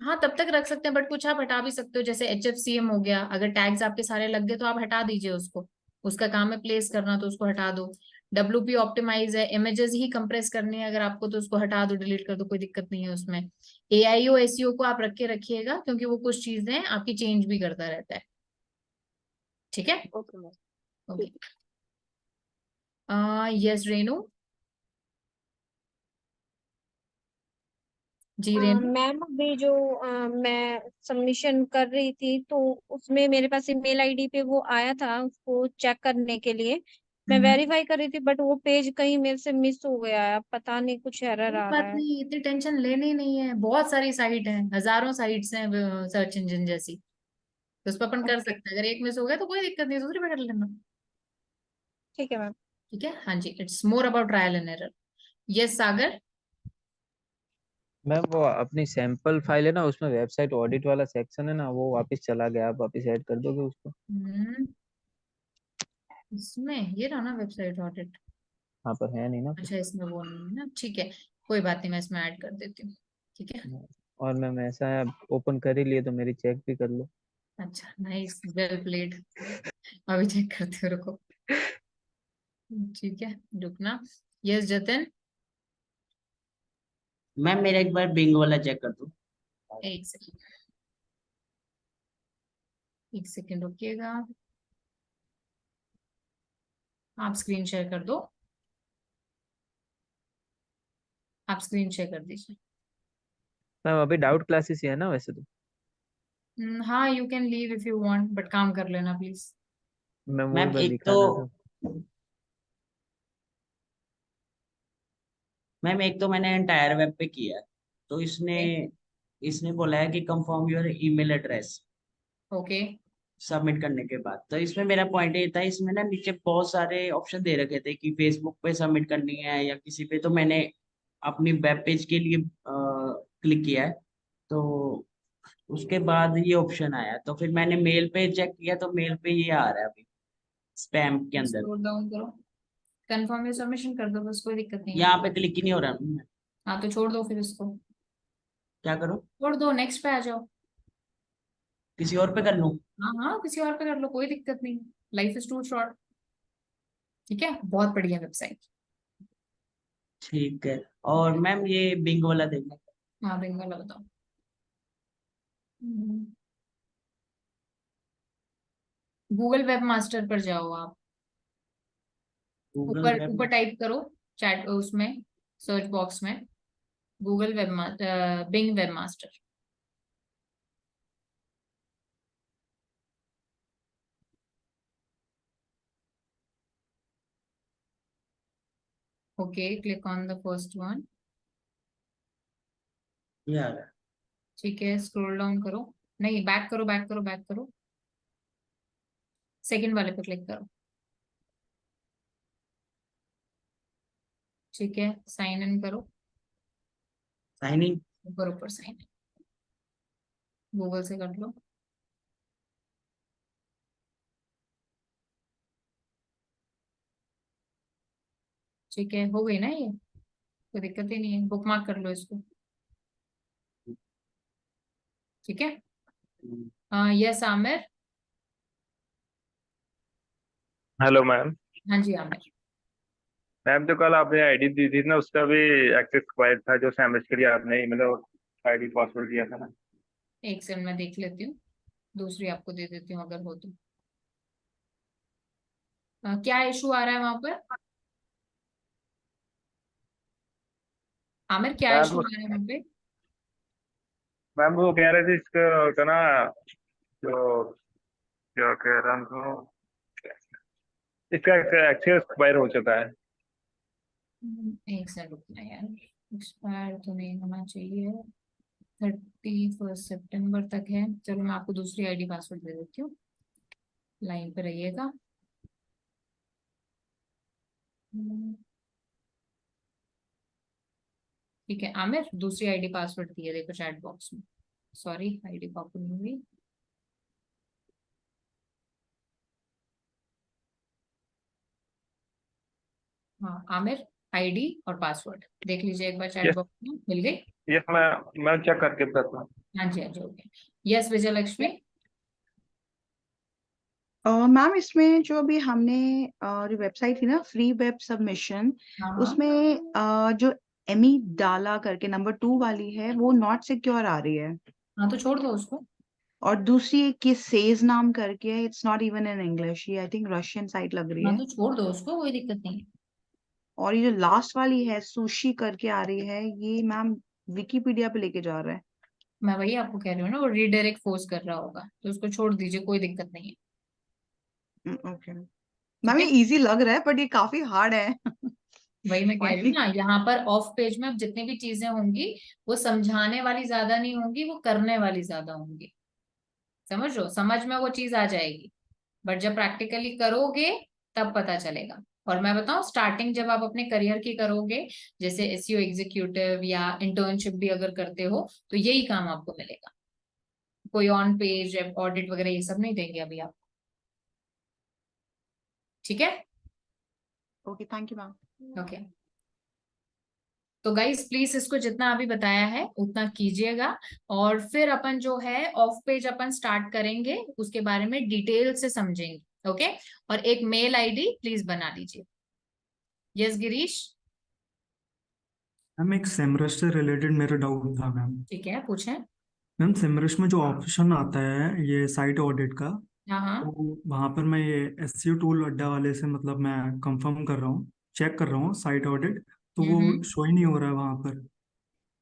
Speaker 2: हाँ, तब तक रख सकते हैं, बट कुछ आप हटा भी सकते हो, जैसे HFCM हो गया, अगर टैग्स आपके सारे लग गए तो आप हटा दीजिए उसको, उसका काम है प्लेस करना, तो उसको हटा दो। WP ऑप्टिमाइज है, इमेजेस ही कंप्रेस करनी है अगर आपको, तो उसको हटा दो, डिलीट कर दो, कोई दिक्कत नहीं है उसमें। AIO SEO को आप रख के रखिएगा, क्योंकि वो कुछ चीजें आपकी चेंज भी करता रहता है। ठीक है,
Speaker 5: okay ma'am.
Speaker 2: Okay. Yes Renu. जी रेनू।
Speaker 6: मैम अभी जो मैं सबमिशन कर रही थी तो उसमें मेरे पास ईमेल आईडी पे वो आया था उसको चेक करने के लिए। मैं वेरीफाई कर रही थी बट वो पेज कहीं मेरे से मिस हो गया है, अब पता नहीं कुछ एरर
Speaker 2: कोई
Speaker 6: आ रहा
Speaker 2: बात
Speaker 6: है।
Speaker 2: नहीं, इतनी टेंशन लेनी ही नहीं है, बहुत सारी साइट है, हजारों साइट्स हैं सर्च इंजन जैसी, तो उस पर अपन कर
Speaker 6: ओके,
Speaker 2: सकते हैं। अगर एक मिस हो गया तो कोई दिक्कत नहीं, दूसरी पे कर लेना।
Speaker 6: ठीक है मैम।
Speaker 2: ठीक है, हाँ जी, it's more about trial and error. Yes Sagar.
Speaker 12: Ma'am वो अपनी सैंपल फाइल है ना, उसमें वेबसाइट ऑडिट वाला सेक्शन है ना, वो वापस चला गया, आप वापस ऐड कर दोगे उसको?
Speaker 2: हम्म, इसमें ये रहा ना वेबसाइट ऑडिट।
Speaker 12: यहाँ पर है नहीं ना
Speaker 2: अच्छा, इसमें वो नहीं है ना, ठीक है, कोई बात नहीं, मैं इसमें ऐड कर देती हूँ। ठीक है।
Speaker 12: कुछ। और मैम ऐसा है, आप ओपन कर ही लिए तो मेरी चेक भी कर लो।
Speaker 2: अच्छा, नाइस, वेल प्लेड। अभी चेक करते हो, रुको। ठीक है, रुकना। यस जतिन।
Speaker 9: मैम मेरा एक बार बिंग वाला चेक कर दो।
Speaker 2: एक सेकंड, एक सेकंड रुकिएगा, आप स्क्रीन शेयर कर दो, आप स्क्रीन शेयर कर दीजिए।
Speaker 12: मैम अभी डाउट क्लासेस ही है ना वैसे तो?
Speaker 2: हाँ, you can leave if you want, but काम कर लेना प्लीज।
Speaker 12: मैम वही
Speaker 9: मैम
Speaker 12: बात
Speaker 9: एक तो
Speaker 12: दिखाना था।
Speaker 9: मैम एक तो मैंने एंटायर वेब पे किया है, तो इसने इसने बोला है कि confirm your email address
Speaker 2: okay.
Speaker 9: Submit करने के बाद। तो इसमें मेरा पॉइंट ये था, इसमें ना नीचे बहुत सारे ऑप्शन दे रखे थे कि फेसबुक पे सबमिट करनी है या किसी पे, तो मैंने अपनी वेब पेज के लिए क्लिक किया है। तो उसके बाद ये ऑप्शन आया, तो फिर मैंने मेल पे चेक किया तो मेल पे ये आ रहा है अभी स्पैम के अंदर।
Speaker 2: स्क्रॉल डाउन करो, कंफर्म योर सबमिशन कर दो बस, कोई दिक्कत नहीं है।
Speaker 9: यहाँ पे क्लिक ही नहीं हो रहा।
Speaker 2: हाँ तो छोड़ दो फिर इसको,
Speaker 9: क्या करूँ?
Speaker 2: छोड़ दो, नेक्स्ट पे आ जाओ।
Speaker 9: किसी और पे कर लूँ?
Speaker 2: हाँ हाँ, किसी और पे कर लो, कोई दिक्कत नहीं, लाइफ इज टू शॉर्ट। ठीक है, बहुत बढ़िया वेबसाइट।
Speaker 9: ठीक है। और मैम ये बिंग वाला देखना।
Speaker 2: हाँ बेंगल बताओ। गूगल वेब मास्टर पर जाओ आप,
Speaker 9: गूगल
Speaker 2: ऊपर
Speaker 9: वेब।
Speaker 2: ऊपर टाइप करो, चैट उसमें, सर्च बॉक्स में, Google web Bing web master. Okay, click on the first one.
Speaker 9: ये आ रहा है।
Speaker 2: ठीक है, स्क्रॉल डाउन करो, नहीं बैक करो, बैक करो, बैक करो, सेकंड वाले पे क्लिक करो। ठीक है, साइन इन करो,
Speaker 9: साइन इन।
Speaker 2: ऊपर ऊपर साइन इन, गूगल से कर लो। ठीक है, हो गई ना ये, कोई दिक्कत ही नहीं है, बुकमार्क कर लो इसको। ठीक है, यस आमिर।
Speaker 13: Hello ma'am.
Speaker 2: हाँ जी आमिर।
Speaker 13: मैम जो कल आपने आईडी दी थी ना, उसका भी एक्सेस एक्सपायर्ड था, जो सैमरज के लिए आपने मतलब आईडी पासवर्ड दिया था ना।
Speaker 2: एक सेकंड में देख लेती हूँ, दूसरी आपको दे देती हूँ अगर हो तो। क्या इशू आ रहा है वहां पर आमिर, क्या
Speaker 13: मैम
Speaker 2: इशू आ रहा है वहां पे?
Speaker 13: मैम वो कह रहे थे इसका का ना, जो क्या कह रहा था, इसका एक्सेस एक्सपायर हो चुका है।
Speaker 2: एक सेकंड रुकना यार, एक्सपायर तो नहीं होना चाहिए, 31 सितंबर तक है। चलो मैं आपको दूसरी आईडी पासवर्ड दे देती हूँ, लाइन पे रहिएगा। ठीक है आमिर, दूसरी आईडी पासवर्ड दिए देखो चैट बॉक्स में, सॉरी आईडी कॉपी नहीं हुई। हाँ आमिर, आईडी और पासवर्ड देख लीजिए एक बार चैट
Speaker 13: यस।
Speaker 2: बॉक्स में, मिल गई?
Speaker 13: यस मैं चेक करके बताता हूँ।
Speaker 2: हाँ जी, हाँ जी, ओके। यस विजय लक्ष्मी।
Speaker 3: मैम इसमें जो अभी हमने जो वेबसाइट थी ना, फ्री वेब सबमिशन,
Speaker 2: हाँ हाँ
Speaker 3: उसमें जो एमी डाला करके नंबर 2 वाली है, वो नॉट सिक्योर आ रही है।
Speaker 2: हाँ, तो छोड़ दो उसको।
Speaker 3: और दूसरी एक किस सेज नाम करके है, it's not even in English, ये आई थिंक रशियन साइट लग रही
Speaker 2: हाँ
Speaker 3: है।
Speaker 2: तो छोड़ दो उसको, कोई दिक्कत नहीं है।
Speaker 3: और ये जो लास्ट वाली है सुशी करके आ रही है, ये मैम विकिपीडिया पे लेके जा रहा है।
Speaker 2: मैं वही आपको कह रही हूँ ना, वो रीडायरेक्ट फोर्स कर रहा होगा, तो उसको छोड़ दीजिए, कोई दिक्कत नहीं है।
Speaker 3: ओके
Speaker 2: ठीक
Speaker 3: मैम,
Speaker 2: है,
Speaker 3: ये इजी लग रहा है बट ये काफी हार्ड है।
Speaker 2: वही मैं कह रही हूँ ना, यहाँ पर ऑफ पेज में अब जितनी भी चीजें होंगी वो समझाने वाली ज्यादा नहीं होंगी, वो करने वाली ज्यादा होंगी। समझ लो, समझ में वो चीज आ जाएगी, बट जब प्रैक्टिकली करोगे तब पता चलेगा। और मैं बताऊं, स्टार्टिंग जब आप अपने करियर की करोगे, जैसे एसईओ एग्जीक्यूटिव या इंटर्नशिप भी अगर करते हो, तो यही काम आपको मिलेगा। कोई ऑन पेज ऑडिट वगैरह ये सब नहीं देंगे अभी आप। ठीक है,
Speaker 3: okay thank you ma'am.
Speaker 2: Okay. तो गाइस प्लीज इसको जितना अभी बताया है उतना कीजिएगा, और फिर अपन जो है ऑफ पेज अपन स्टार्ट करेंगे, उसके बारे में डिटेल से समझेंगे। ओके, और एक मेल आईडी प्लीज बना लीजिए। यस गिरीश।
Speaker 8: मैम एक सेमरस से रिलेटेड मेरा डाउट था मैम।
Speaker 2: ठीक है, पूछें।
Speaker 8: मैम सेमरस में जो ऑप्शन आता है ये साइट ऑडिट का,
Speaker 2: हाँ हाँ।
Speaker 8: तो वहाँ पर मैं ये एससीओ टूल अड्डा वाले से मतलब मैं कंफर्म कर रहा हूँ, चेक कर रहा हूँ साइट ऑडिट, तो वो शो ही नहीं हो रहा है वहाँ पर।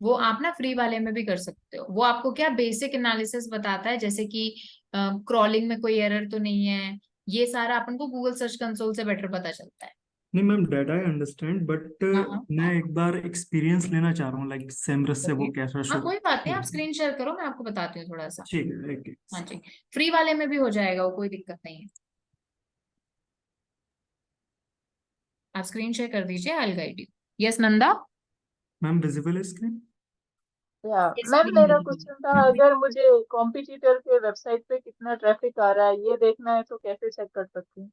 Speaker 2: वो आप ना फ्री वाले में भी कर सकते हो। वो आपको क्या बेसिक एनालिसिस बताता है, जैसे कि क्रॉलिंग में कोई एरर तो नहीं है, ये सारा अपन को गूगल सर्च कंसोल से बेटर पता चलता है।
Speaker 8: नहीं ma'am, that I understand, but
Speaker 2: हाँ हाँ।
Speaker 8: मैं एक बार एक्सपीरियंस लेना चाह रहा हूँ, लाइक सेमरस से
Speaker 2: ओके,
Speaker 8: वो कैसा
Speaker 2: हाँ
Speaker 8: शो।
Speaker 2: कोई बात नहीं, आप स्क्रीन शेयर करो, मैं आपको बताती हूँ थोड़ा सा।
Speaker 8: ठीक है, एक
Speaker 2: हाँ जी, फ्री वाले में भी हो जाएगा वो, कोई दिक्कत नहीं है। आप स्क्रीन शेयर कर दीजिए, I will guide you. Yes Nanda.
Speaker 8: Ma'am visible है स्क्रीन?
Speaker 5: या मैम,
Speaker 2: स्क्रीन
Speaker 5: मेरा क्वेश्चन था, अगर मुझे कॉम्पिटिटर के वेबसाइट पे कितना ट्रैफिक आ रहा है ये देखना है तो कैसे चेक कर सकती हूँ?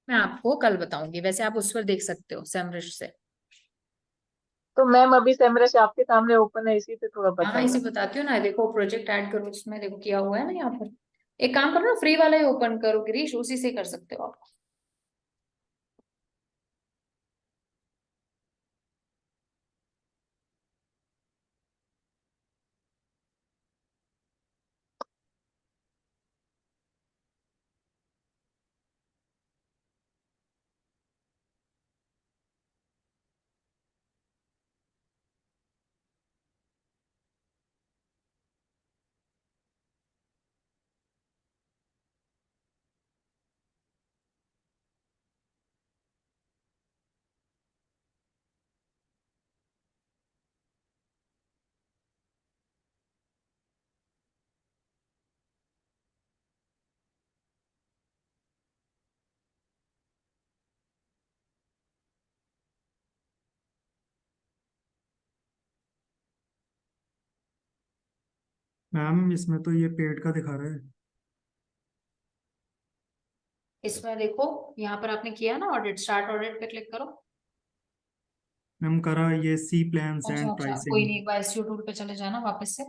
Speaker 2: मैं आपको कल बताऊंगी, वैसे आप उस पर देख सकते हो सेमरश से।
Speaker 5: तो मैम अभी सेमरश आपके सामने ओपन है, इसी पे थोड़ा
Speaker 2: हाँ
Speaker 5: बताइए।
Speaker 2: इसे बताती हूँ ना, देखो प्रोजेक्ट ऐड करो, उसमें देखो किया हुआ है ना यहाँ पर। एक काम करो ना, फ्री वाला ही ओपन करो गिरीश, उसी से कर सकते हो आप।
Speaker 8: मैम इसमें तो ये पेड का दिखा रहा है।
Speaker 2: इसमें देखो, यहाँ पर आपने किया ना ऑडिट, स्टार्ट ऑडिट पे क्लिक करो।
Speaker 8: मैम करा, ये सी प्लान्स
Speaker 2: अच्छा
Speaker 8: एंड
Speaker 2: अच्छा, कोई
Speaker 8: प्राइसिंग।
Speaker 2: नहीं, एक बार एसईओ टूल पे चले जाना वापस से।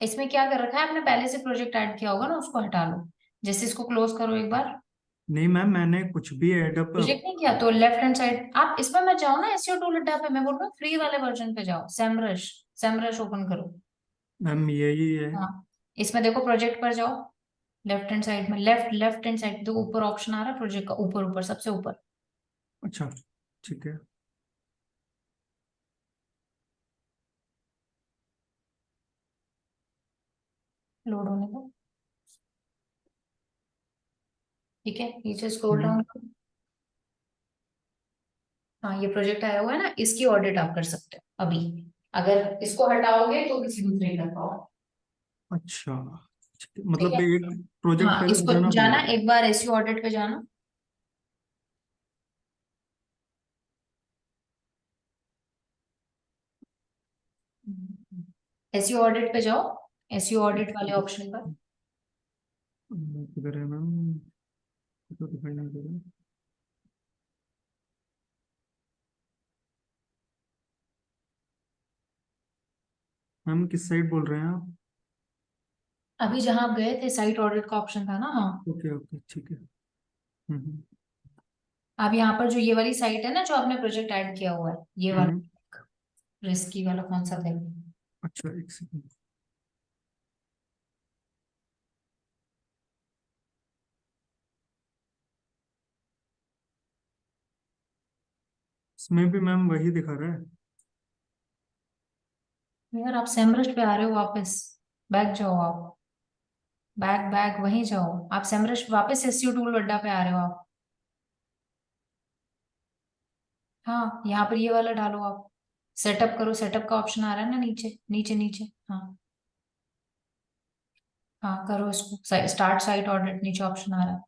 Speaker 2: इसमें क्या कर रखा है आपने, पहले से प्रोजेक्ट ऐड किया होगा ना, उसको हटा लो। जैसे इसको क्लोज करो एक बार।
Speaker 8: नहीं मैम, मैंने कुछ भी एडअप।
Speaker 2: प्रोजेक्ट नहीं किया तो लेफ्ट हैंड साइड आप इसमें मत जाओ ना, एसईओ टूल अड्डा पे, मैं बोल रहा हूँ फ्री वाले वर्जन पे जाओ, सेमरश। सेमरश ओपन करो।
Speaker 8: मैम यही है।
Speaker 2: हाँ, इसमें देखो प्रोजेक्ट पर जाओ, लेफ्ट हैंड साइड में, लेफ्ट लेफ्ट हैंड साइड तो ऊपर ऑप्शन आ रहा है प्रोजेक्ट का, ऊपर ऊपर सबसे ऊपर।
Speaker 8: अच्छा ठीक है।
Speaker 2: लोड होने को, ठीक है, नीचे स्क्रॉल डाउन करो। हाँ ये प्रोजेक्ट आया हुआ है ना, इसकी ऑडिट आप कर सकते हो अभी। अगर इसको हटाओगे तो किसी दूसरे का पाओ।
Speaker 8: अच्छा ठीक है,
Speaker 2: ठीक
Speaker 8: मतलब
Speaker 2: है,
Speaker 8: एक प्रोजेक्ट
Speaker 2: हाँ
Speaker 8: पहले
Speaker 2: इसको
Speaker 8: जाना
Speaker 2: जाना
Speaker 8: पड़ेगा।
Speaker 2: एक बार एसईओ ऑडिट पे जाना। एसईओ ऑडिट पे जाओ, एसईओ ऑडिट वाले ऑप्शन पर।
Speaker 8: किधर है मैम? तो दिखाई नहीं दे रहा। मैम किस साइड बोल रहे हैं आप?
Speaker 2: अभी जहां आप गए थे साइट ऑडिट का ऑप्शन था ना, हाँ।
Speaker 8: ओके ओके ठीक है। हम्म।
Speaker 2: अब यहाँ पर जो ये वाली साइट है ना, जो आपने प्रोजेक्ट ऐड किया हुआ है, ये
Speaker 8: हम्म,
Speaker 2: वाला रिस्की वाला कौन सा था?
Speaker 8: अच्छा एक सेकंड। इसमें भी मैम वही दिखा रहा है।
Speaker 2: यार आप सेमरस्ट पे आ रहे हो वापस, बैक जाओ आप, बैक बैक वहीं जाओ आप, सेमरस्ट वापस एसयू टूल अड्डा पे आ रहे हो आप। हाँ यहाँ पर ये वाला डालो आप, सेटअप करो, सेटअप का ऑप्शन आ रहा है ना नीचे नीचे नीचे। हाँ हाँ करो इसको, स्टार्ट साइट ऑडिट नीचे ऑप्शन आ रहा है।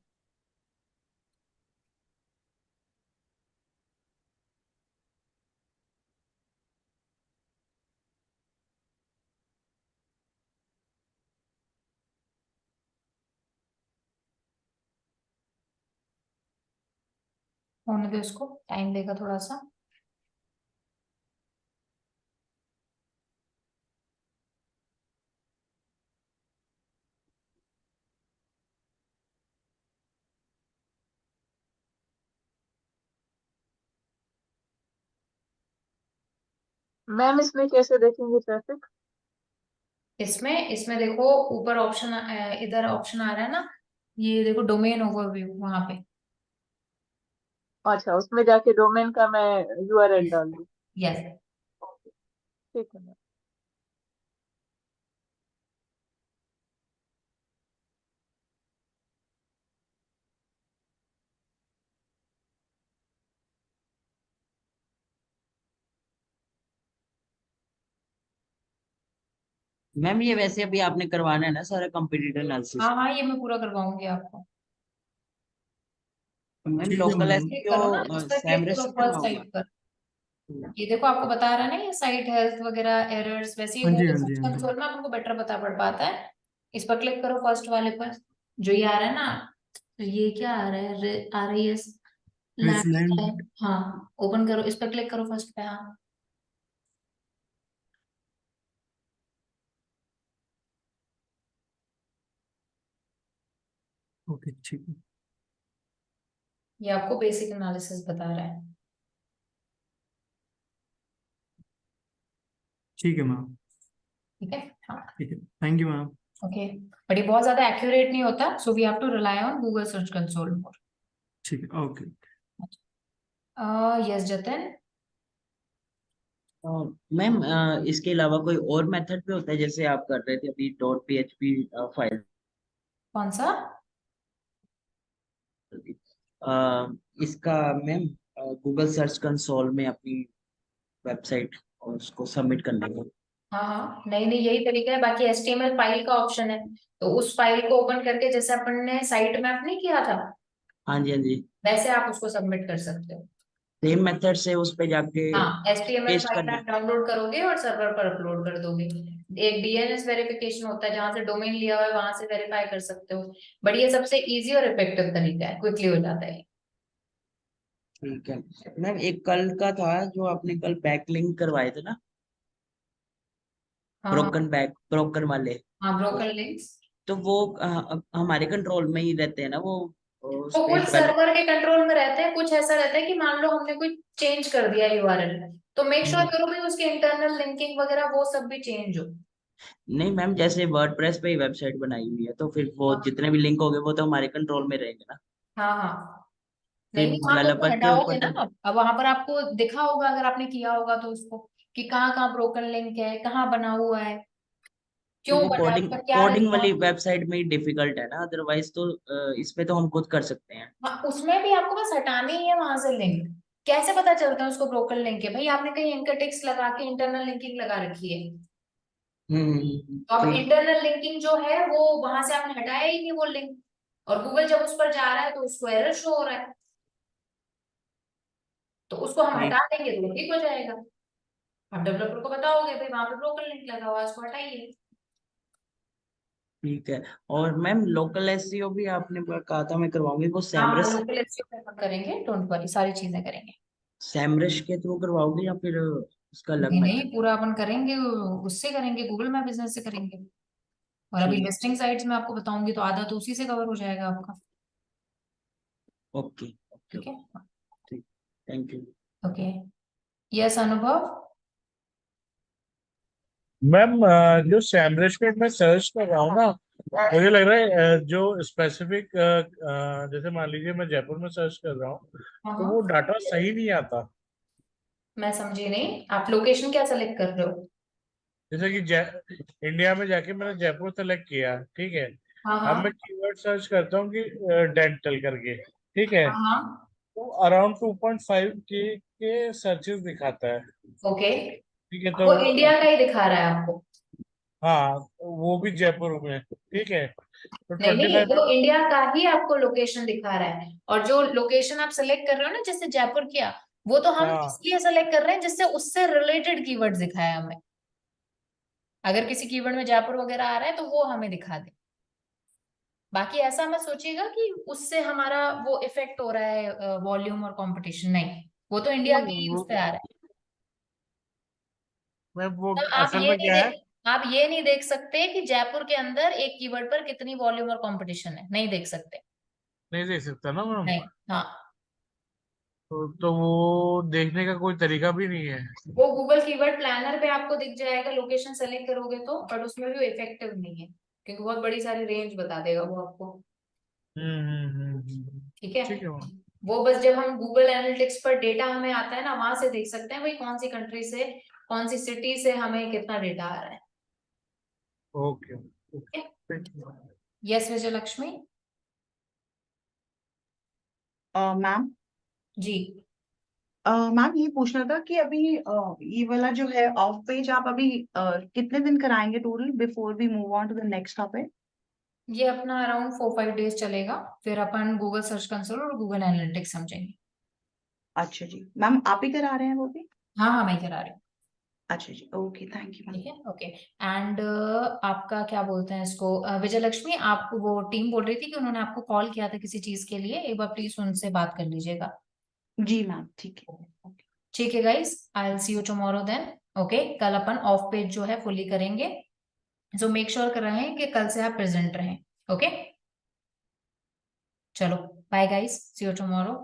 Speaker 2: होने दो इसको, टाइम देगा थोड़ा सा।
Speaker 5: मैम इसमें कैसे देखेंगे ट्रैफिक?
Speaker 2: इसमें इसमें देखो ऊपर ऑप्शन, इधर ऑप्शन आ रहा है ना, ये देखो डोमेन ओवरव्यू वहां पे।
Speaker 5: अच्छा, उसमें जाके डोमेन का मैं यूआरएल डाल दूँ?
Speaker 2: यस।
Speaker 5: ठीक है मैम।
Speaker 9: मैम ये वैसे अभी आपने करवाना है ना सारा कंप्यूटर एनालिसिस?
Speaker 2: हाँ हाँ ये मैं पूरा करवाऊंगी आपको।
Speaker 9: मैम
Speaker 8: ठीक है
Speaker 9: लोकल
Speaker 8: मैम।
Speaker 2: क्लिक करो ना,
Speaker 9: एसईओ
Speaker 2: इस पर क्लिक
Speaker 9: सैमरस
Speaker 2: करो
Speaker 9: से
Speaker 2: फर्स्ट
Speaker 9: करवाऊंगा।
Speaker 2: साइट पर। ये देखो आपको बता रहा है ना ये साइट हेल्थ वगैरह एरर्स, वैसे ही
Speaker 8: हाँ जी
Speaker 2: गूगल
Speaker 8: हाँ जी
Speaker 2: सर्च
Speaker 8: हाँ जी।
Speaker 2: कंसोल में आपको बेटर बता पड़ पाता है। इस पर क्लिक करो फर्स्ट वाले पर, जो ये आ रहा है ना, तो ये क्या आ रहा है, RIS
Speaker 8: रेसलैंड।
Speaker 2: लैब। हाँ ओपन करो, इस पर क्लिक करो फर्स्ट पे। हाँ
Speaker 8: ओके ठीक है।
Speaker 2: ये आपको बेसिक एनालिसिस बता रहा है।
Speaker 8: ठीक है मैम।
Speaker 2: ठीक है हाँ।
Speaker 8: ठीक है, thank you ma'am.
Speaker 2: Okay, but ये बहुत ज्यादा एक्यूरेट नहीं होता, so we have to rely on Google search console more.
Speaker 8: ठीक है ओके।
Speaker 2: यस जतिन।
Speaker 9: मैम इसके अलावा कोई और मेथड पे होता है जैसे आप कर रहे थे अभी डॉट PHP फाइल?
Speaker 2: कौन सा?
Speaker 9: इसका मैम गूगल सर्च कंसोल में अपनी वेबसाइट और उसको सबमिट करने का।
Speaker 2: हाँ हाँ नहीं नहीं यही तरीका है, बाकी HTML फाइल का ऑप्शन है, तो उस फाइल को ओपन करके जैसे अपन ने साइट मैप नहीं किया था,
Speaker 9: हाँ जी हाँ जी।
Speaker 2: वैसे आप उसको सबमिट कर सकते हो।
Speaker 9: सेम मेथड से उस पे जाके
Speaker 2: हाँ HTML
Speaker 9: पेस्ट
Speaker 2: फाइल
Speaker 9: करना
Speaker 2: आप
Speaker 9: है।
Speaker 2: डाउनलोड करोगे और सर्वर पर अपलोड कर दोगे। एक DNS वेरिफिकेशन होता है, जहां से डोमेन लिया हुआ है वहां से वेरीफाई कर सकते हो, बट ये सबसे इजी और इफेक्टिव तरीका है, क्विकली हो जाता है।
Speaker 9: ठीक है मैम, एक कल का था जो आपने कल बैकलिंक करवाए थे ना,
Speaker 2: हाँ
Speaker 9: ब्रोकन वाले।
Speaker 2: हाँ
Speaker 9: तो,
Speaker 2: ब्रोकन लिंक्स,
Speaker 9: तो वो हमारे कंट्रोल में ही रहते हैं ना वो उस
Speaker 2: तो
Speaker 9: पे
Speaker 2: कुछ सर्वर के कंट्रोल में रहते हैं, कुछ ऐसा रहता है कि मान लो हमने कोई चेंज कर दिया URL, तो मेक श्योर करो भाई उसके इंटरनल लिंकिंग वगैरह वो सब भी चेंज हो।
Speaker 9: नहीं मैम, जैसे वर्डप्रेस पे ही वेबसाइट बनाई हुई है तो फिर वो
Speaker 2: हाँ
Speaker 9: जितने भी लिंक होंगे वो तो हमारे कंट्रोल में रहेंगे ना।
Speaker 2: हाँ हाँ। नहीं
Speaker 9: फिर
Speaker 2: नहीं वहां तो उसको
Speaker 9: डेवलपर के
Speaker 2: हटाओगे
Speaker 9: ऊपर
Speaker 2: ना
Speaker 9: तो
Speaker 2: अब वहां पर आपको दिखा होगा अगर आपने किया होगा तो उसको, कि कहाँ कहाँ ब्रोकन लिंक है, कहाँ बना हुआ है,
Speaker 9: तो
Speaker 2: क्यों
Speaker 9: वो
Speaker 2: बना है,
Speaker 9: कोडिंग
Speaker 2: उसका क्या
Speaker 9: कोडिंग वाली
Speaker 2: रिजॉल्व।
Speaker 9: वेबसाइट में ही डिफिकल्ट है ना, अदरवाइज तो इसमें तो हम खुद कर सकते हैं।
Speaker 2: हाँ उसमें भी आपको बस हटाने ही है वहां से लिंक। कैसे पता चलता है उसको ब्रोकन लिंक है, भाई आपने कहीं एंकर टेक्स्ट लगा के इंटरनल लिंकिंग लगा रखी है, तो अब
Speaker 9: फिर
Speaker 2: इंटरनल लिंकिंग जो है वो वहां से आपने हटाया ही नहीं वो लिंक, और गूगल जब उस पर जा रहा है तो उसको एरर शो हो रहा है, तो उसको हम
Speaker 9: ठीक
Speaker 2: हटा देंगे तो वो ठीक हो जाएगा। आप डेवलपर को बताओगे भाई वहां पे ब्रोकन लिंक लगा हुआ है उसको हटाइए।
Speaker 9: ठीक है। और मैम लोकल एसईओ भी आपने कहा था मैं करवाऊंगी, वो
Speaker 2: हाँ हाँ
Speaker 9: सैमरस
Speaker 2: लोकल एसईओ पे करेंगे, डोंट वरी सारी चीजें करेंगे।
Speaker 9: सैमरस के थ्रू करवाओगे या फिर उसका अलग
Speaker 2: नहीं नहीं
Speaker 9: मेथड?
Speaker 2: पूरा अपन करेंगे, उससे करेंगे, गूगल मैप बिजनेस से करेंगे। और अभी
Speaker 9: ठीक।
Speaker 2: लिस्टिंग साइट्स में आपको बताऊंगी तो आधा तो उसी से कवर हो जाएगा आपका।
Speaker 9: ओके ओके
Speaker 2: ठीक है।
Speaker 9: ठीक। Thank you.
Speaker 2: ओके। यस अनुभव।
Speaker 13: मैम जो सैमरस पे मैं सर्च कर रहा हूँ ना, मुझे लग रहा है जो स्पेसिफिक जैसे मान लीजिए मैं जयपुर में सर्च कर रहा हूँ
Speaker 2: हाँ
Speaker 13: तो वो
Speaker 2: हाँ
Speaker 13: डाटा सही नहीं आता।
Speaker 2: मैं समझी नहीं, आप लोकेशन क्या सेलेक्ट कर रहे हो?
Speaker 14: जैसे कि इंडिया में जाके मैंने जयपुर सेलेक्ट किया, ठीक है।
Speaker 2: हाँ
Speaker 14: अब
Speaker 2: हाँ
Speaker 14: मैं कीवर्ड सर्च करता हूँ कि डेंटल करके, ठीक है।
Speaker 2: हाँ हाँ
Speaker 14: तो अराउंड 2.5 के सर्चेस दिखाता है,
Speaker 2: ओके।
Speaker 14: ठीक है। तो
Speaker 2: वो इंडिया का ही दिखा रहा है आपको?
Speaker 14: हाँ, वो भी जयपुर में, ठीक है। तो
Speaker 2: नहीं नहीं,
Speaker 14: 25
Speaker 2: वो इंडिया का ही आपको लोकेशन दिखा रहा है, और जो लोकेशन आप सेलेक्ट कर रहे हो ना, जैसे जयपुर किया, वो तो हम
Speaker 14: हाँ
Speaker 2: इसलिए सेलेक्ट कर रहे हैं जिससे उससे रिलेटेड कीवर्ड दिखाया हमें। अगर किसी कीवर्ड में जयपुर वगैरह आ रहा है तो वो हमें दिखा दे। बाकी ऐसा मत सोचिएगा कि उससे हमारा वो इफेक्ट हो रहा है वॉल्यूम और कंपटीशन, नहीं, वो तो इंडिया के ही उस पे आ रहा है।
Speaker 14: वो
Speaker 2: तब
Speaker 14: असल में क्या है,
Speaker 2: आप ये नहीं देख सकते कि जयपुर के अंदर एक कीवर्ड पर कितनी वॉल्यूम और कंपटीशन है, नहीं देख सकते।
Speaker 14: नहीं देख सकता ना मैम।
Speaker 2: नहीं, हाँ।
Speaker 14: तो वो देखने का कोई तरीका भी नहीं है।
Speaker 2: वो गूगल कीवर्ड प्लानर पे आपको दिख जाएगा, लोकेशन सेलेक्ट करोगे तो, बट उसमें भी इफेक्टिव नहीं है, क्योंकि बहुत बड़ी सारी रेंज बता देगा वो आपको। ठीक है।
Speaker 14: ठीक है मैम।
Speaker 2: वो बस जब हम गूगल एनालिटिक्स पर डेटा हमें आता है ना, वहां से देख सकते हैं भाई कौन सी कंट्री से, कौन सी सिटी से हमें कितना डेटा आ रहा है।
Speaker 14: ओके।
Speaker 2: यस विजय लक्ष्मी
Speaker 3: मैम
Speaker 2: जी।
Speaker 3: मैम ये पूछना था कि अभी ये वाला जो है ऑफ पेज आप अभी कितने दिन कराएंगे total before we move on to the next topic?
Speaker 2: ये अपना अराउंड 4-5 डेज चलेगा, फिर अपन गूगल सर्च कंसोल और गूगल एनालिटिक्स समझेंगे।
Speaker 3: अच्छा जी मैम, आप ही करा रहे हैं वो भी?
Speaker 2: हाँ हाँ, मैं करा रही हूँ।
Speaker 3: अच्छा जी, ओके, थैंक यू मैम।
Speaker 2: ठीक है, ओके। एंड आपका क्या बोलते हैं इसको, विजय लक्ष्मी, आप वो टीम बोल रही थी कि उन्होंने आपको कॉल किया था किसी चीज के लिए, एक बार प्लीज उनसे बात कर लीजिएगा।
Speaker 3: जी मैम, ठीक है।
Speaker 2: ठीक है guys, I will see you tomorrow then. Okay, कल अपन ऑफ पेज जो है फुली करेंगे, सो मेक श्योर कर रहे हैं कि कल से आप प्रेजेंट रहें। ओके, चलो bye guys, see you tomorrow.